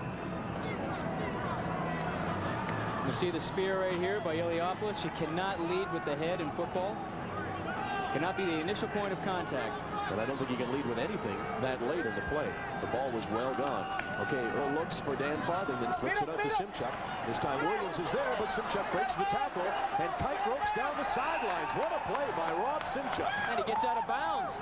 You see the spear right here by Iliopoulos. You cannot lead with the head in football. Cannot be the initial point of contact. But I don't think you can lead with anything that late in the play. The ball was well gone. Okay, Earl looks for Dan Farthing, then flips it out to Simchuk. This time Williams is there, but Simchuk breaks the tackle and tight ropes down the sidelines. What a play by Rob Simchuk. And he gets out of bounds.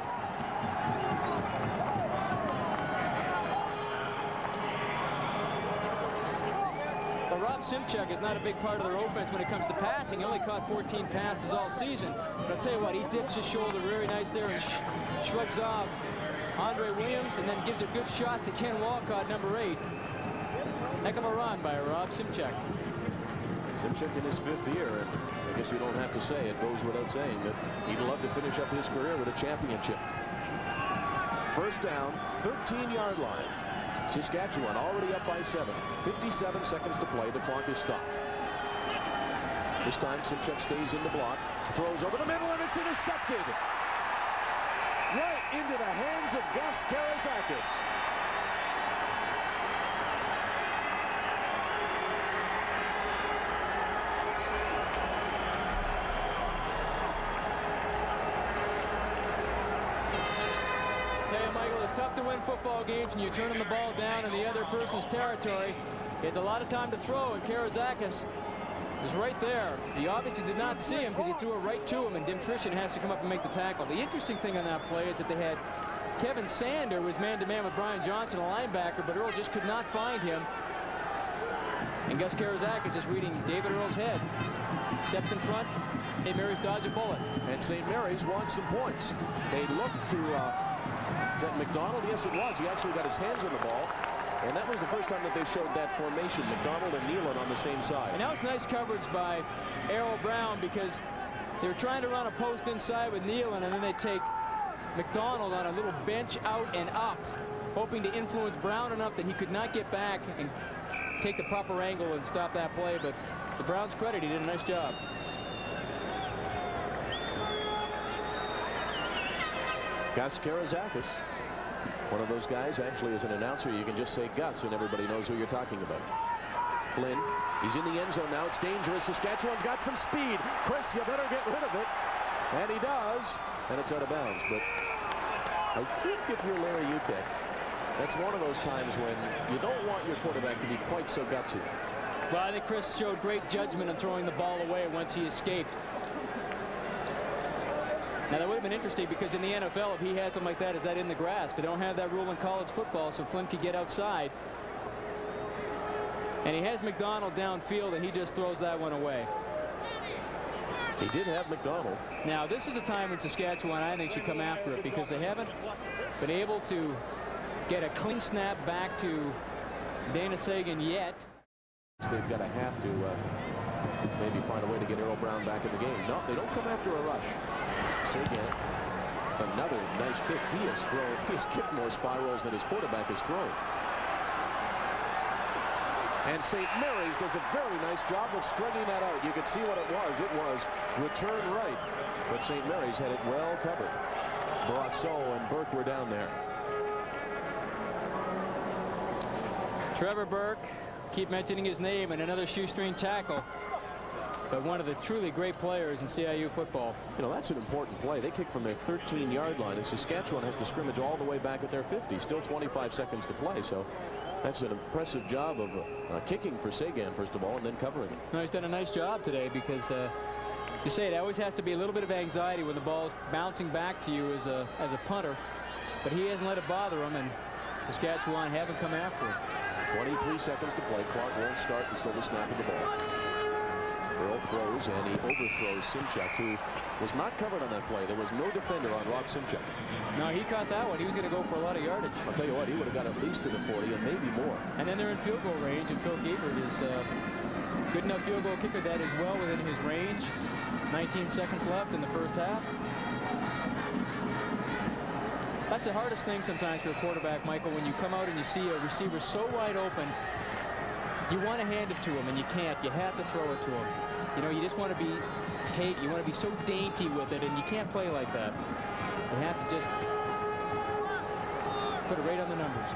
But Rob Simchuk is not a big part of their offense when it comes to passing. He only caught 14 passes all season. But I'll tell you what, he dips his shoulder very nice there and shrugs off Andre Williams and then gives a good shot to Ken Walcott, number 8. Heck of a run by Rob Simchuk. Simchuk in his 5th year, and I guess you don't have to say, it goes without saying that he'd love to finish up his career with a championship. First down, 13-yard line. Saskatchewan already up by 7. 57 seconds to play. The clock is stopped. This time Simchuk stays in the block, throws over the middle, and it's intercepted. Right into the hands of Gus Karazakis. It's tough to win football games when you're turning the ball down in the other person's territory. He has a lot of time to throw, and Karazakis is right there. He obviously did not see him because he threw it right to him, and Dimtrition has to come up and make the tackle. The interesting thing on that play is that they had Kevin Sander was man-to-man with Brian Johnson, a linebacker, but Earl just could not find him. And Gus Karazak is just reading David Earl's head. Steps in front. St. Mary's dodge a bullet. And St. Mary's wants some points. They look to, is that McDonald? Yes, it was. He actually got his hands on the ball. And that was the first time that they showed that formation, McDonald and Nealon on the same side. And that was nice coverage by Errol Brown, because they were trying to run a post inside with Nealon, and then they take McDonald on a little bench out and up, hoping to influence Brown enough that he could not get back and take the proper angle and stop that play. But to Brown's credit, he did a nice job. Gus Karazakis, one of those guys, actually, as an announcer, you can just say Gus and everybody knows who you're talking about. Flynn, he's in the end zone now. It's dangerous. Saskatchewan's got some speed. Chris, you better get rid of it. And he does. And it's out of bounds. But I think if you're Larry Utek, that's one of those times when you don't want your quarterback to be quite so gutsy. Well, I think Chris showed great judgment in throwing the ball away once he escaped. Now, that would have been interesting, because in the NFL, if he has something like that, is that in the grass? But they don't have that rule in college football, so Flynn could get outside. And he has McDonald downfield, and he just throws that one away. He did have McDonald. Now, this is a time when Saskatchewan, I think, should come after it, because they haven't been able to get a clean snap back to Dana Sagan yet. They've got to have to maybe find a way to get Errol Brown back in the game. No, they don't come after a rush. Sagan, another nice kick. He has kicked more spirals than his quarterback has thrown. And St. Mary's does a very nice job of stringing that out. You can see what it was. It was return right. But St. Mary's had it well covered. Brosseau and Burke were down there. Trevor Burke, keep mentioning his name, and another shoestring tackle. But one of the truly great players in CIU football. You know, that's an important play. They kick from their 13-yard line, and Saskatchewan has to scrimmage all the way back at their 50. Still 25 seconds to play, so that's an impressive job of kicking for Sagan, first of all, and then covering it. No, he's done a nice job today, because you say it always has to be a little bit of anxiety when the ball's bouncing back to you as a punter. But he hasn't let it bother him, and Saskatchewan haven't come after him. 23 seconds to play. Clock won't start until the snap of the ball. Earl throws, and he overthrows Simchuk, who was not covered on that play. There was no defender on Rob Simchuk. No, he caught that one. He was going to go for a lot of yardage. I'll tell you what, he would have got at least to the 40 and maybe more. And then they're in field goal range, and Phil Gebert is a good enough field goal kicker that is well within his range. 19 seconds left in the first half. That's the hardest thing sometimes for a quarterback, Michael, when you come out and you see a receiver so wide open. You want to hand it to him, and you can't. You have to throw it to him. You know, you just want to be you want to be so dainty with it, and you can't play like that. You have to just put it right on the numbers.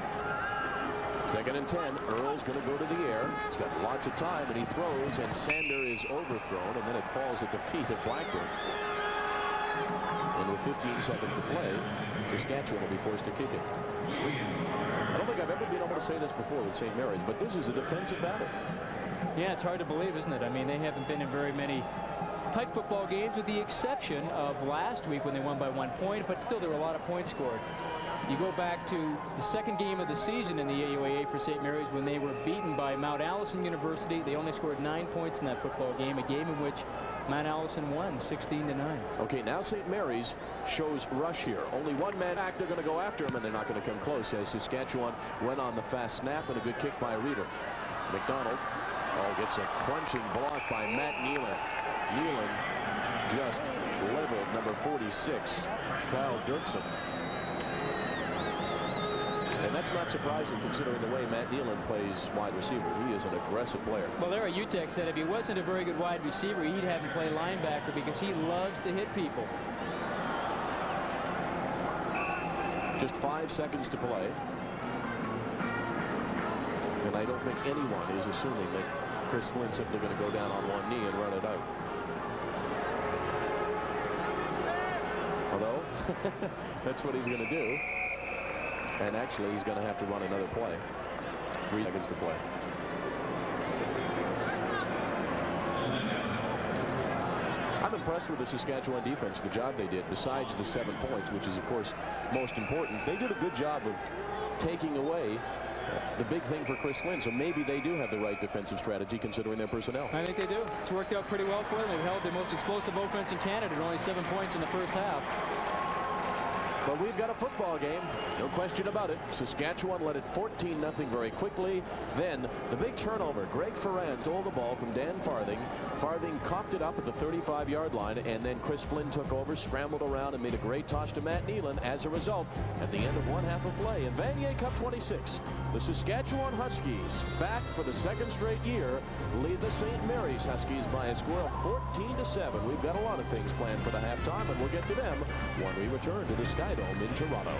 2nd and 10. Earl's going to go to the air. He's got lots of time, and he throws, and Sander is overthrown, and then it falls at the feet of Blackburn. And with 15 seconds to play, Saskatchewan will be forced to kick it. I don't think I've ever been able to say this before with St. Mary's, but this is a defensive battle. Yeah, it's hard to believe, isn't it? I mean, they haven't been in very many tight football games, with the exception of last week when they won by 1 point, but still there were a lot of points scored. You go back to the second game of the season in the AUAA for St. Mary's when they were beaten by Mount Allison University. They only scored 9 points in that football game, a game in which Mount Allison won 16-9. Okay, now St. Mary's shows rush here. Only one man back. They're going to go after him, and they're not going to come close, as Saskatchewan went on the fast snap and a good kick by Reeder. McDonald gets a crunching block by Matt Nealon. Nealon just leveled number 46, Kyle Dirksen. And that's not surprising considering the way Matt Nealon plays wide receiver. He is an aggressive player. Well, Larry Utek said if he wasn't a very good wide receiver, he'd have him play linebacker because he loves to hit people. Just 5 seconds to play. And I don't think anyone is assuming that Chris Flynn's simply going to go down on one knee and run it out. Although, that's what he's going to do. And actually, he's going to have to run another play. 3 seconds to play. I'm impressed with the Saskatchewan defense, the job they did, besides the 7 points, which is, of course, most important. They did a good job of taking away the big thing for Chris Flynn, so maybe they do have the right defensive strategy considering their personnel. I think they do. It's worked out pretty well for them. They've held the most explosive offense in Canada to only 7 points in the first half. But we've got a football game, no question about it. Saskatchewan led it 14-0 very quickly. Then the big turnover. Greg Ferrand stole the ball from Dan Farthing. Farthing coughed it up at the 35-yard line, and then Chris Flynn took over, scrambled around, and made a great toss to Matt Nealon. As a result, at the end of one half of play in Vanier Cup 26, the Saskatchewan Huskies, back for the second straight year, lead the St. Mary's Huskies by a score of 14-7. We've got a lot of things planned for the halftime, and we'll get to them when we return to the Sky Dome in Toronto.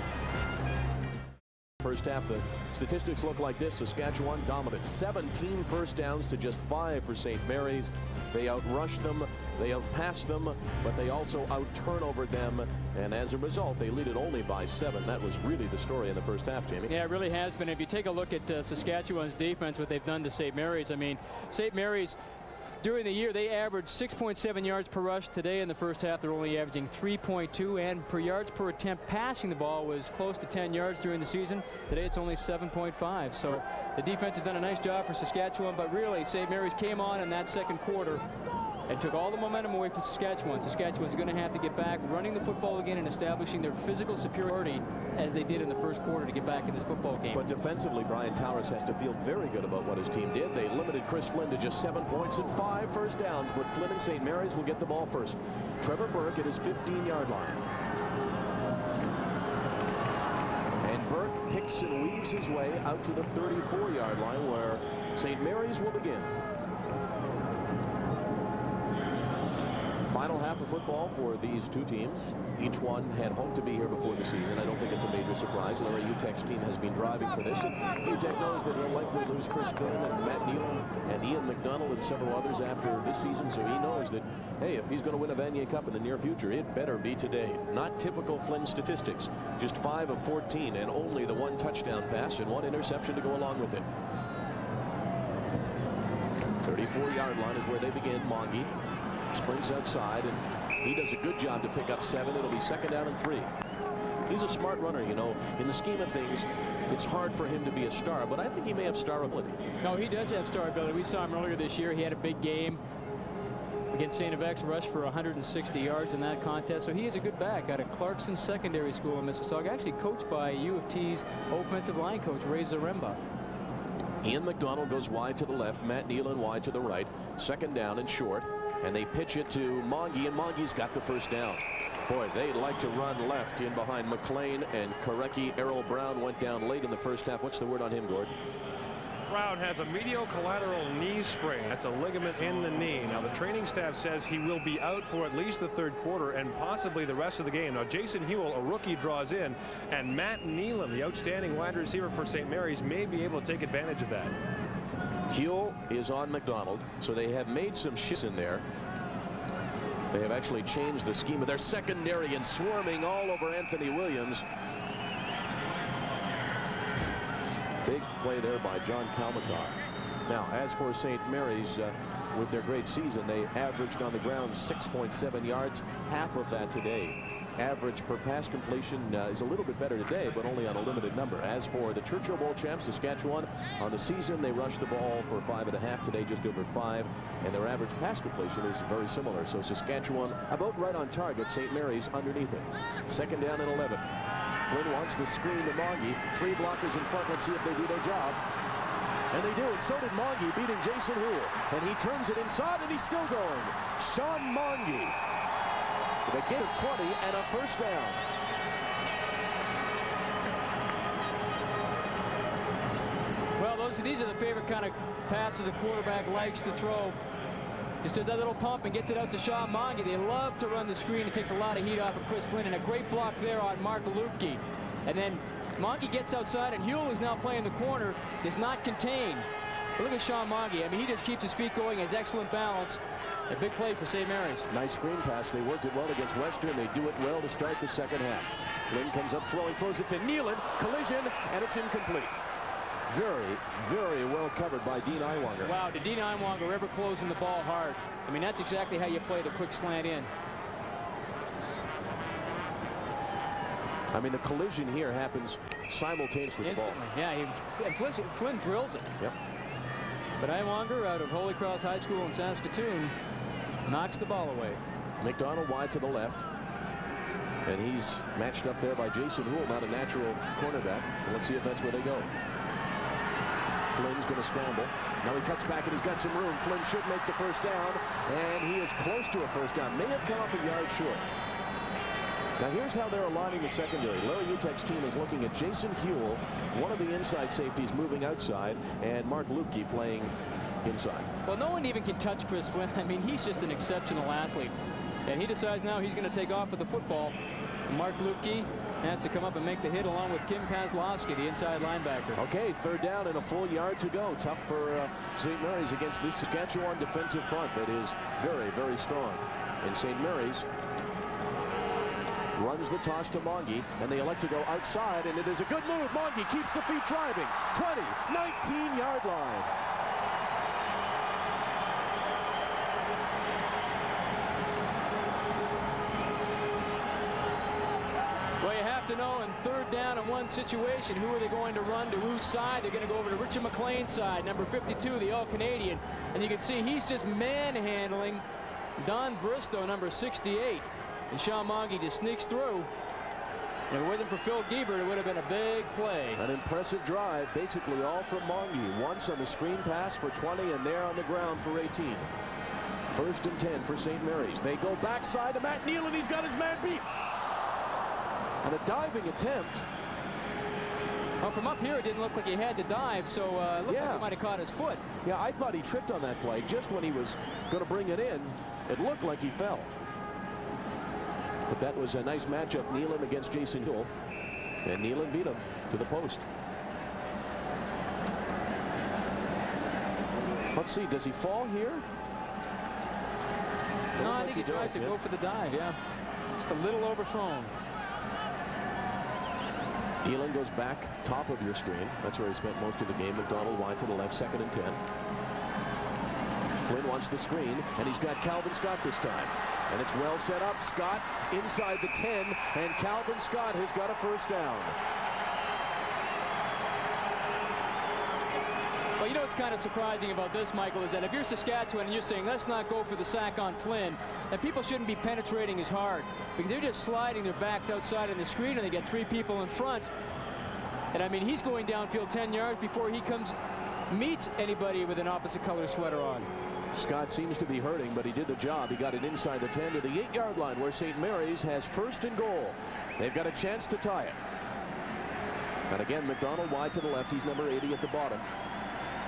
First half, the statistics look like this. Saskatchewan dominant. 17 first downs to just 5 for St. Mary's. They outrushed them, they outpassed them, but they also out-turnovered them. And as a result, they lead it only by 7. That was really the story in the first half, Jamie. Yeah, it really has been. If you take a look at Saskatchewan's defense, what they've done to St. Mary's, I mean, St. Mary's, during the year, they averaged 6.7 yards per rush. Today in the first half, they're only averaging 3.2, and per yards per attempt passing the ball was close to 10 yards during the season. Today it's only 7.5. So the defense has done a nice job for Saskatchewan, but really St. Mary's came on in that second quarter and took all the momentum away from Saskatchewan. Saskatchewan's going to have to get back running the football again and establishing their physical superiority as they did in the first quarter to get back in this football game. But defensively, Brian Towers has to feel very good about what his team did. They limited Chris Flynn to just 7 points and 5 first downs, but Flynn and St. Mary's will get the ball first. Trevor Burke at his 15-yard line. And Burke picks and weaves his way out to the 34-yard line where St. Mary's will begin. Final half of football for these two teams. Each one had hoped to be here before the season. I don't think it's a major surprise. Larry Utek's team has been driving for this. And Utek knows that he'll likely lose Chris Flynn and Matt Nealon and Ian McDonald and several others after this season. So he knows that, hey, if he's going to win a Vanier Cup in the near future, it better be today. Not typical Flynn statistics. Just 5 of 14 and only the 1 touchdown pass and 1 interception to go along with it. 34-yard line is where they begin. Mongie sprints outside, and he does a good job to pick up 7. It'll be 2nd down and 3. He's a smart runner, you know. In the scheme of things, it's hard for him to be a star, but I think he may have star ability. No, he does have star ability. We saw him earlier this year. He had a big game against St. F.X. rushed for 160 yards in that contest. So he is a good back out of Clarkson Secondary School in Mississauga, actually coached by U of T's offensive line coach, Ray Zaremba. Ian McDonald goes wide to the left, Matt Nealon wide to the right. 2nd down and short. And they pitch it to Mongie, and Mongie's got the first down. Boy, they like to run left in behind McLean and Korecki. Errol Brown went down late in the first half. What's the word on him, Gordon? Brown has a medial collateral knee sprain. That's a ligament in the knee. Now, the training staff says he will be out for at least the 3rd quarter and possibly the rest of the game. Now, Jason Hewell, a rookie, draws in, and Matt Nealon, the outstanding wide receiver for St. Mary's, may be able to take advantage of that. Huell is on McDonald, so they have made some shifts in there. They have actually changed the scheme of their secondary and swarming all over Anthony Williams. Big play there by John Kalmakoff. Now, as for St. Mary's, with their great season, they averaged on the ground 6.7 yards, half of that today. Average per pass completion is a little bit better today, but only on a limited number. As for the Churchill Bowl champs, Saskatchewan, on the season, they rushed the ball for 5.5. Today, just over 5. And their average pass completion is very similar. So Saskatchewan about right on target. St. Mary's underneath it. 2nd down and 11. Flynn wants the screen to Mongie. 3 blockers in front. Let's see if they do their job. And they do, and so did Mongie, beating Jason Hewell. And he turns it inside, and he's still going. Sean Mongie. They get a 20 and a first down. Well, these are the favorite kind of passes a quarterback likes to throw. Just does that little pump and gets it out to Sean Mongie. They love to run the screen. It takes a lot of heat off of Chris Flynn, and a great block there on Mark Lupke. And then Mongie gets outside, and Hewell, who's now playing the corner, does not contain. But look at Sean Mongie. I mean, he just keeps his feet going, has excellent balance. A big play for St. Mary's. Nice screen pass. They worked it well against Western. They do it well to start the second half. Flynn comes up throwing, throws it to Nealon. Collision, and it's incomplete. Very, very well covered by Dean Iwanger. Wow, did Dean Iwanger ever closing the ball hard? I mean, that's exactly how you play the quick slant in. I mean, the collision here happens simultaneously with the ball. Yeah, and Flynn drills it. Yep. But Iwanger out of Holy Cross High School in Saskatoon knocks the ball away. McDonald wide to the left. And he's matched up there by Jason Houle, not a natural cornerback. Let's see if that's where they go. Flynn's going to scramble. Now he cuts back and he's got some room. Flynn should make the first down. And he is close to a first down. May have come up a yard short. Now here's how they're aligning the secondary. Larry Utek's team is looking at Jason Huell, one of the inside safeties, moving outside, and Mark Lupke playing inside. Well, no one even can touch Chris Flynn. I mean, he's just an exceptional athlete. And he decides now he's going to take off with the football. Mark Lupke has to come up and make the hit along with Kim Pazlowski, the inside linebacker. Okay, third down and a full yard to go. Tough for St. Mary's against this Saskatchewan defensive front that is very, very strong. And St. Mary's runs the toss to Monge, and they elect to go outside, and it is a good move. Monge keeps the feet driving. 20, 19-yard line. Well, you have to know in third down in one situation, who are they going to run to whose side? They're going to go over to Richard McLean's side, number 52, the All-Canadian. And you can see he's just manhandling Don Bristow, number 68. And Sean Monge just sneaks through. And if it wasn't for Phil Giebert, it would have been a big play. An impressive drive, basically all from Monge. Once on the screen pass for 20, and there on the ground for 18. First and 10 for St. Mary's. They go backside to Matt Neal, and he's got his man beat. And a diving attempt. Well, from up here, it didn't look like he had to dive, so it looked like he might have caught his foot. Yeah, I thought he tripped on that play. Just when he was going to bring it in, it looked like he fell. But that was a nice matchup, Nealon against Jason Huell. And Nealon beat him to the post. Let's see, does he fall here? No, I think he tries to go for the dive, yeah. Just a little overthrown. Nealon goes back top of your screen. That's where he spent most of the game. McDonald wide to the left, 2nd and 10. Flynn wants the screen, and he's got Calvin Scott this time. And it's well set up. Scott inside the 10, and Calvin Scott has got a first down. Well, you know what's kind of surprising about this, Michael, is that if you're Saskatchewan and you're saying, let's not go for the sack on Flynn, then people shouldn't be penetrating as hard because they're just sliding their backs outside on the screen and they get 3 people in front. And I mean, he's going downfield 10 yards before he meets anybody with an opposite color sweater on. Scott seems to be hurting, but he did the job. He got it inside the 10 to the 8-yard line where St. Mary's has first and goal. They've got a chance to tie it. And again, McDonald wide to the left. He's number 80 at the bottom.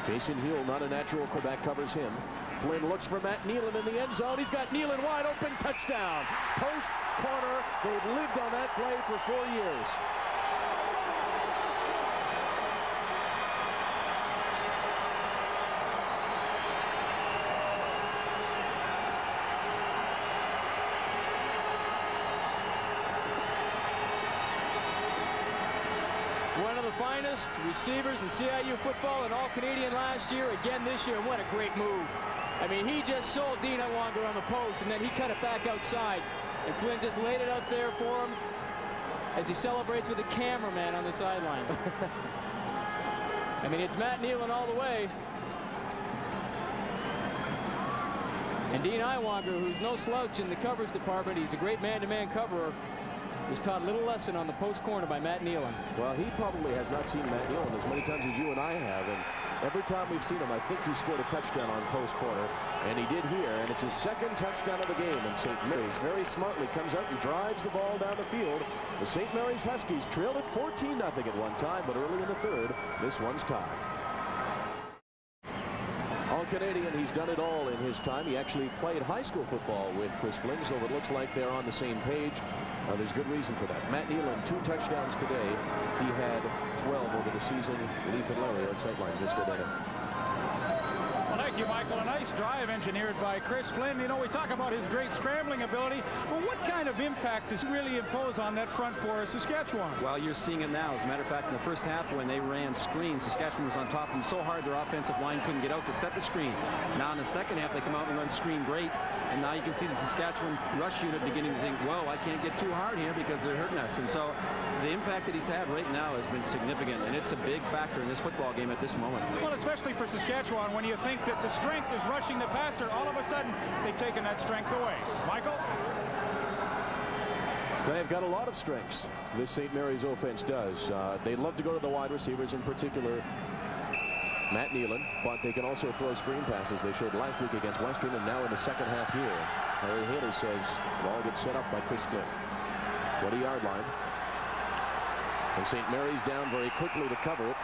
Jason Huell, not a natural quarterback, covers him. Flynn looks for Matt Nealon in the end zone. He's got Nealon wide open. Touchdown. Post corner. They've lived on that play for 4 years. One of the finest receivers in CIU football and All-Canadian last year, again this year, and what a great move. I mean, he just sold Dean Iwanger on the post, and then he cut it back outside. And Flynn just laid it out there for him as he celebrates with the cameraman on the sideline. I mean, it's Matt Nealon all the way. And Dean Iwanger, who's no slouch in the covers department, he's a great man-to-man coverer, was taught a little lesson on the post corner by Matt Nealon. Well, he probably has not seen Matt Nealon as many times as you and I have, and every time we've seen him, I think he scored a touchdown on post corner, and he did here, and it's his 2nd touchdown of the game. And St. Mary's very smartly comes out and drives the ball down the field. The St. Mary's Huskies trailed at 14-0 at one time, but early in the 3rd, this one's tied. All-Canadian, he's done it all in his time. He actually played high school football with Chris Flynn, so it looks like they're on the same page. There's good reason for that. Matt Nealon, 2 touchdowns today. He had 12 over the season. Leaf and Larry on sidelines. Let's go down. Well, Thank you, Michael. A nice drive engineered by Chris Flynn. You know, we talk about his great scrambling ability, but what kind of impact does he really impose on that front for Saskatchewan? Well, you're seeing it now. As a matter of fact, in the first half when they ran screens, Saskatchewan was on top of them so hard their offensive line couldn't get out to set the screen. Now in the second half, they come out and run screen great, and now you can see the Saskatchewan rush unit beginning to think, whoa, I can't get too hard here because they're hurting us. And so the impact that he's had right now has been significant, and it's a big factor in this football game at this moment. Well, especially for Saskatchewan, when you think that the strength is rushing the passer, all of a sudden they've taken that strength away. Michael? They've got a lot of strengths, this St. Mary's offense does. They love to go to the wide receivers, in particular Matt Nealon, but they can also throw screen passes. They showed last week against Western, and now in the second half here. Larry Haler says the ball gets set up by Chris Flynn. 20-yard line. And St. Mary's down very quickly to cover it.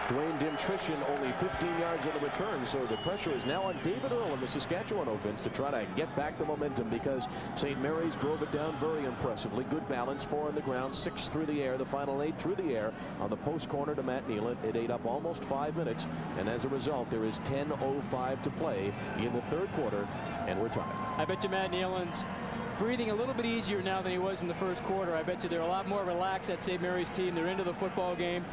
Dwayne Dimtrition only 15 yards on the return, so the pressure is now on David Earl in the Saskatchewan offense to try to get back the momentum, because St. Mary's drove it down very impressively. Good balance, 4 on the ground, 6 through the air, the final 8 through the air on the post corner to Matt Nealon. It ate up almost 5 minutes, and as a result, there is 10:05 to play in the third quarter, and we're tied. I bet you Matt Nealon's breathing a little bit easier now than he was in the first quarter. I bet you they're a lot more relaxed, that St. Mary's team. They're into the football game.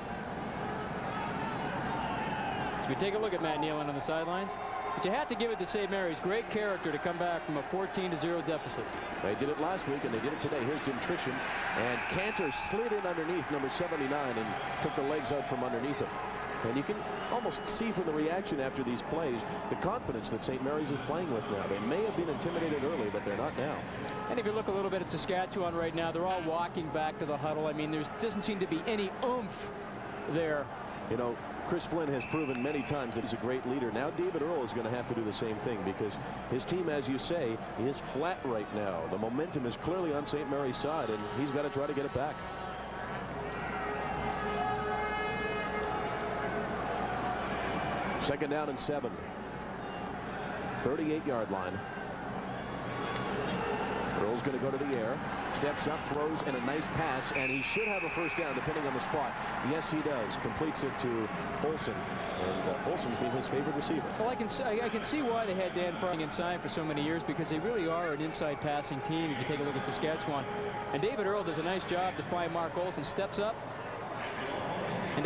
So we take a look at Matt Nealon on the sidelines. But you have to give it to St. Mary's. Great character to come back from a 14-0 deficit. They did it last week, and they did it today. Here's Dimtrition, and Cantor slid in underneath number 79 and took the legs out from underneath him. And you can almost see from the reaction after these plays the confidence that St. Mary's is playing with now. They may have been intimidated early, but they're not now. And if you look a little bit at Saskatchewan right now, they're all walking back to the huddle. I mean, there doesn't seem to be any oomph there. You know, Chris Flynn has proven many times that he's a great leader. Now David Earl is going to have to do the same thing, because his team, as you say, is flat right now. The momentum is clearly on St. Mary's side, and he's got to try to get it back. Second down and 7. 38-yard line. Earl's going to go to the air, steps up, throws, and a nice pass, and he should have a first down depending on the spot. Yes, he does. Completes it to Olsen, and Olsen's been his favorite receiver. Well, I can see why they had Dan Farthing inside for so many years, because they really are an inside passing team if you take a look at Saskatchewan. And David Earl does a nice job to find Mark Olsen, steps up and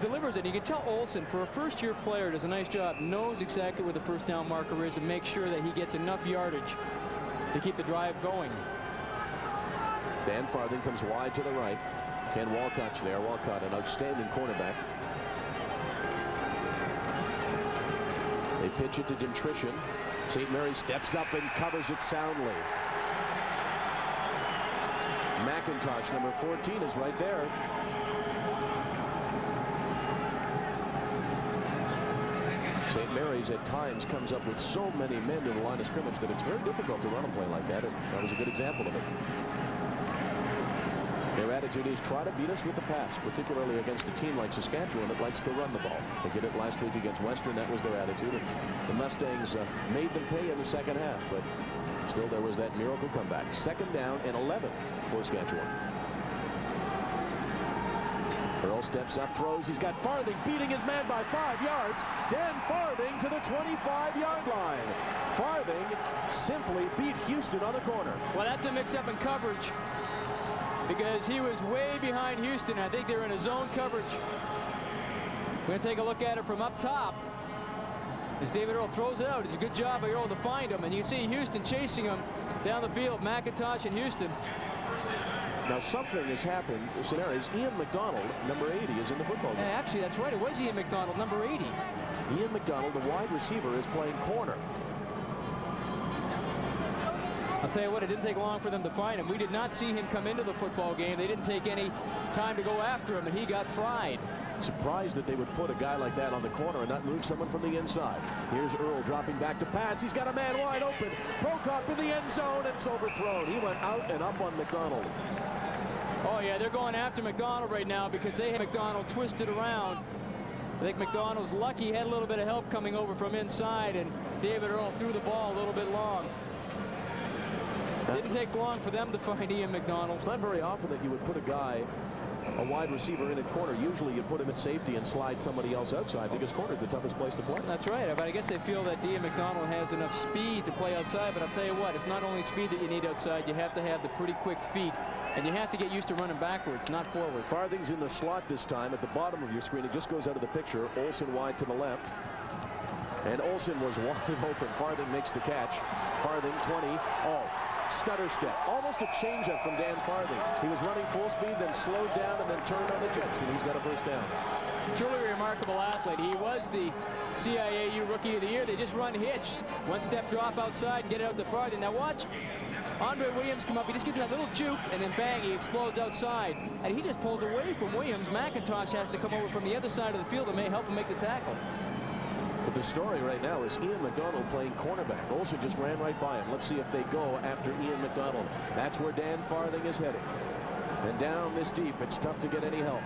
delivers it. You can tell Olsen, for a first-year player, does a nice job, knows exactly where the first down marker is, and makes sure that he gets enough yardage to keep the drive going. Dan Farthing comes wide to the right. Ken Walcott's there. Walcott, an outstanding cornerback. They pitch it to Dimtrition. St. Mary steps up and covers it soundly. McIntosh, number 14, is right there. St. Mary's at times comes up with so many men to the line of scrimmage that it's very difficult to run a play like that. That was a good example of it. Their attitude is try to beat us with the pass, particularly against a team like Saskatchewan that likes to run the ball. They did it last week against Western. That was their attitude. And the Mustangs made them pay in the second half, but still there was that miracle comeback. Second down and 11 for Saskatchewan. Earl steps up, throws. He's got Farthing beating his man by 5 yards. Dan Farthing to the 25-yard line. Farthing simply beat Houston on the corner. Well, that's a mix-up in coverage, because he was way behind Houston. I think they're in a zone coverage. We're going to take a look at it from up top. As David Earl throws it out, it's a good job by Earl to find him. And you see Houston chasing him down the field, McIntosh and Houston. Now something has happened. Scenarios. Ian McDonald, number 80, is in the football game. Yeah, actually, that's right. It was Ian McDonald, number 80. Ian McDonald, the wide receiver, is playing corner. I'll tell you what, it didn't take long for them to find him. We did not see him come into the football game. They didn't take any time to go after him, and he got fried. Surprised that they would put a guy like that on the corner and not move someone from the inside. Here's Earl dropping back to pass. He's got a man wide open. Prokop in the end zone, and it's overthrown. He went out and up on McDonald. Oh, yeah, they're going after McDonald right now because they had McDonald twisted around. I think McDonald's lucky he had a little bit of help coming over from inside, and David Earl threw the ball a little bit long. It didn't take long for them to find Ian McDonald. It's not very often that you would put a guy a wide receiver in at corner. Usually you put him at safety and slide somebody else outside because corner is the toughest place to play. That's right, but I guess they feel that Ian McDonald has enough speed to play outside, but I'll tell you what, it's not only speed that you need outside, you have to have the pretty quick feet, and you have to get used to running backwards, not forwards. Farthing's in the slot this time at the bottom of your screen. It just goes out of the picture. Olsen wide to the left. And Olsen was wide open. Farthing makes the catch. Farthing 20. Oh, stutter step. Almost a changeup from Dan Farthing. He was running full speed, then slowed down, and then turned on the jets, and he's got a first down. Truly remarkable athlete. He was the CIAU Rookie of the Year. They just run hitch. One step drop outside and get it out to Farthing. Now watch Andre Williams come up. He just gives him that little juke, and then bang, he explodes outside. And he just pulls away from Williams. McIntosh has to come over from the other side of the field and may help him make the tackle. But the story right now is Ian McDonald playing cornerback. Olsen just ran right by him. Let's see if they go after Ian McDonald. That's where Dan Farthing is heading. And down this deep, it's tough to get any help.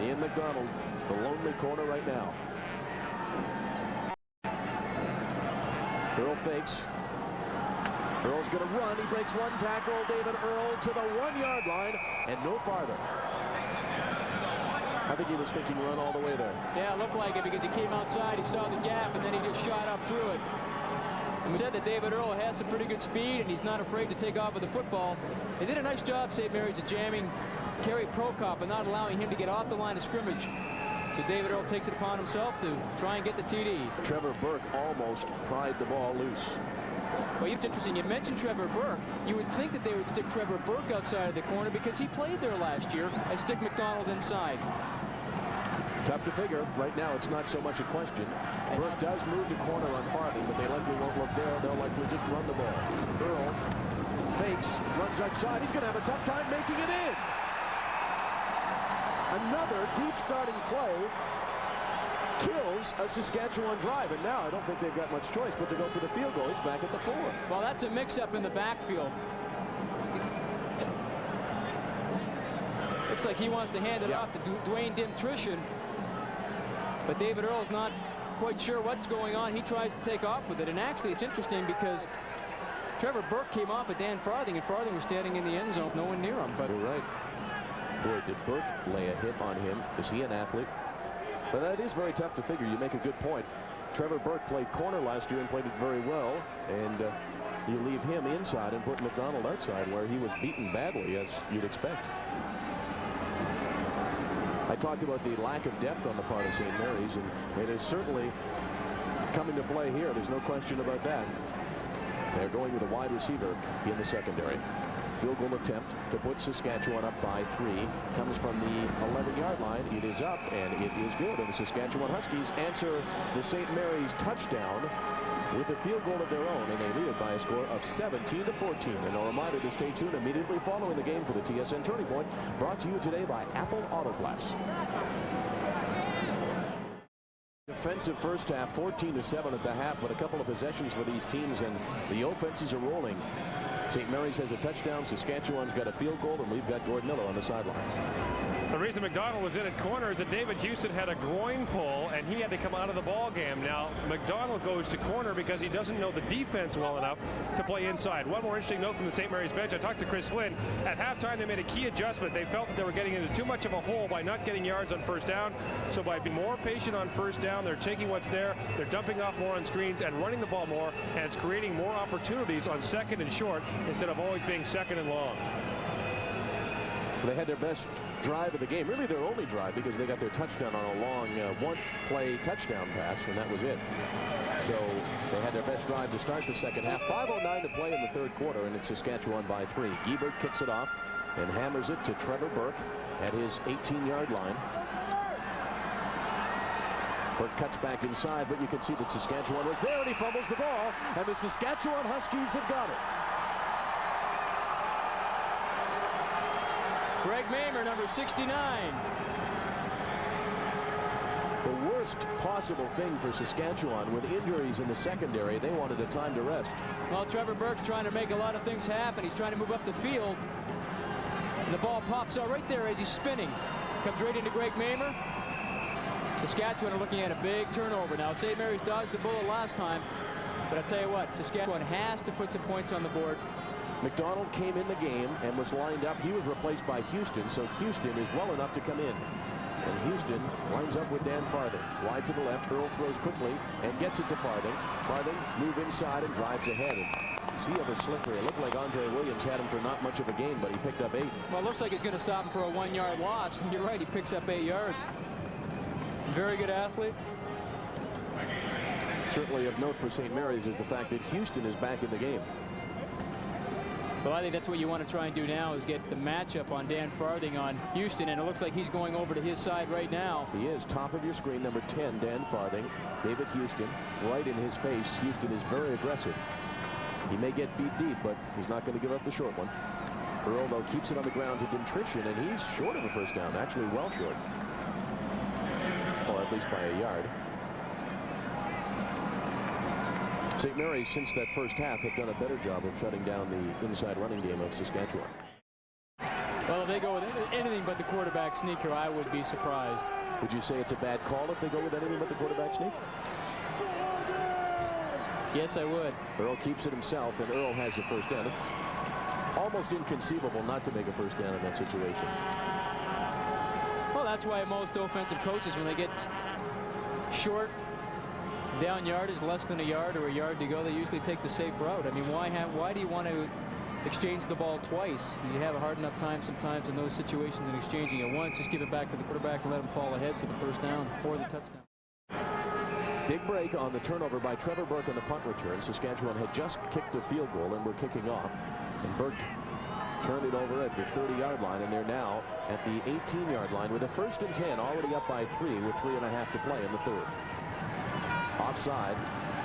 Ian McDonald, the lonely corner right now. Earl fakes. Earl's going to run. He breaks one tackle. David Earl to the 1-yard line and no farther. I think he was thinking run all the way there. Yeah, it looked like it because he came outside, he saw the gap, and then he just shot up through it. And we said that David Earl has some pretty good speed, and he's not afraid to take off with the football. They did a nice job, St. Mary's, of jamming Kerry Prokop and not allowing him to get off the line of scrimmage. So David Earl takes it upon himself to try and get the TD. Trevor Burke almost pried the ball loose. Well, it's interesting. You mentioned Trevor Burke. You would think that they would stick Trevor Burke outside of the corner because he played there last year and stick McDonald inside. Tough to figure. Right now, it's not so much a question. Burke does move to corner on Farthing, but they likely won't look there. They'll likely just run the ball. Earl fakes, runs outside. He's going to have a tough time making it in. Another deep starting play kills a Saskatchewan drive, and now I don't think they've got much choice but to go for the field goal. He's back at the 4. Well, that's a mix-up in the backfield. Looks like he wants to hand it off to Dwayne Dimtrition, but David Earl's not quite sure what's going on. He tries to take off with it, and actually it's interesting because Trevor Burke came off at Dan Farthing, and Farthing was standing in the end zone, no one near him. But you're right. Boy, did Burke lay a hit on him. Is he an athlete? But that is very tough to figure. You make a good point. Trevor Burke played corner last year and played it very well. And you leave him inside and put McDonald outside where he was beaten badly, as you'd expect. I talked about the lack of depth on the part of St. Mary's, and it is certainly coming to play here. There's no question about that. They're going with a wide receiver in the secondary. Field goal attempt to put Saskatchewan up by 3 comes from the 11-yard line. It is up, and it is good. And the Saskatchewan Huskies answer the St. Mary's touchdown with a field goal of their own, and they lead it by a score of 17-14. And a reminder to stay tuned immediately following the game for the TSN Turning Point, brought to you today by Apple Auto Glass. Defensive first half, 14-7 at the half, but a couple of possessions for these teams, and the offenses are rolling. St. Mary's has a touchdown, Saskatchewan's got a field goal, and we've got Gordon Miller on the sidelines. The reason McDonald was in at corner is that David Houston had a groin pull, and he had to come out of the ball game. Now, McDonald goes to corner because he doesn't know the defense well enough to play inside. One more interesting note from the St. Mary's bench. I talked to Chris Flynn. At halftime, they made a key adjustment. They felt that they were getting into too much of a hole by not getting yards on first down. So by being more patient on first down, they're taking what's there, they're dumping off more on screens and running the ball more, and it's creating more opportunities on second and short instead of always being second and long. They had their best drive of the game, really their only drive, because they got their touchdown on a long one-play touchdown pass, and that was it. So they had their best drive to start the second half. 5:09 to play in the third quarter, and it's Saskatchewan by 3. Giebert kicks it off and hammers it to Trevor Burke at his 18-yard line. Burke cuts back inside, but you can see that Saskatchewan was there, and he fumbles the ball, and the Saskatchewan Huskies have got it. Greg Mamer, number 69. The worst possible thing for Saskatchewan, with injuries in the secondary, they wanted a time to rest. Well, Trevor Burke's trying to make a lot of things happen. He's trying to move up the field. And the ball pops out right there as he's spinning. Comes right into Greg Mamer. Saskatchewan are looking at a big turnover now. St. Mary's dodged the bullet last time. But I'll tell you what, Saskatchewan has to put some points on the board. McDonald came in the game and was lined up. He was replaced by Houston, so Houston is well enough to come in. And Houston lines up with Dan Farthing. Wide to the left. Earl throws quickly and gets it to Farthing. Farthing move inside and drives ahead. And is he ever slippery? It looked like Andre Williams had him for not much of a gain, but he picked up 8. Well, it looks like he's going to stop him for a 1-yard loss. You're right, he picks up 8 yards. Very good athlete. Certainly of note for St. Mary's is the fact that Houston is back in the game. Well, I think that's what you want to try and do now is get the matchup on Dan Farthing on Houston, and it looks like he's going over to his side right now. He is. Top of your screen, number 10, Dan Farthing. David Houston, right in his face. Houston is very aggressive. He may get beat deep, but he's not going to give up the short one. Earl, though, keeps it on the ground to Dimtrition, and he's short of a first down, actually well short. Or at least by a yard. St. Mary's, since that first half, have done a better job of shutting down the inside running game of Saskatchewan. Well, if they go with anything but the quarterback sneak here, I would be surprised. Would you say it's a bad call if they go with anything but the quarterback sneak? Yes, I would. Earl keeps it himself, and Earl has the first down. It's almost inconceivable not to make a first down in that situation. Well, that's why most offensive coaches, when they get short down yardage, less than a yard or a yard to go, they usually take the safe route. I mean, why do you want to exchange the ball twice? You have a hard enough time sometimes in those situations in exchanging it once. Just give it back to the quarterback and let him fall ahead for the first down or the touchdown. Big break on the turnover by Trevor Burke on the punt return. Saskatchewan had just kicked a field goal and were kicking off. And Burke turned it over at the 30-yard line, and they're now at the 18-yard line with a 1st and 10, already up by 3 with 3.5 to play in the third. Offside,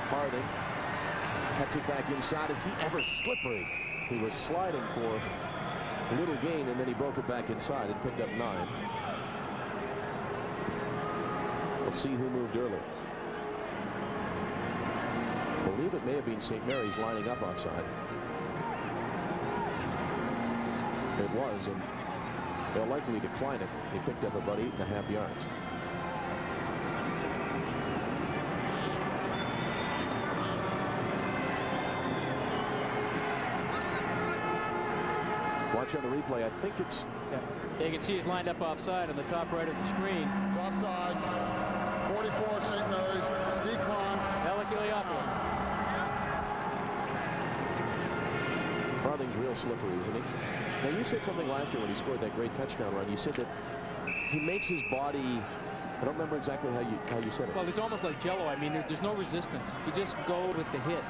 Farthing cuts it back inside. Is he ever slippery? He was sliding for little gain, and then he broke it back inside and picked up 9. Let's see who moved early. I believe it may have been St. Mary's lining up offside. It was, and they'll likely decline it. He picked up about 8.5 yards. Watch on the replay. I think it's... Yeah, you can see he's lined up offside on the top right of the screen. Offside. 44 St. Mary's. Decline. Elikiliopoulos. Farthing's real slippery, isn't he? Now, you said something last year when he scored that great touchdown run. You said that he makes his body... I don't remember exactly how you said it. Well, it's almost like Jello. I mean, there's no resistance. You just go with the hit.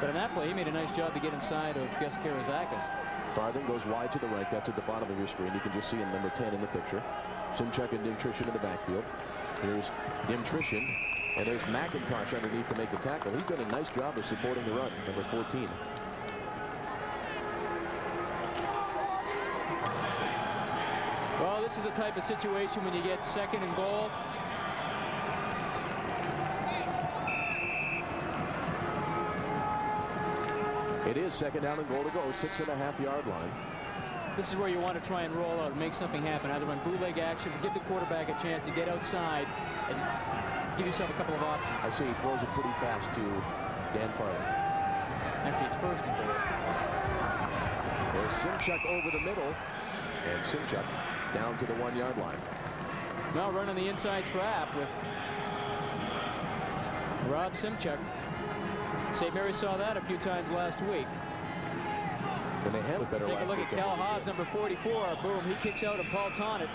But in that play, he made a nice job to get inside of Gus Karazakis. Farthing goes wide to the right. That's at the bottom of your screen. You can just see him, number 10 in the picture. Simchuk and Dimtrition in the backfield. Here's Dimtrition, and there's McIntosh underneath to make the tackle. He's done a nice job of supporting the run, number 14. Well, this is the type of situation when you get 2nd and goal. It is 2nd down and goal to go, 6.5-yard line. This is where you want to try and roll out and make something happen. Either run bootleg action, give the quarterback a chance to get outside and give yourself a couple of options. I see he throws it pretty fast to Dan Farthing. Actually, it's 1st and goal. There's Simchuk over the middle, and Simchuk down to the 1-yard line. Now running the inside trap with Rob Simchuk. St. Mary's saw that a few times last week. And they handled it better last week. Take a look at Cal Hobbs, number 44. Boom, he kicks out of Paul Tonnett.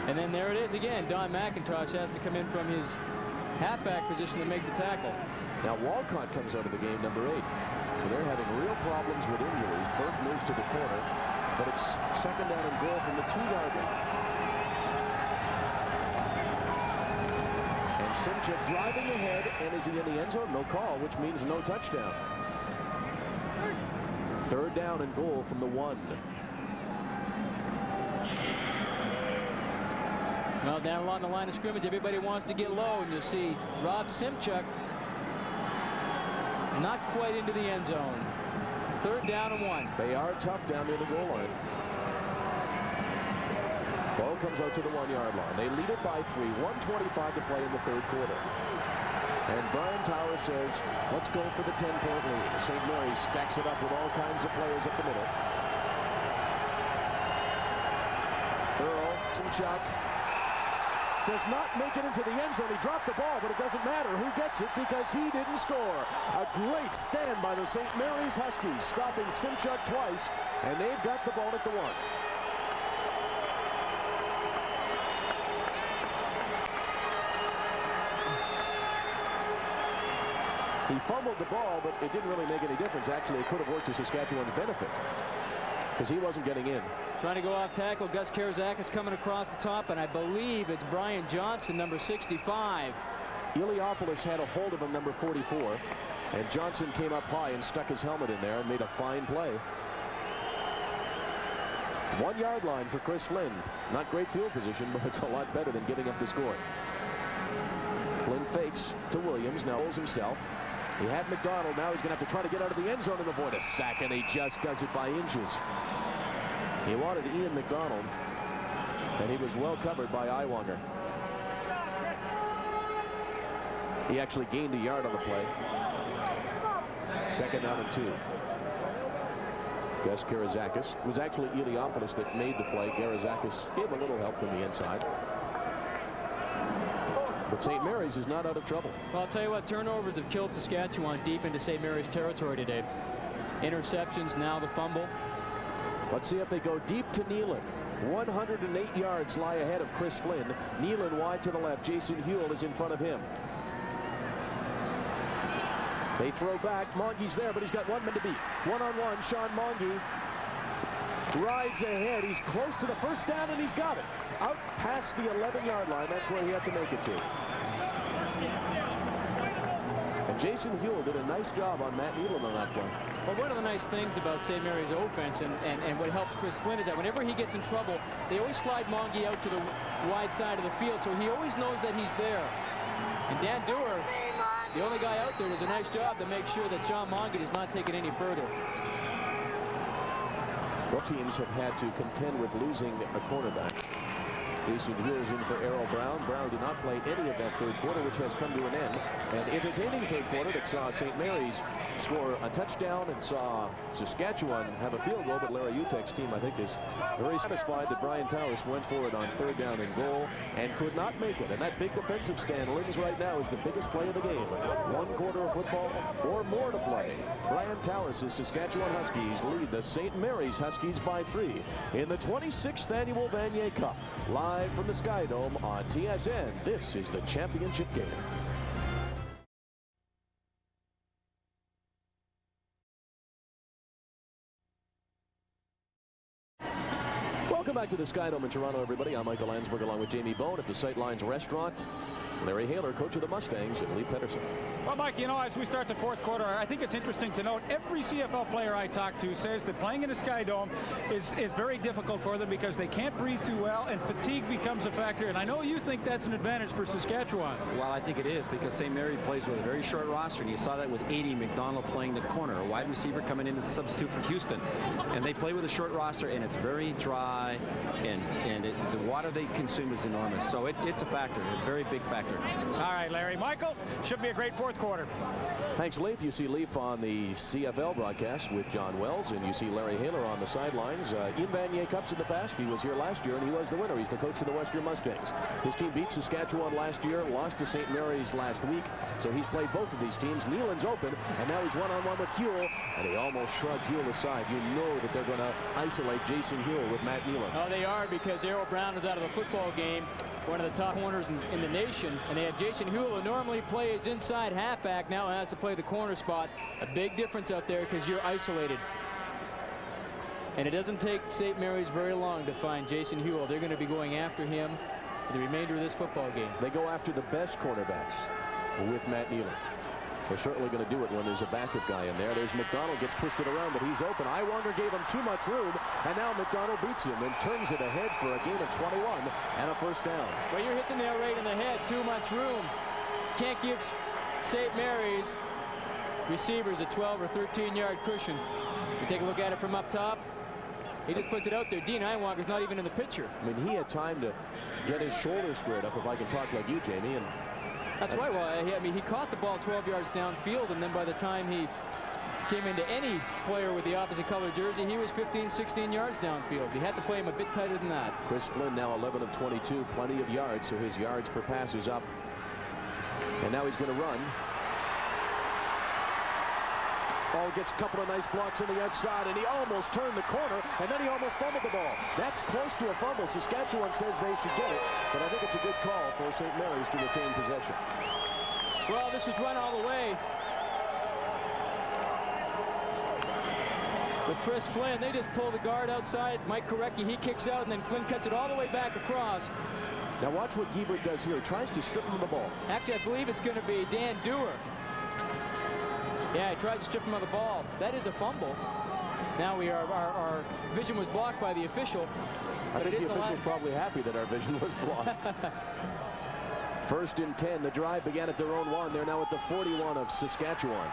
And then there it is again. Don McIntosh has to come in from his halfback position to make the tackle. Now Walcott comes out of the game, number 8. So they're having real problems with injuries. Burke moves to the corner, but it's 2nd down and goal from the 2-yard line. And Simchuk driving ahead, and is he in the end zone? No call, which means no touchdown. 3rd down and goal from the 1. Well, down along the line of scrimmage, everybody wants to get low, and you'll see Rob Simchuk not quite into the end zone. 3rd down and 1. They are tough down near the goal line. Ball comes out to the 1-yard line. They lead it by 3. 1:25 to play in the 3rd quarter. And Brian Tower says, let's go for the 10-point lead. St. Mary's stacks it up with all kinds of players up the middle. Earl Simchuk does not make it into the end zone. He dropped the ball, but it doesn't matter who gets it because he didn't score. A great stand by the St. Mary's Huskies, stopping Simchuk twice, and they've got the ball at the 1. He fumbled the ball, but it didn't really make any difference. Actually, it could have worked to Saskatchewan's benefit because he wasn't getting in. Trying to go off tackle. Gus Karazakis coming across the top, and I believe it's Brian Johnson, number 65. Iliopoulos had a hold of him, number 44, and Johnson came up high and stuck his helmet in there and made a fine play. 1 yard line for Chris Flynn. Not great field position, but it's a lot better than giving up the score. Flynn fakes to Williams, now holds himself. He had McDonald. Now he's going to have to try to get out of the end zone and avoid a sack, and he just does it by inches. He wanted Ian McDonald, and he was well covered by Iwanger. He actually gained a yard on the play. 2nd down and 2. Gus Karazakis. It was actually Iliopoulos that made the play. Karazakis gave a little help from the inside. But St. Mary's is not out of trouble. Well, I'll tell you what, turnovers have killed Saskatchewan deep into St. Mary's territory today. Interceptions, now the fumble. Let's see if they go deep to Nealon. 108 yards lie ahead of Chris Flynn. Nealon wide to the left. Jason Huell is in front of him. They throw back. Monge's there, but he's got 1 man to beat. One-on-one, Sean Monge rides ahead. He's close to the first down, and he's got it. Out past the 11-yard line. That's where he had to make it to. And Jason Huell did a nice job on Matt Nealon on that play. Well, one of the nice things about St. Mary's offense and what helps Chris Flynn is that whenever he gets in trouble, they always slide Monge out to the wide side of the field, so he always knows that he's there. And Dan Dewar, the only guy out there, does a nice job to make sure that Sean Monge does not take it any further. Both teams have had to contend with losing a cornerback. Jason Huell's in for Errol Brown. Brown did not play any of that third quarter, which has come to an end. An entertaining third quarter that saw St. Mary's score a touchdown and saw Saskatchewan have a field goal, but Larry Utek's team, I think, is very satisfied that Brian Towers went for it on 3rd down and goal and could not make it. And that big defensive stand, Linz right now, is the biggest play of the game. 1 quarter of football or more to play. Brian Towers' Saskatchewan Huskies lead the St. Mary's Huskies by 3 in the 26th annual Vanier Cup. Live from the Sky Dome on TSN, this is the championship game. Welcome back to the Sky Dome in Toronto, everybody. I'm Michael Landsberg along with Jamie Bone at the Sightlines Restaurant. Larry Haler, coach of the Mustangs, and Lee Pedersen. Well, Mike, you know, as we start the 4th quarter, I think it's interesting to note every CFL player I talk to says that playing in a Sky Dome is very difficult for them because they can't breathe too well and fatigue becomes a factor. And I know you think that's an advantage for Saskatchewan. Well, I think it is because St. Mary plays with a very short roster, and you saw that with 80 McDonald playing the corner, a wide receiver coming in to substitute for Houston. And they play with a short roster, and it's very dry, and the water they consume is enormous. So it's a factor, a very big factor. All right, Larry. Michael, should be a great 4th quarter. Thanks, Leaf. You see Leaf on the CFL broadcast with John Wells, and you see Larry Haler on the sidelines. In Vanier Cups in the past, he was here last year, and he was the winner. He's the coach of the Western Mustangs. His team beat Saskatchewan last year, lost to St. Mary's last week, so he's played both of these teams. Nealon's open, and now he's one-on-one with Huell, and he almost shrugged Huell aside. You know that they're going to isolate Jason Huell with Matt Nealon. Oh, they are, because Errol Brown is out of the football game, one of the top corners in the nation, and they had Jason Huell, who normally plays inside halfback, now has to play the corner spot. A big difference out there because you're isolated. And it doesn't take St. Mary's very long to find Jason Huell. They're going to be going after him for the remainder of this football game. They go after the best cornerbacks with Matt Nealon. They're certainly going to do it when there's a backup guy in there. There's McDonald, gets twisted around, but he's open. Iwanger gave him too much room, and now McDonald beats him and turns it ahead for a gain of 21 and a 1st down. Well, you're hitting the nail right in the head. Too much room. Can't give St. Mary's receivers a 12 or 13-yard cushion. You take a look at it from up top. He just puts it out there. Dean Iwanger's not even in the picture. I mean, he had time to get his shoulder squared up, if I can talk like you, Jamie, and That's right. Well, I mean, he caught the ball 12 yards downfield, and then by the time he came into any player with the opposite color jersey, he was 15, 16 yards downfield. You had to play him a bit tighter than that. Chris Flynn now 11 of 22, plenty of yards, so his yards per pass is up. And now he's going to run. Ball gets a couple of nice blocks on the outside, and he almost turned the corner, and then he almost fumbled the ball. That's close to a fumble. Saskatchewan says they should get it, but I think it's a good call for St. Mary's to retain possession. Well, this is run all the way. With Chris Flynn, they just pull the guard outside. Mike Korecki, he kicks out, and then Flynn cuts it all the way back across. Now watch what Giebert does here. He tries to strip him of the ball. Actually, I believe it's going to be Dan Dewar. Yeah, he tries to strip him of the ball. That is a fumble. Now our vision was blocked by the official. I think the official's probably happy that our vision was blocked. 1st and 10. The drive began at their own 1. They're now at the 41 of Saskatchewan.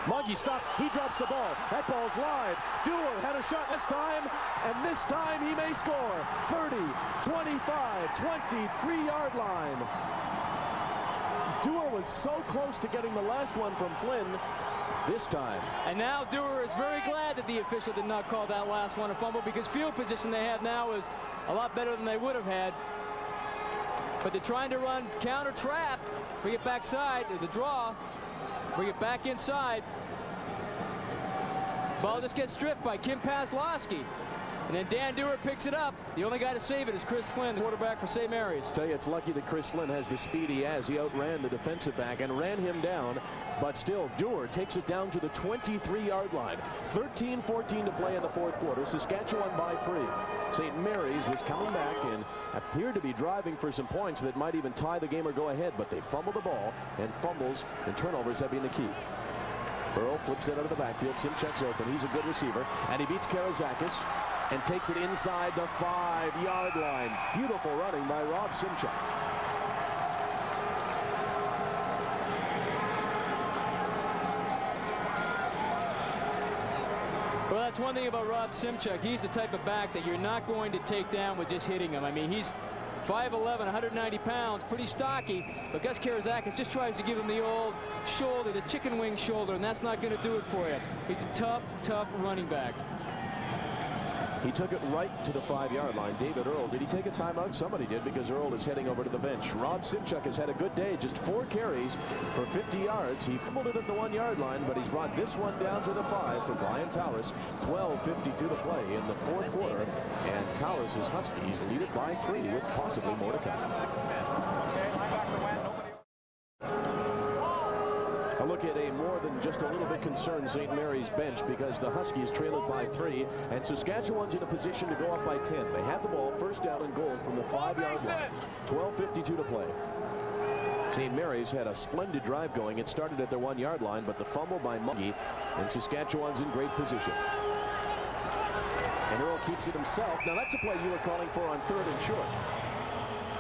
Moggy stops. He drops the ball. That ball's live. Dewar had a shot last time, and this time he may score. 30, 25, 23-yard line. Dewar was so close to getting the last one from Flynn this time. And now Dewar is very glad that the official did not call that last one a fumble, because field position they have now is a lot better than they would have had. But they're trying to run counter trap. Bring it backside, the draw. Bring it back inside. Ball just gets stripped by Kim Paslowski. And then Dan Dewar picks it up. The only guy to save it is Chris Flynn, the quarterback for St. Mary's. Tell you, it's lucky that Chris Flynn has the speed he has. He outran the defensive back and ran him down. But still, Dewar takes it down to the 23-yard line. 13-14 to play in the 4th quarter. Saskatchewan by 3. St. Mary's was coming back and appeared to be driving for some points that might even tie the game or go ahead. But they fumbled the ball, and fumbles and turnovers have been the key. Earl flips it out of the backfield. Simchek's open. He's a good receiver. And he beats Karazakis and takes it inside the 5-yard line. Beautiful running by Rob Simchek. Well, that's one thing about Rob Simchek. He's the type of back that you're not going to take down with just hitting him. I mean, he's 5'11", 190 pounds, pretty stocky, but Gus Karazakis just tries to give him the old shoulder, the chicken wing shoulder, and that's not going to do it for you. He's a tough, tough running back. He took it right to the 5-yard line. David Earl, did he take a timeout? Somebody did, because Earl is heading over to the bench. Rob Simchek has had a good day, just 4 carries for 50 yards. He fumbled it at the 1-yard line, but he's brought this one down to the 5 for Brian Towers. 12:52 to play in the 4th quarter, and Towers' Huskies lead it by 3 with possibly more to come. A look at a more than just a little bit concerned St. Mary's bench, because the Huskies trail it by 3, and Saskatchewan's in a position to go up by 10. They had the ball, 1st down and goal from the 5-yard line. 12:52 to play. St. Mary's had a splendid drive going. It started at their 1-yard line, but the fumble by Moggy, and Saskatchewan's in great position. And Earl keeps it himself. Now that's a play you were calling for on 3rd and short.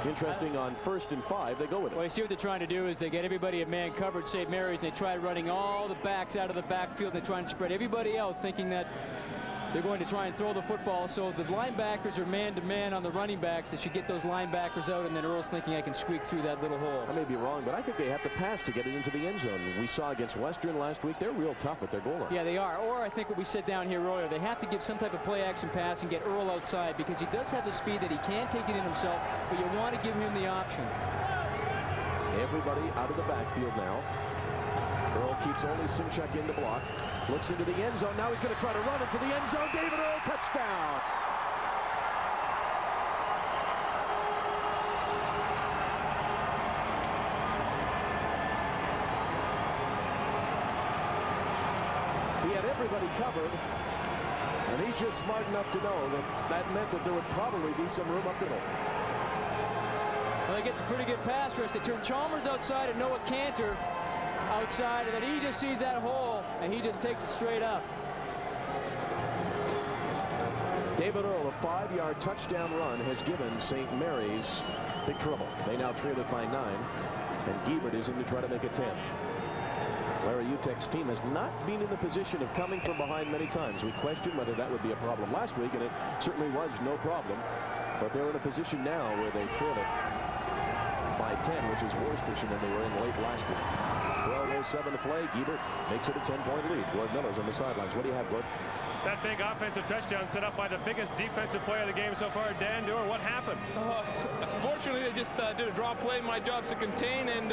Interesting, on 1st and 5, they go with it. Well, you see what they're trying to do is they get everybody at man covered, St. Mary's, and they try running all the backs out of the backfield. And they try and spread everybody out, thinking that they're going to try and throw the football. So the linebackers are man-to-man on the running backs. They should get those linebackers out, and then Earl's thinking I can squeak through that little hole. I may be wrong, but I think they have to pass to get it into the end zone. We saw against Western last week, they're real tough at their goal line. Yeah, they are. Or I think what we said down here earlier, they have to give some type of play-action pass and get Earl outside, because he does have the speed that he can take it in himself, but you want to give him the option. Everybody out of the backfield now. Earl keeps only Simchek in to block. Looks into the end zone. Now he's going to try to run into the end zone. David Earl, touchdown. He had everybody covered, and he's just smart enough to know that that meant that there would probably be some room up the middle. Well, he gets a pretty good pass rush. They turn Chalmers outside and Noah Cantor outside, and then he just sees that hole, and he just takes it straight up. David Earl, a 5-yard touchdown run, has given St. Mary's big trouble. They now trail it by 9, and Giebert is in to try to make it 10. Larry Utek's team has not been in the position of coming from behind many times. We questioned whether that would be a problem last week, and it certainly was no problem. But they're in a position now where they trail it by 10, which is worse position than they were in late last week. 12:07 to play. Giebert makes it a 10-point lead. Gord Miller's on the sidelines. What do you have, Gord? That big offensive touchdown set up by the biggest defensive player of the game so far, Dan Dewar. What happened? Fortunately, they just did a draw play. My job's to contain, and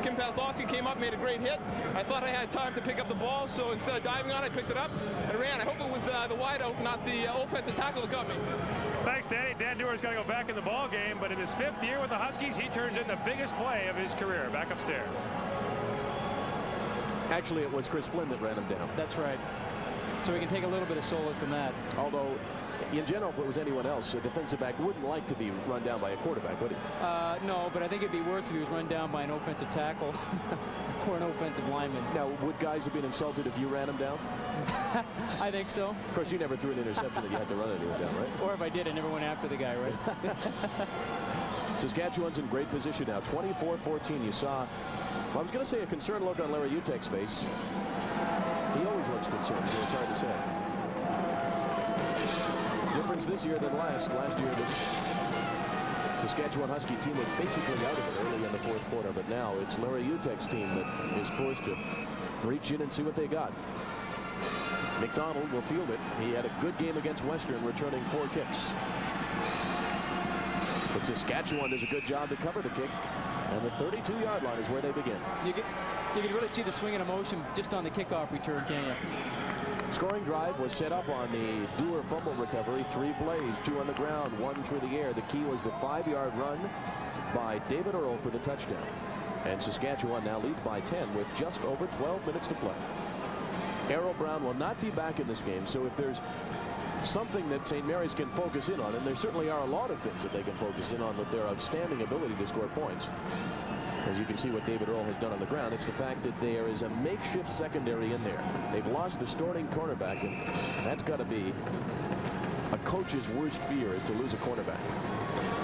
Kim Paslowski came up, made a great hit. I thought I had time to pick up the ball, so instead of diving on it, I picked it up and ran. I hope it was the wideout, not the offensive tackle that got me. Thanks, Danny. Dan Dewar's going to go back in the ball game, but in his 5th year with the Huskies, he turns in the biggest play of his career. Back upstairs. Actually, it was Chris Flynn that ran him down. That's right. So we can take a little bit of solace in that. Although, in general, if it was anyone else, a defensive back wouldn't like to be run down by a quarterback, would he? No, but I think it'd be worse if he was run down by an offensive tackle or an offensive lineman. Now, would guys have been insulted if you ran him down? I think so. Of course, you never threw an interception that you had to run anyone down, right? Or if I did, I never went after the guy, right? Saskatchewan's in great position now. 24-14. You saw, well, I was going to say a concerned look on Larry Utek's face. He always looks concerned, so it's hard to say. Difference this year than last. Last year, this Saskatchewan Husky team was basically out of it early in the 4th quarter, but now it's Larry Utek's team that is forced to reach in and see what they got. McDonald will field it. He had a good game against Western, returning 4 kicks. But Saskatchewan does a good job to cover the kick, and the 32-yard line is where they begin. You can really see the swing and emotion just on the kickoff return, can't you? Scoring drive was set up on the Dewar fumble recovery. 3 plays, 2 on the ground, 1 through the air. The key was the 5-yard run by David Earl for the touchdown. And Saskatchewan now leads by 10 with just over 12 minutes to play. Errol Brown will not be back in this game, so if there's something that St. Mary's can focus in on, and there certainly are a lot of things that they can focus in on with their outstanding ability to score points. As you can see what David Earl has done on the ground, it's the fact that there is a makeshift secondary in there. They've lost the starting cornerback, and that's got to be a coach's worst fear, is to lose a cornerback.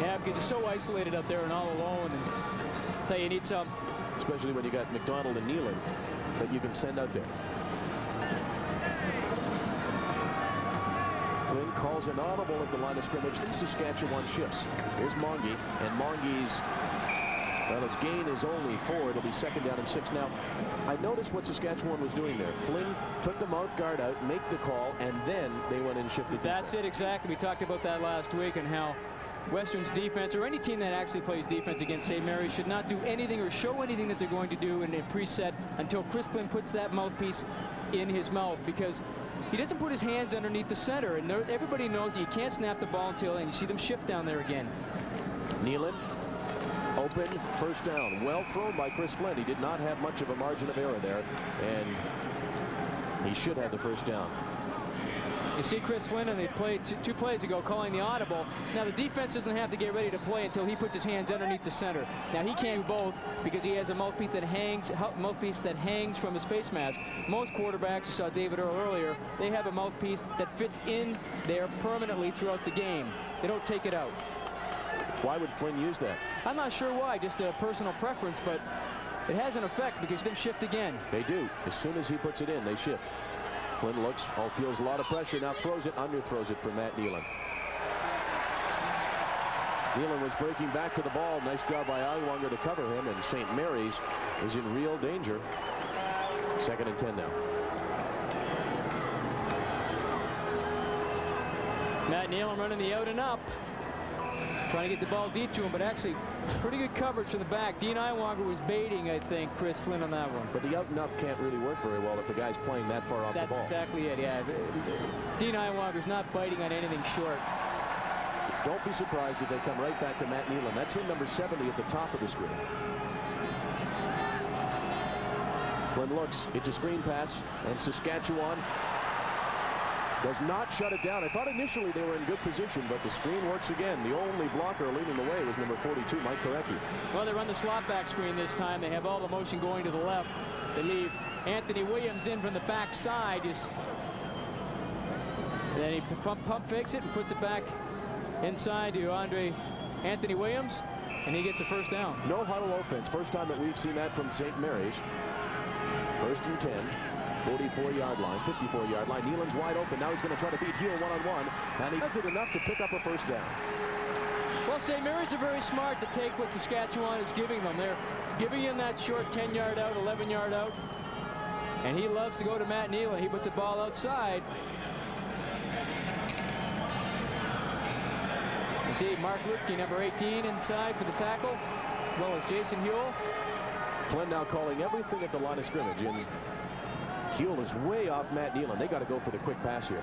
Yeah, because you're so isolated out there and all alone, and I tell you need some. Especially when you got McDonald and Nealon that you can send out there. Flynn calls an audible at the line of scrimmage. Then Saskatchewan shifts. Here's Monge, and Monge's, well, his gain is only 4. It'll be 2nd down and 6. Now, I noticed what Saskatchewan was doing there. Flynn took the mouth guard out, make the call, and then they went and shifted. That's it, exactly. We talked about that last week and how Western's defense, or any team that actually plays defense against St. Mary's, should not do anything or show anything that they're going to do in a preset until Chris Flynn puts that mouthpiece in his mouth, because he doesn't put his hands underneath the center, and everybody knows that you can't snap the ball until, and you see them shift down there again. Nealon, open, 1st down. Well thrown by Chris Flynn. He did not have much of a margin of error there, and he should have the 1st down. You see Chris Flynn, and they played 2 plays ago calling the audible. Now the defense doesn't have to get ready to play until he puts his hands underneath the center. Now he can't do both because he has a mouthpiece that hangs from his face mask. Most quarterbacks, you saw David Earl earlier, they have a mouthpiece that fits in there permanently throughout the game. They don't take it out. Why would Flynn use that? I'm not sure why, just a personal preference, but it has an effect because they shift again. They do. As soon as he puts it in, they shift. Flynn looks, feels a lot of pressure, now throws it, underthrows it for Matt Nealon. Nealon was breaking back to the ball. Nice job by Iwanger to cover him, and St. Mary's is in real danger. 2nd and 10 now. Matt Nealon running the out and up. Trying to get the ball deep to him, but actually pretty good coverage from the back. Dean Iwanger was baiting, I think, Chris Flynn on that one. But the out and up can't really work very well if the guy's playing that far off the ball. That's exactly it, yeah. Dean Iwanger's not biting on anything short. Don't be surprised if they come right back to Matt Nealon. That's him, number 70 at the top of the screen. Flynn looks, it's a screen pass, and Saskatchewan does not shut it down. I thought initially they were in good position, but the screen works again. The only blocker leading the way was number 42, Mike Korecki. Well, they run the slot back screen this time. They have all the motion going to the left. They leave Anthony Williams in from the backside. Then he pump fakes it and puts it back inside to Anthony Williams, and he gets a 1st down. No huddle offense. First time that we've seen that from St. Mary's. 1st and 10. 44-yard line, 54-yard line. Nealon's wide open. Now he's going to try to beat Heel one-on-one, and he does it enough to pick up a 1st down. Well, St. Mary's are very smart to take what Saskatchewan is giving them. They're giving him that short 10-yard out, 11-yard out. And he loves to go to Matt Nealon. He puts the ball outside. You see Mark Lutke, number 18, inside for the tackle, as well as Jason Huell. Flynn now calling everything at the line of scrimmage, and Huell is way off Matt Nealon. They got to go for the quick pass here.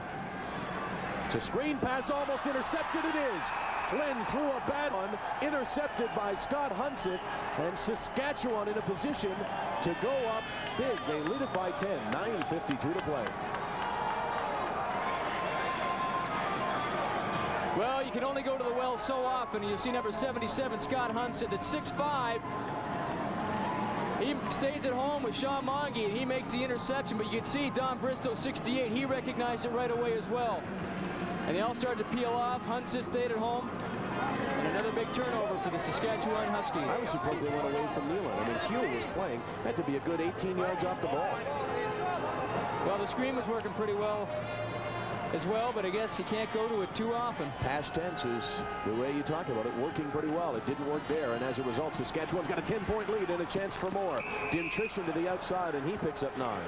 It's a screen pass, almost intercepted. It is. Flynn threw a bad one, intercepted by Scott Hunseth, and Saskatchewan in a position to go up big. They lead it by 10, 9:52 to play. Well, you can only go to the well so often. You see number 77, Scott Hunseth, at 6'5". He stays at home with Sean Monge, and he makes the interception. But you can see Don Bristow, 68, he recognized it right away as well. And they all started to peel off. Hunseth stayed at home. And another big turnover for the Saskatchewan Huskies. I was surprised they went away from Nealon. I mean, Huell was playing. Had to be a good 18 yards off the ball. Well, the screen was working pretty well as well, but I guess you can't go to it too often. Past tense is the way you talk about it, working pretty well. It didn't work there, and as a result, Saskatchewan's got a 10-point lead and a chance for more. Dimtrition to the outside, and he picks up 9.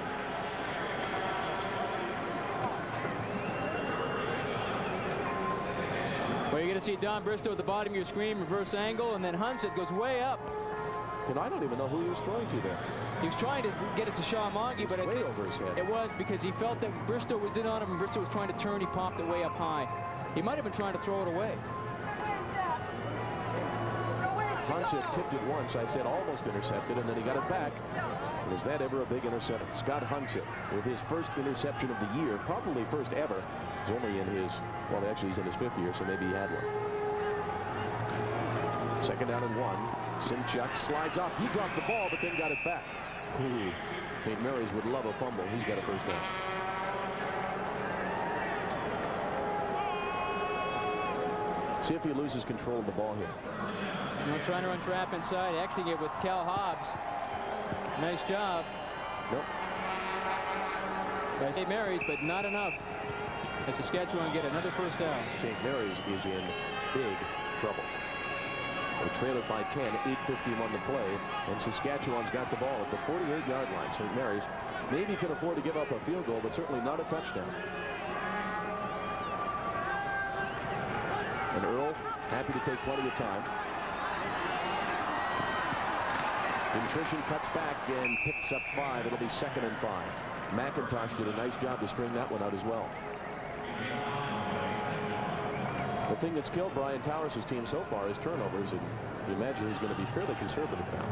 Well, you're going to see Don Bristow at the bottom of your screen, reverse angle, and then Hunseth goes way up. And I don't even know who he was throwing to there. He was trying to get it to Sean Monge, but way over his head. It was because he felt that Bristow was in on him, and Bristow was trying to turn. He popped it way up high. He might have been trying to throw it away. Hunseth tipped it once. I said almost intercepted, and then he got it back. Was that ever a big interception? Scott Hunseth with his first interception of the year, probably first ever. He's only in his, well, actually he's in his 5th year, so maybe he had one. 2nd down and 1. Simchuk slides up. He dropped the ball, but then got it back. Ooh. St. Mary's would love a fumble. He's got a first down. See if he loses control of the ball here. You know, trying to run trap inside, exiting it with Cal Hobbs. Nice job. Nope. By St. Mary's, but not enough. As Saskatchewan get another first down. St. Mary's is in big trouble. They trail it by 10, 8:51 to play, and Saskatchewan's got the ball at the 48-yard line. St. Mary's maybe can afford to give up a field goal, but certainly not a touchdown. And Earl happy to take plenty of time. Dimtrition cuts back and picks up 5. It'll be 2nd and 5. McIntosh did a nice job to string that one out as well. The thing that's killed Brian Towers' team so far is turnovers, and you imagine he's going to be fairly conservative now.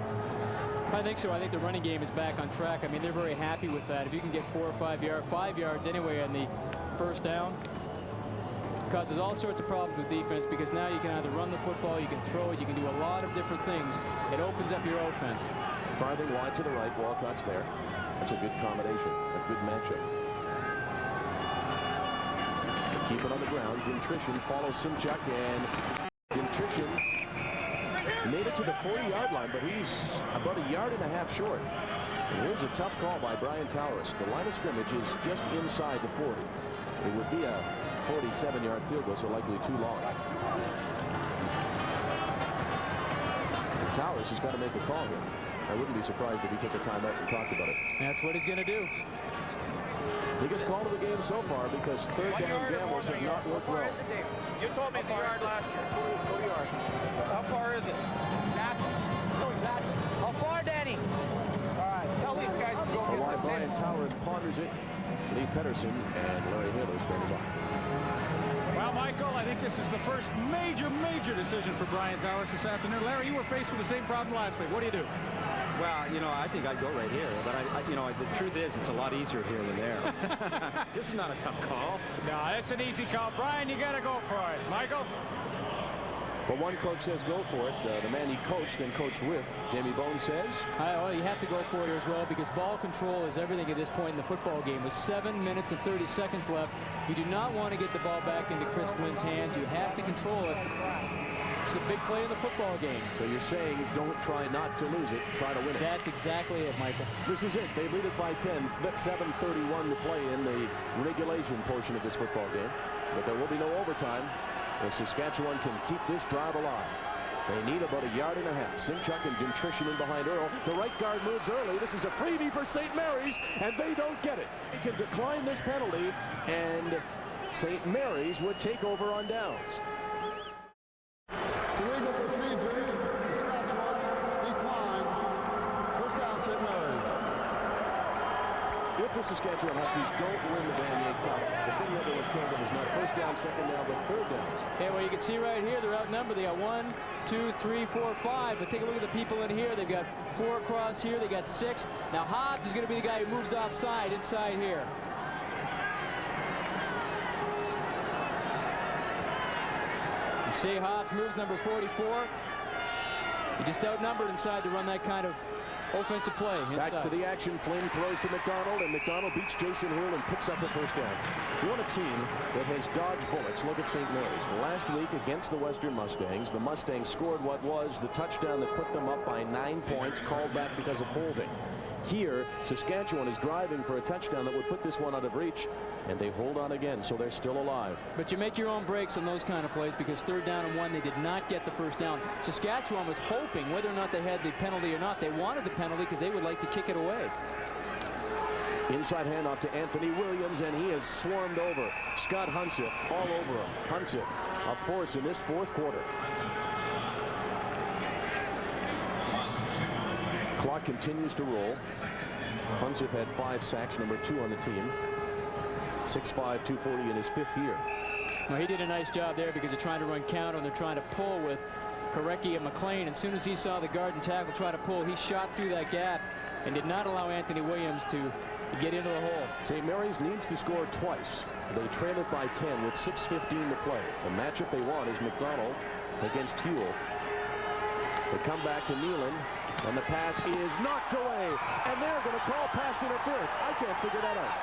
I think so. I think the running game is back on track. I mean, they're very happy with that. If you can get 4 or 5 yards, 5 yards anyway on the first down, causes all sorts of problems with defense, because now you can either run the football, you can throw it, you can do a lot of different things. It opens up your offense. Farthing wide to the right, Walcott's there. That's a good combination, a good matchup. Keep it on the ground. Dimtrition follows Simchuk, and Dimtrition made it to the 40-yard line, but he's about 1.5 yards short. And here's a tough call by Brian Towers. The line of scrimmage is just inside the 40. It would be a 47-yard field goal, so likely too long. And Towers has got to make a call here. I wouldn't be surprised if he took a timeout and talked about it. That's what he's going to do. Biggest call of the game so far, because 3rd down gambles have not worked well. You told me it's a yard last year. 2 yards. How far is it? Exactly. No, exactly. How far, Danny? All right. Tell these guys to go get While this Brian thing. Towers ponders it, Lee Pedersen and Larry Haler standing by. Well, Michael, I think this is the first major decision for Brian Towers this afternoon. Larry, you were faced with the same problem last week. What do you do? Well, you know, I think I'd go right here, but you know, the truth is, it's a lot easier here than there. This is not a tough call. No, it's an easy call. Brian, you got to go for it. Michael? Well, one coach says go for it. The man he coached and coached with, Jamie Bone, says. Well, you have to go for it as well, because ball control is everything at this point in the football game. With 7 minutes and 30 seconds left, you do not want to get the ball back into Chris Flynn's hands. You have to control it. It's a big play in the football game. So you're saying don't try not to lose it, try to win it. That's exactly it, Michael. This is it. They lead it by 10. 7:31 to play in the regulation portion of this football game. But there will be no overtime. if Saskatchewan can keep this drive alive. They need about 1.5 yards. Simchuk and Dimtrition in behind Earl. The right guard moves early. This is a freebie for St. Mary's, and they don't get it. They can decline this penalty, and St. Mary's would take over on downs. Illegal procedure, Saskatchewan, decline. First down, St. Mary's. If the Saskatchewan Huskies don't win the Vanier Cup, the thing that will have killed them is not first down, second down, but third downs. Okay, well, you can see right here, they're outnumbered. They got 1, 2, 3, 4, 5. But take a look at the people in here. They've got 4 across here. They got 6. Now, Hobbs is going to be the guy who moves offside inside here. You see Hobbs moves number 44. He just outnumbered inside to run that kind of offensive play. Back to the action. Flynn throws to McDonald, and McDonald beats Jason Houle and picks up a first down. You want a team that has dodged bullets? Look at St. Mary's. Last week against the Western Mustangs, the Mustangs scored what was the touchdown that put them up by 9 points, called back because of holding. Here, Saskatchewan is driving for a touchdown that would put this one out of reach, and they hold on again, so they're still alive. But you make your own breaks on those kind of plays, because third down and 1, they did not get the first down. Saskatchewan was hoping, whether or not they had the penalty or not, they wanted the penalty because they would like to kick it away. Inside handoff to Anthony Williams, and he is swarmed over. Scott Hunseth all over him. Hunseth, a force in this fourth quarter. Clock continues to roll. Hunseth had 5 sacks, number 2 on the team. 6'5", 240 in his 5th year. Well, he did a nice job there because they're trying to run counter and they're trying to pull with Korecki and McLean. As soon as he saw the guard and tackle try to pull, he shot through that gap and did not allow Anthony Williams to get into the hole. St. Mary's needs to score twice. They trail it by 10 with 6:15 to play. The matchup they want is McDonald against Huell. They come back to Nealon, and the pass is knocked away, and they're going to call pass interference. I can't figure that out.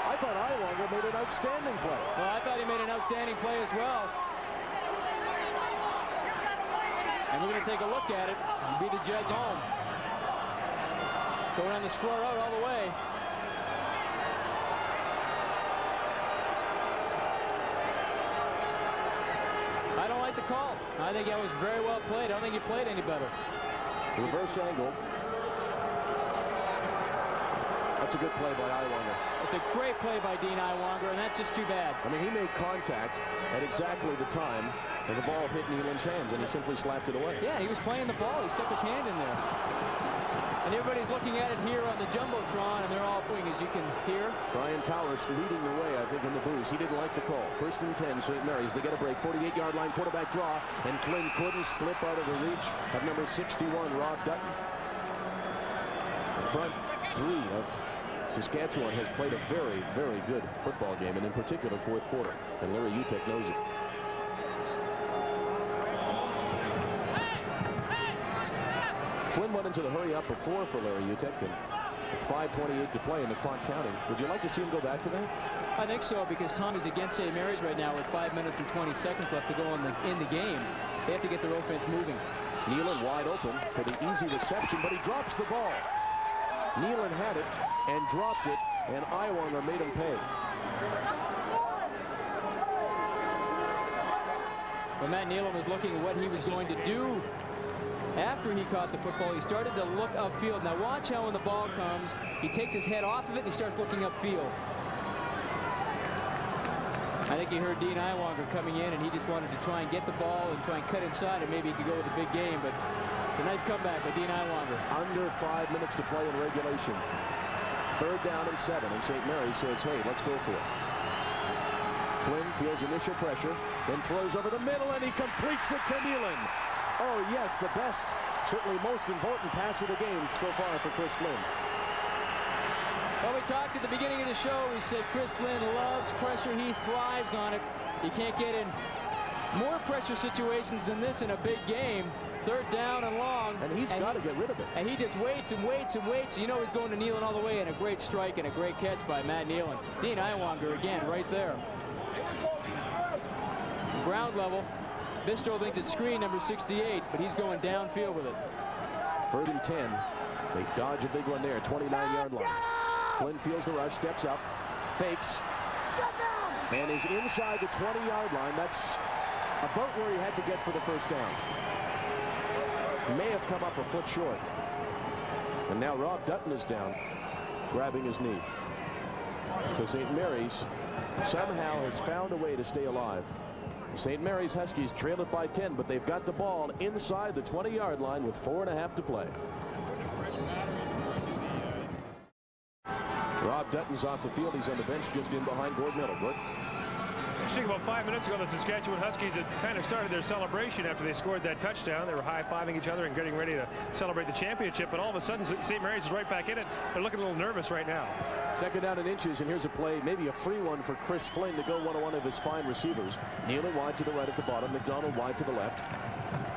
I thought Iwanger made an outstanding play. Well, I thought he made an outstanding play as well. And we're going to take a look at it and be the judge home. Going on the square out all the way. I don't like the call. I think that was very well played. I don't think he played any better. Reverse angle. That's a good play by Iwanger. It's a great play by Dean Iwanger, and that's just too bad. I mean, he made contact at exactly the time and the ball hit Nealon's hands, and he simply slapped it away. Yeah, he was playing the ball. He stuck his hand in there. And everybody's looking at it here on the Jumbotron, and they're all going, as you can hear. Brian Towers leading the way, I think, in the booze. He didn't like the call. 1st and 10, St. Mary's. They get a break. 48-yard line, quarterback draw, and Flynn couldn't slip out of the reach of number 61, Rob Dutton. The front 3 of Saskatchewan has played a very, very good football game, and in particular, fourth quarter. And Larry Utek knows it. Flynn went into the hurry up before for Larry Utek, and 5:28 to play and the clock counting. Would you like to see him go back to that? I think so, because Tom is against St. Mary's right now with 5 minutes and 20 seconds left to go in the game. They have to get their offense moving. Nealon wide open for the easy reception, but he drops the ball. Nealon had it and dropped it, and Iwanger made him pay. Well, Matt Nealon was looking at what he was going to do after he caught the football. He started to look upfield. Now watch how when the ball comes, he takes his head off of it and he starts looking upfield. I think he heard Dean Iwanger coming in, and he just wanted to try and get the ball and try and cut inside, and maybe he could go with a big game. But it's a nice comeback by Dean Iwanger. Under 5 minutes to play in regulation. 3rd down and 7, and St. Mary's says, hey, let's go for it. Flynn feels initial pressure, then throws over the middle, and he completes it to Nealon. Oh, yes, the best, certainly most important pass of the game so far for Chris Flynn. Well, we talked at the beginning of the show. We said Chris Flynn loves pressure. He thrives on it. He can't get in more pressure situations than this in a big game. 3rd down and long. And he's got to get rid of it. And he just waits and waits and waits. You know he's going to Nealon all the way, and a great strike and a great catch by Matt Nealon. Dean Iwanger again right there. Ground level. Bistro thinks it's screen number 68, but he's going downfield with it. 3rd and 10. They dodge a big one there, 29-yard line. Flynn feels the rush, steps up, fakes, and is inside the 20-yard line. That's about where he had to get for the first down. May have come up a foot short. And now Rob Dutton is down, grabbing his knee. So St. Mary's somehow has found a way to stay alive. St. Mary's Huskies trail it by 10, but they've got the ball inside the 20-yard line with 4.5 to play. Rob Dutton's off the field. He's on the bench just in behind Gord Miller. Gord? Interesting, about 5 minutes ago, the Saskatchewan Huskies had kind of started their celebration after they scored that touchdown. They were high-fiving each other and getting ready to celebrate the championship, but all of a sudden, St. Mary's is right back in it. They're looking a little nervous right now. Second down and inches, and here's a play, maybe a free one for Chris Flynn to go one of his fine receivers. Nealon wide to the right at the bottom, McDonald wide to the left.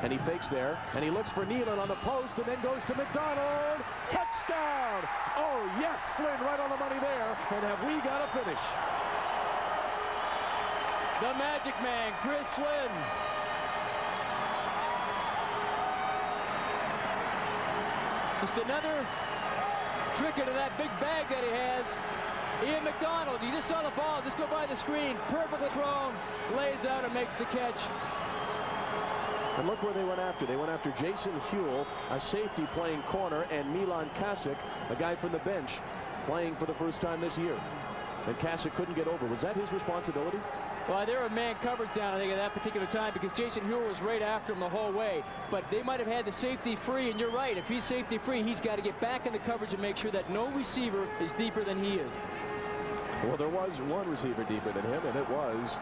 And he fakes there, and he looks for Nealon on the post, and then goes to McDonald. Touchdown! Oh, yes, Flynn right on the money there. And have we got a finish? The Magic Man, Chris Flynn. Just another trick into that big bag that he has. Ian McDonald, you just saw the ball, just go by the screen, perfectly thrown, lays out and makes the catch. And look where they went after. They went after Jason Huell, a safety playing corner, and Milan Kasic, a guy from the bench, playing for the first time this year. And Kasic couldn't get over. Was that his responsibility? Well, they were man coverage down, I think, at that particular time because Jason Huell was right after him the whole way. But they might have had the safety free, and you're right. If he's safety free, he's got to get back in the coverage and make sure that no receiver is deeper than he is. Well, there was one receiver deeper than him, and it was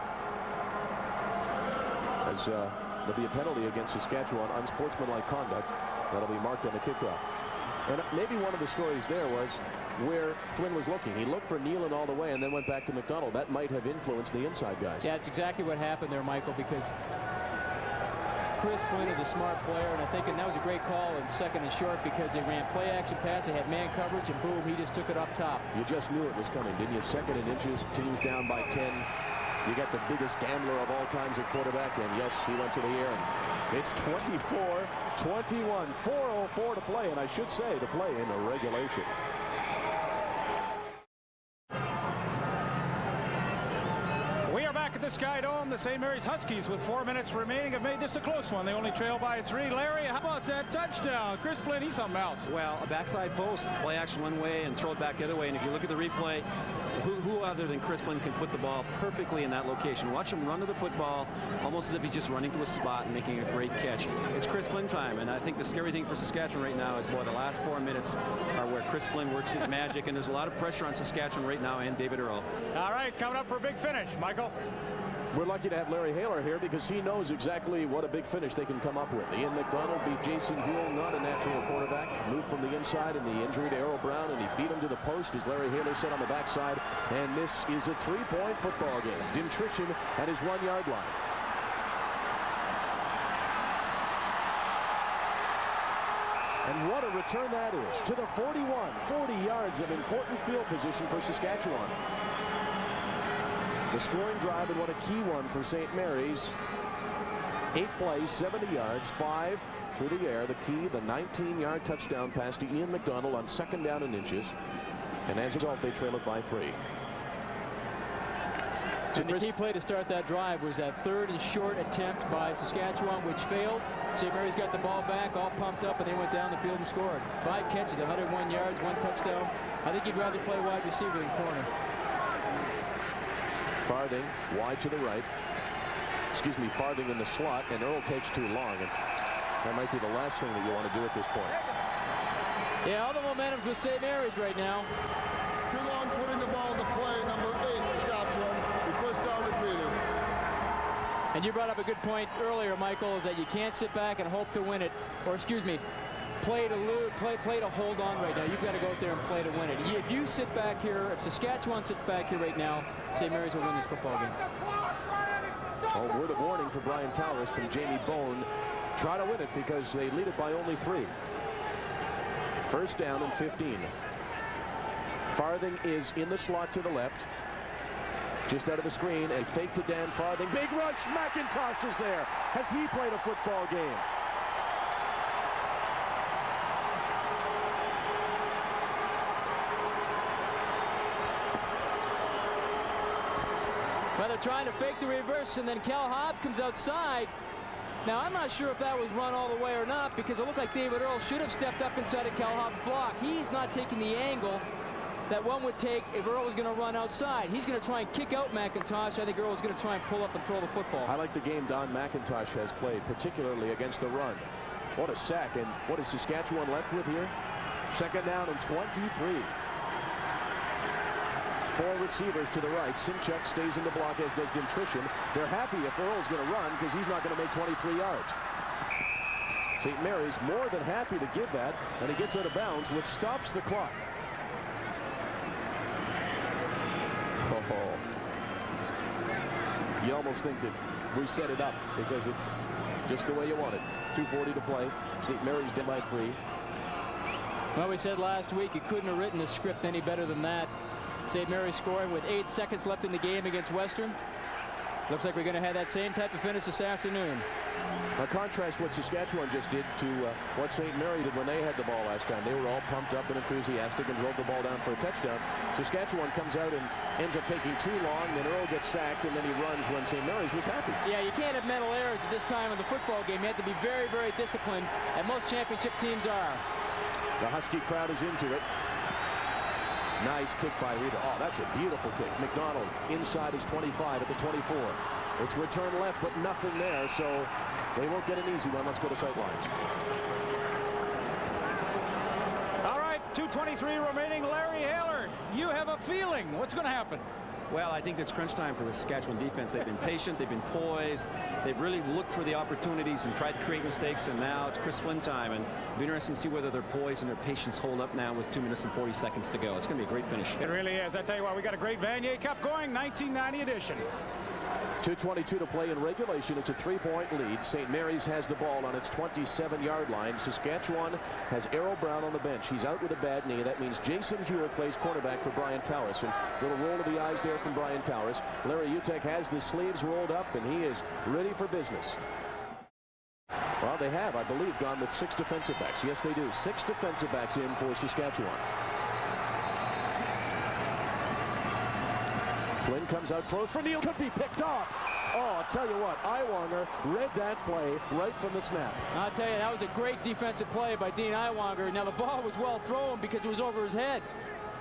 as there'll be a penalty against Saskatchewan, unsportsmanlike conduct. That'll be marked on the kickoff. And maybe one of the stories there was where Flynn was looking. He looked for Nealon all the way and then went back to McDonald. That might have influenced the inside guys. Yeah, that's exactly what happened there, Michael, because Chris Flynn is a smart player, and I think that was a great call in second and short because they ran play action pass, they had man coverage, and boom, he just took it up top. You just knew it was coming, didn't you? Second and inches, teams down by 10. You got the biggest gambler of all times at quarterback, and yes, he went to the air. And it's 24-21, 4:04 to play, and I should say to play in the regulation. We are back at the Sky Dome. The St. Mary's Huskies, with 4 minutes remaining, have made this a close one. They only trail by 3. Larry, how about that touchdown? Chris Flynn, he's something else. Well, a backside post, play action one way and throw it back the other way. And if you look at the replay, who other than Chris Flynn can put the ball perfectly in that location? Watch him run to the football almost as if he's just running to a spot and making a great catch. It's Chris Flynn time, and I think the scary thing for Saskatchewan right now is, boy, the last 4 minutes are where Chris Flynn works his magic, and there's a lot of pressure on Saskatchewan right now and David Earl. All right, coming up for a big finish, Michael. We're lucky to have Larry Haler here because he knows exactly what a big finish they can come up with. Ian McDonald beat Jason Huell, not a natural quarterback. Moved from the inside in the injury to Errol Brown, and he beat him to the post, as Larry Haler said, on the backside. And this is a 3-point football game. Dintrition at his 1-yard line. And what a return that is to the 41. 40 yards of important field position for Saskatchewan. The scoring drive, and what a key one for St. Mary's. 8 plays, 70 yards, 5 through the air. The key, the 19-yard touchdown pass to Ian McDonald on second down and inches. And as a result, they trail it by 3. And the key play to start that drive was that third and short attempt by Saskatchewan, which failed. St. Mary's got the ball back, all pumped up, and they went down the field and scored. 5 catches, 101 yards, 1 touchdown. I think you'd rather play wide receiver than corner. Farthing wide to the right. Excuse me, Farthing in the slot, and Earl takes too long. And that might be the last thing that you want to do at this point. Yeah, all the momentum's with St. Mary's right now. Too long putting the ball into play, number 8, Saskatchewan. First down repeated. And you brought up a good point earlier, Michael, is that you can't sit back and hope to win it, or excuse me, play to lose, play to hold on right now. You've got to go out there and play to win it. If you sit back here, if Saskatchewan sits back here right now, St. Mary's will win this football game. Oh, word of warning for Brian Towers from Jamie Bone. Try to win it because they lead it by only 3. First down and 15. Farthing is in the slot to the left. Just out of the screen, and fake to Dan Farthing. Big rush, McIntosh is there. Has he played a football game? Well, they're trying to fake the reverse, and then Cal Hobbs comes outside. Now, I'm not sure if that was run all the way or not, because it looked like David Earl should have stepped up inside of Cal Hobbs' block. He's not taking the angle that one would take if Earl was going to run outside. He's going to try and kick out McIntosh. I think Earl is going to try and pull up and throw the football. I like the game Don McIntosh has played, particularly against the run. What a sack. And what is Saskatchewan left with here? Second down and 23. 4 receivers to the right. Simchuk stays in the block, as does Dimtrishan. They're happy if Earl's going to run because he's not going to make 23 yards. St. Mary's more than happy to give that, and he gets out of bounds, which stops the clock. Oh. You almost think that we set it up because it's just the way you want it. 2:40 to play. St. Mary's down by 3. Well, we said last week you couldn't have written the script any better than that. St. Mary's scoring with 8 seconds left in the game against Western. Looks like we're going to have that same type of finish this afternoon. Now contrast what Saskatchewan just did to what St. Mary's did when they had the ball last time. They were all pumped up and enthusiastic and drove the ball down for a touchdown. Saskatchewan comes out and ends up taking too long. Then Earl gets sacked, and then he runs when St. Mary's was happy. Yeah, you can't have mental errors at this time in the football game. You have to be very, very disciplined, and most championship teams are. The Husky crowd is into it. Nice kick by Rita. Oh, that's a beautiful kick. McDonald inside his 25 at the 24. It's return left, but nothing there, so they won't get an easy one. Let's go to sightlines. All right, 2:23 remaining. Larry Haler, you have a feeling. What's going to happen? Well, I think it's crunch time for the Saskatchewan defense. They've been patient. They've been poised. They've really looked for the opportunities and tried to create mistakes. And now it's Chris Flynn time. And it'll be interesting to see whether their poise and their patience hold up now with 2 minutes and 40 seconds to go. It's going to be a great finish. It really is. I tell you what, we got a great Vanier Cup going, 1990 edition. 2:22 to play in regulation. It's a 3-point lead. St. Mary's has the ball on its 27-yard line. Saskatchewan has Errol Brown on the bench. He's out with a bad knee. That means Jason Hewitt plays cornerback for Brian Towers. And little roll of the eyes there from Brian Towers. Larry Utek has the sleeves rolled up, and he is ready for business. Well, they have, I believe, gone with 6 defensive backs. Yes, they do. 6 defensive backs in for Saskatchewan. Flynn comes out, throws for Neal, could be picked off. Oh, I'll tell you what, Iwanger read that play right from the snap. I'll tell you, that was a great defensive play by Dean Iwanger. Now, the ball was well thrown because it was over his head.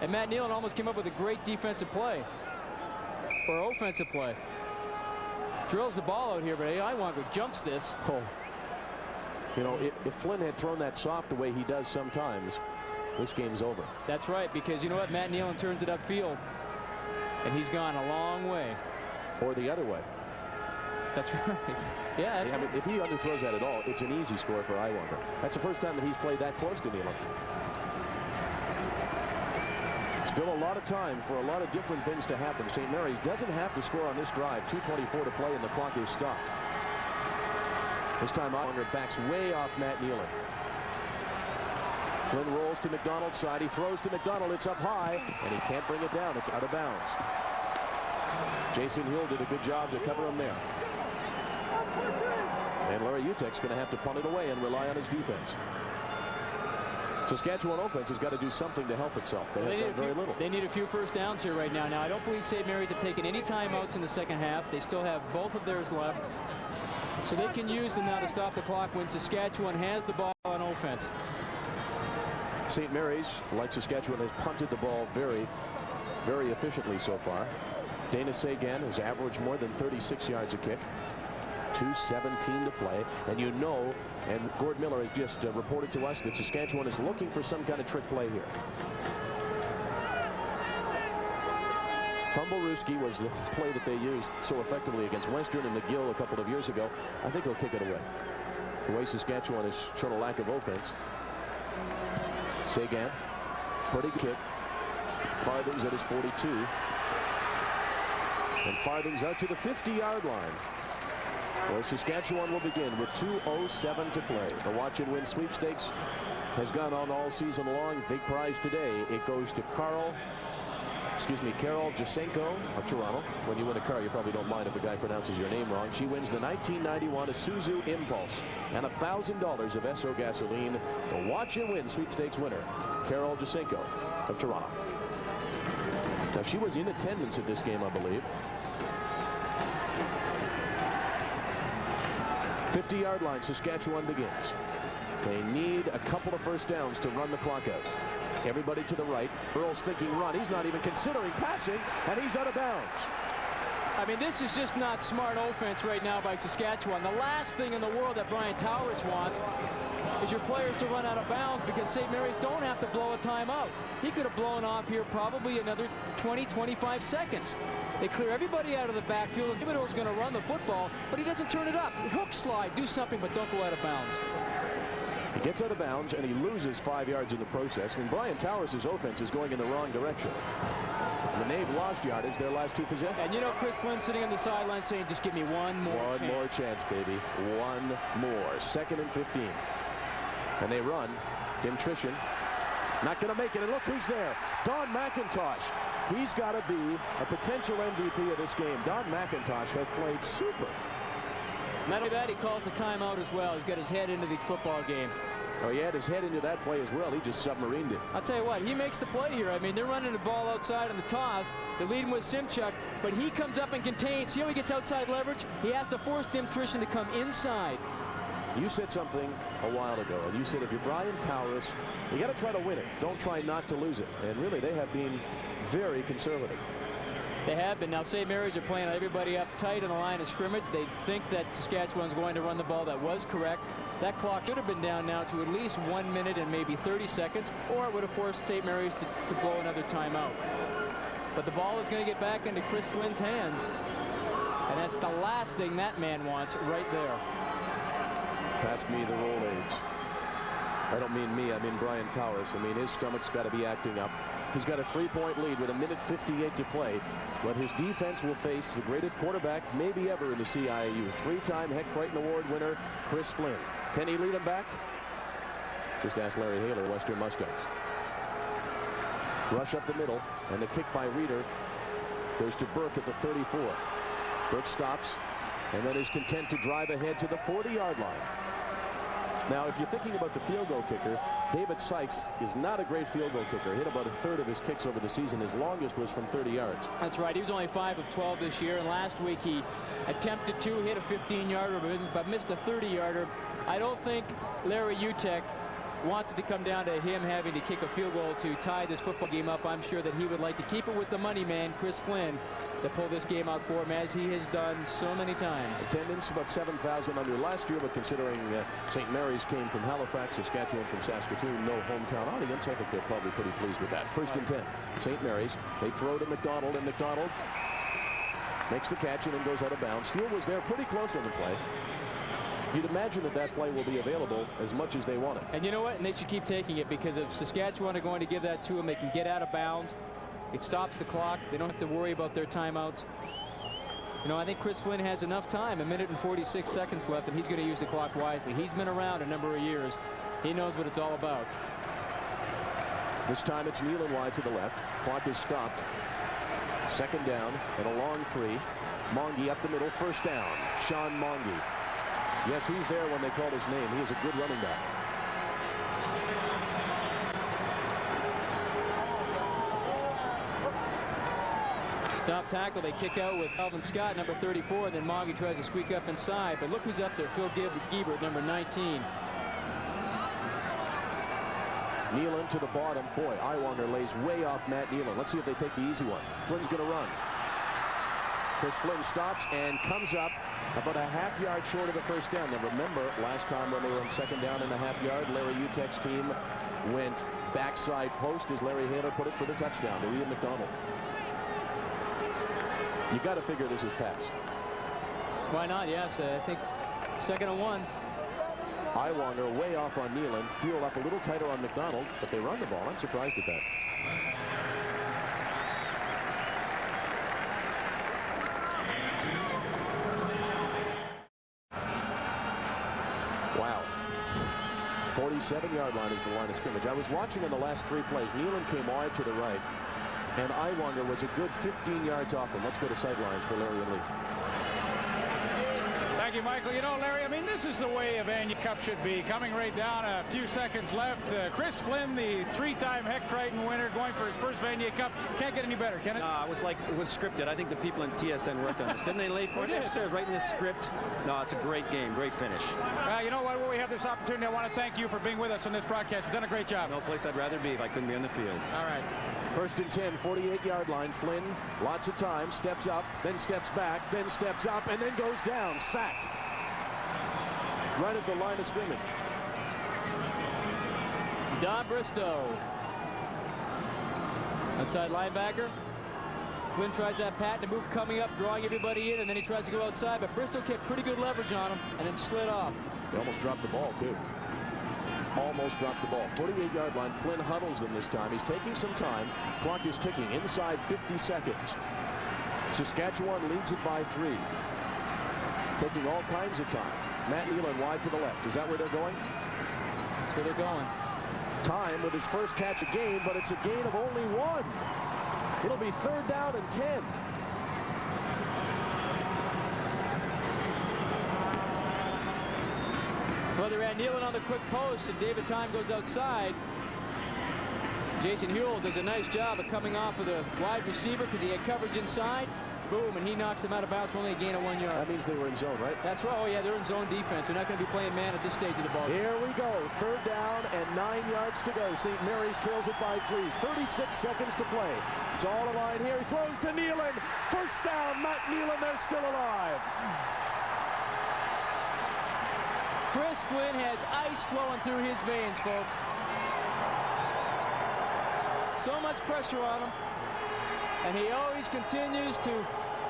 And Matt Nealon almost came up with a great defensive play. Or offensive play. Drills the ball out here, but Iwanger jumps this. Oh. You know, if Flynn had thrown that soft the way he does sometimes, this game's over. That's right, because you know what? Matt Nealon turns it upfield. And he's gone a long way. Or the other way. That's right. Yeah. That's I mean, if he underthrows that at all, it's an easy score for Iwanger. That's the first time that he's played that close to Nealon. Still a lot of time for a lot of different things to happen. St. Mary's doesn't have to score on this drive. 2:24 to play, and the clock is stopped. This time Iwanger backs way off Matt Nealon. Flynn rolls to McDonald's side. He throws to McDonald. It's up high, and he can't bring it down. It's out of bounds. Jason Hill did a good job to cover him there. And Larry Utek's going to have to punt it away and rely on his defense. Saskatchewan offense has got to do something to help itself. They have done very little. They need a few first downs here right now. Now, I don't believe St. Mary's have taken any timeouts in the second half. They still have both of theirs left. So they can use them now to stop the clock when Saskatchewan has the ball on offense. St. Mary's, like Saskatchewan, has punted the ball very, very efficiently so far. Dana Sagan has averaged more than 36 yards a kick. 2:17 to play. And you know, and Gord Miller has just reported to us that Saskatchewan is looking for some kind of trick play here. Fumblerooski was the play that they used so effectively against Western and McGill a couple of years ago. I think he'll kick it away. The way Saskatchewan has shown a lack of offense. Sagan, pretty good kick. Farthing's at his 42. And Farthing's out to the 50-yard line, where Saskatchewan will begin with 2:07 to play. The watch and win sweepstakes has gone on all season long. Big prize today. It goes to Carol Jasenko of Toronto. When you win a car, you probably don't mind if a guy pronounces your name wrong. She wins the 1991 Isuzu Impulse and $1,000 of Esso gasoline. The watch and win sweepstakes winner, Carol Jasenko of Toronto. Now, she was in attendance at this game, I believe. 50-yard line, Saskatchewan begins. They need a couple of first downs to run the clock out. Everybody to the right. Earl's thinking run. He's not even considering passing, and he's out of bounds. I mean, this is just not smart offense right now by Saskatchewan. The last thing in the world that Brian Towers wants is your players to run out of bounds, because St. Mary's don't have to blow a timeout. He could have blown off here probably another 20-25 seconds. They clear everybody out of the backfield, and Thibodeau's going to run the football, but he doesn't turn it up. Hook slide, do something, but don't go out of bounds. He gets out of bounds, and he loses 5 yards in the process. And Brian Towers' offense is going in the wrong direction. And they've lost yardage their last 2 possessions. And you know, Chris Flynn sitting on the sideline saying, just give me one more chance. One more chance, baby. One more. 2nd and 15. And they run. Dimtrition. Not going to make it. And look who's there. Don McIntosh. He's got to be a potential MVP of this game. Don McIntosh has played super. Not only that, he calls a timeout as well. He's got his head into the football game. Oh, he had his head into that play as well. He just submarined it. I'll tell you what, he makes the play here. I mean, they're running the ball outside on the toss. They're leading with Simchuk, but he comes up and contains. See how he gets outside leverage? He has to force Dimtrition to come inside. You said something a while ago, and you said if you're Brian Towers, you got to try to win it. Don't try not to lose it. And really, they have been very conservative. They have been. Now, St. Mary's are playing everybody up tight on the line of scrimmage. They think that Saskatchewan's going to run the ball. That was correct. That clock should have been down now to at least 1 minute and maybe 30 seconds, or it would have forced St. Mary's to blow another timeout. But the ball is going to get back into Chris Flynn's hands, and that's the last thing that man wants right there. Pass me the Rolaids. I don't mean me, I mean Brian Towers. I mean, his stomach's got to be acting up. He's got a 3-point lead with 1:58 to play, but his defense will face the greatest quarterback maybe ever in the CIAU. 3-time Heck Crichton Award winner Chris Flynn. Can he lead him back? Just ask Larry Haler, Western Mustangs. Rush up the middle, and the kick by Reeder goes to Burke at the 34. Burke stops, and then is content to drive ahead to the 40-yard line. Now, if you're thinking about the field goal kicker, David Sykes is not a great field goal kicker. Hit about 1/3 of his kicks over the season. His longest was from 30 yards. That's right. He was only 5 of 12 this year, and last week he attempted to hit a 15-yarder, but missed a 30-yarder. I don't think Larry Utek wants it to come down to him having to kick a field goal to tie this football game up. I'm sure that he would like to keep it with the money man, Chris Flynn, to pull this game out for him, as he has done so many times. Attendance about 7,000 under last year, but considering St. Mary's came from Halifax, Saskatchewan from Saskatoon, no hometown audience, I think they're probably pretty pleased with that. 1st and 10. St. Mary's. They throw to McDonald, and McDonald makes the catch and then goes out of bounds. Steele was there pretty close on the play. You'd imagine that that play will be available as much as they want it. And you know what? And they should keep taking it, because if Saskatchewan are going to give that to them, they can get out of bounds. It stops the clock. They don't have to worry about their timeouts. You know, I think Chris Flynn has enough time, 1 minute and 46 seconds left, and he's going to use the clock wisely. He's been around a number of years. He knows what it's all about. This time it's Nealon wide to the left. Clock is stopped. 2nd down and a long 3. Monge up the middle. 1st down. Sean Monge. Yes, he's there when they called his name. He is a good running back. Stop tackle. They kick out with Calvin Scott, number 34. Then Monge tries to squeak up inside. But look who's up there. Phil Giebert, number 19. Nealon to the bottom. Boy, Iwanger lays way off Matt Nealon. Let's see if they take the easy one. Flynn's going to run. Chris Flynn stops and comes up about a half-yard short of the 1st down. Now remember, last time when they were on 2nd down and a half-yard, Larry Utek's team went backside post, as Larry Haler put it, for the touchdown to Ian McDonald. You got to figure this is pass. Why not? Yes, I think 2nd and 1. Iwanger way off on Nealon. Heel up a little tighter on McDonald, but they run the ball. I'm surprised at that. Wow. 47-yard line is the line of scrimmage. I was watching on the last 3 plays. Nealon came wide to the right, and Iwanger was a good 15 yards off him. Let's go to sidelines for Larry and Leaf. Thank you, Michael. You know, Larry, I mean, this is the way a Vanier Cup should be. Coming right down, a few seconds left. Chris Flynn, the 3-time Heck Crichton winner, going for his first Vanier Cup. Can't get any better, can it? No, it was scripted. I think the people in TSN worked on this. Didn't they lay for it upstairs, right in the script? No, it's a great game, great finish. Well, you know what? While we have this opportunity, I want to thank you for being with us on this broadcast. You've done a great job. No place I'd rather be if I couldn't be on the field. All right. 1st and 10, 48-yard line. Flynn, lots of time, steps up, then steps back, then steps up, and then goes down. Sacked. Right at the line of scrimmage. Don Bristow. Outside linebacker. Flynn tries that patent move coming up, drawing everybody in, and then he tries to go outside, but Bristow kept pretty good leverage on him and then slid off. He almost dropped the ball, too. Almost dropped the ball. 48-yard line. Flynn huddles them this time. He's taking some time. Clock is ticking inside 50 seconds. Saskatchewan leads it by 3. Taking all kinds of time. Matt Nealon wide to the left. Is that where they're going? That's where they're going. Time with his first catch of game, but it's a gain of only 1. It'll be 3rd down and 10. Well, they ran Nealon on the quick post, and David Time goes outside. Jason Huell does a nice job of coming off of the wide receiver because he had coverage inside. Boom, and he knocks him out of bounds for only a gain of 1 yard. That means they were in zone, right? That's right. Oh, yeah, they're in zone defense. They're not going to be playing man at this stage of the ball. Here we go. 3rd down and 9 yards to go. St. Mary's trails it by 3. 36 seconds to play. It's all aligned here. He throws to Nealon. 1st down. Matt Nealon, they're still alive. Chris Flynn has ice flowing through his veins, folks. So much pressure on him. And he always continues to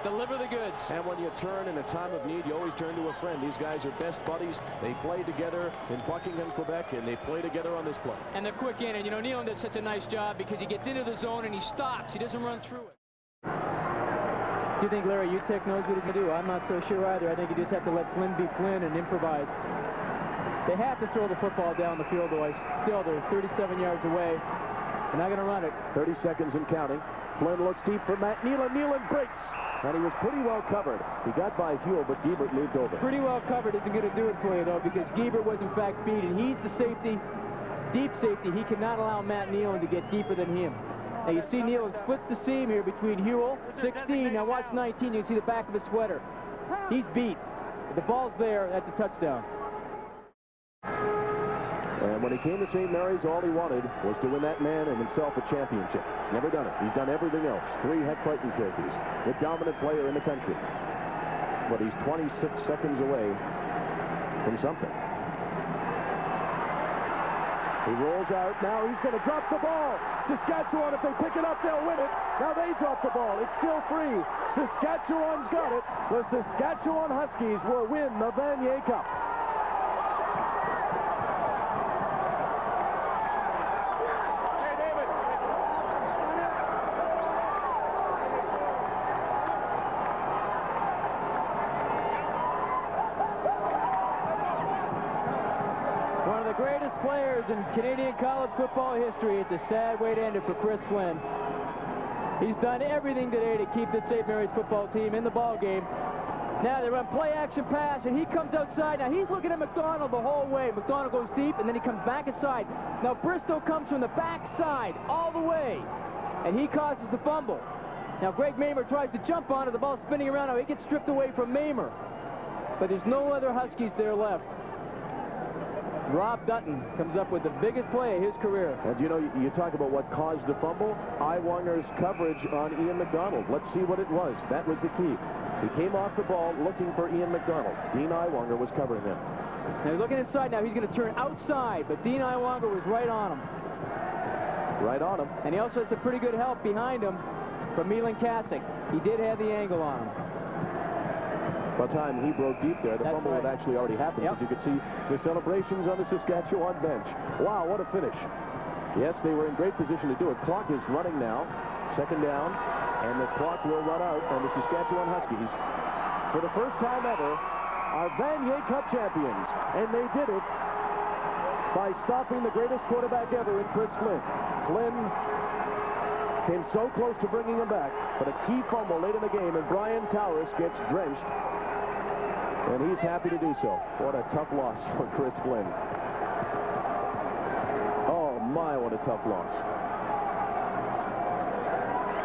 deliver the goods. And when you turn in a time of need, you always turn to a friend. These guys are best buddies. They play together in Buckingham, Quebec, and they play together on this play. And they're quick in it. You know, Nealon does such a nice job because he gets into the zone and he stops. He doesn't run through it. Do you think Larry Utek knows what he's going to do? I'm not so sure either. I think you just have to let Flynn be Flynn and improvise. They have to throw the football down the field, though. Still, they're 37 yards away. They're not going to run it. 30 seconds and counting. Flynn looks deep for Matt Nealon. Nealon breaks. And he was pretty well covered. He got by Huell, but Giebert moved over. Pretty well covered isn't going to do it for you, though, because Giebert was, in fact, beat. And he's the safety, deep safety. He cannot allow Matt Nealon to get deeper than him. Now, you see Nealon splits the seam here between Huell, 16. Now, watch 19. You can see the back of his sweater. He's beat. If the ball's there, that's a touchdown. And when he came to St. Mary's, all he wanted was to win that man and himself a championship. Never done it. He's done everything else. 3 Heck Crichton trophies. The dominant player in the country. But he's 26 seconds away from something. He rolls out. Now he's going to drop the ball. Saskatchewan, if they pick it up, they'll win it. Now they drop the ball. It's still free. Saskatchewan's got it. The Saskatchewan Huskies will win the Vanier Cup. Players in Canadian college football history. It's a sad way to end it for Chris Flynn. He's done everything today to keep the St. Mary's football team in the ball game. Now they run play action pass, and he comes outside. Now he's looking at McDonald the whole way. McDonald goes deep, and then he comes back inside. Now Bristow comes from the backside all the way, and he causes the fumble. Now Greg Mamer tries to jump on it. The ball's spinning around. Now he gets stripped away from Mamer. But there's no other Huskies there left. Rob Dutton comes up with the biggest play of his career. And you know, you talk about what caused the fumble. Iwanger's coverage on Ian McDonald. Let's see what it was. That was the key. He came off the ball looking for Ian McDonald. Dean Iwanger was covering him. Now he's looking inside. Now he's going to turn outside, but Dean Iwanger was right on him. Right on him. And he also has some pretty good help behind him from Milan Kasic. He did have the angle on him. By the time he broke deep there, the fumble had actually already happened. As you could see the celebrations on the Saskatchewan bench. Wow, what a finish. Yes, they were in great position to do it. Clock is running now. 2nd down, and the clock will run out, and the Saskatchewan Huskies, for the first time ever, are Vanier Cup champions. And they did it by stopping the greatest quarterback ever in Chris Flynn. Flynn came so close to bringing him back, but a key fumble late in the game, and Brian Towers gets drenched. And he's happy to do so. What a tough loss for Chris Flynn. Oh, my, what a tough loss.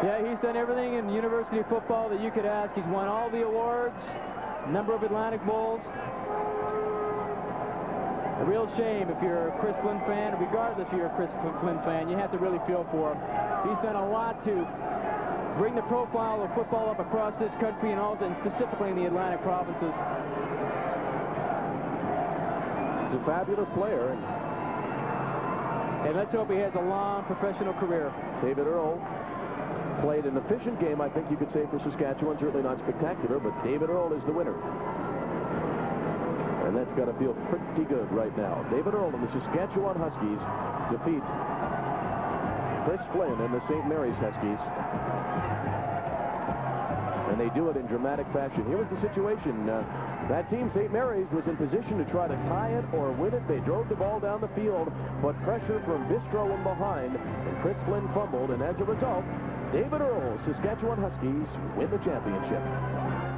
Yeah, he's done everything in university football that you could ask. He's won all the awards, number of Atlantic Bowls. A real shame if you're a Chris Flynn fan, regardless if you're a Chris Flynn fan, you have to really feel for him. He's done a lot to bring the profile of football up across this country and also, and specifically in the Atlantic provinces. He's a fabulous player. And let's hope he has a long professional career. David Earl played an efficient game, I think you could say, for Saskatchewan. Certainly not spectacular, but David Earl is the winner. And that's got to feel pretty good right now. David Earl and the Saskatchewan Huskies defeat Chris Flynn and the St. Mary's Huskies. And they do it in dramatic fashion. Here was the situation. That team, St. Mary's, was in position to try to tie it or win it. They drove the ball down the field, but pressure from Bistro and behind, and Chris Flynn fumbled, and as a result, David Earl, Saskatchewan Huskies win the championship.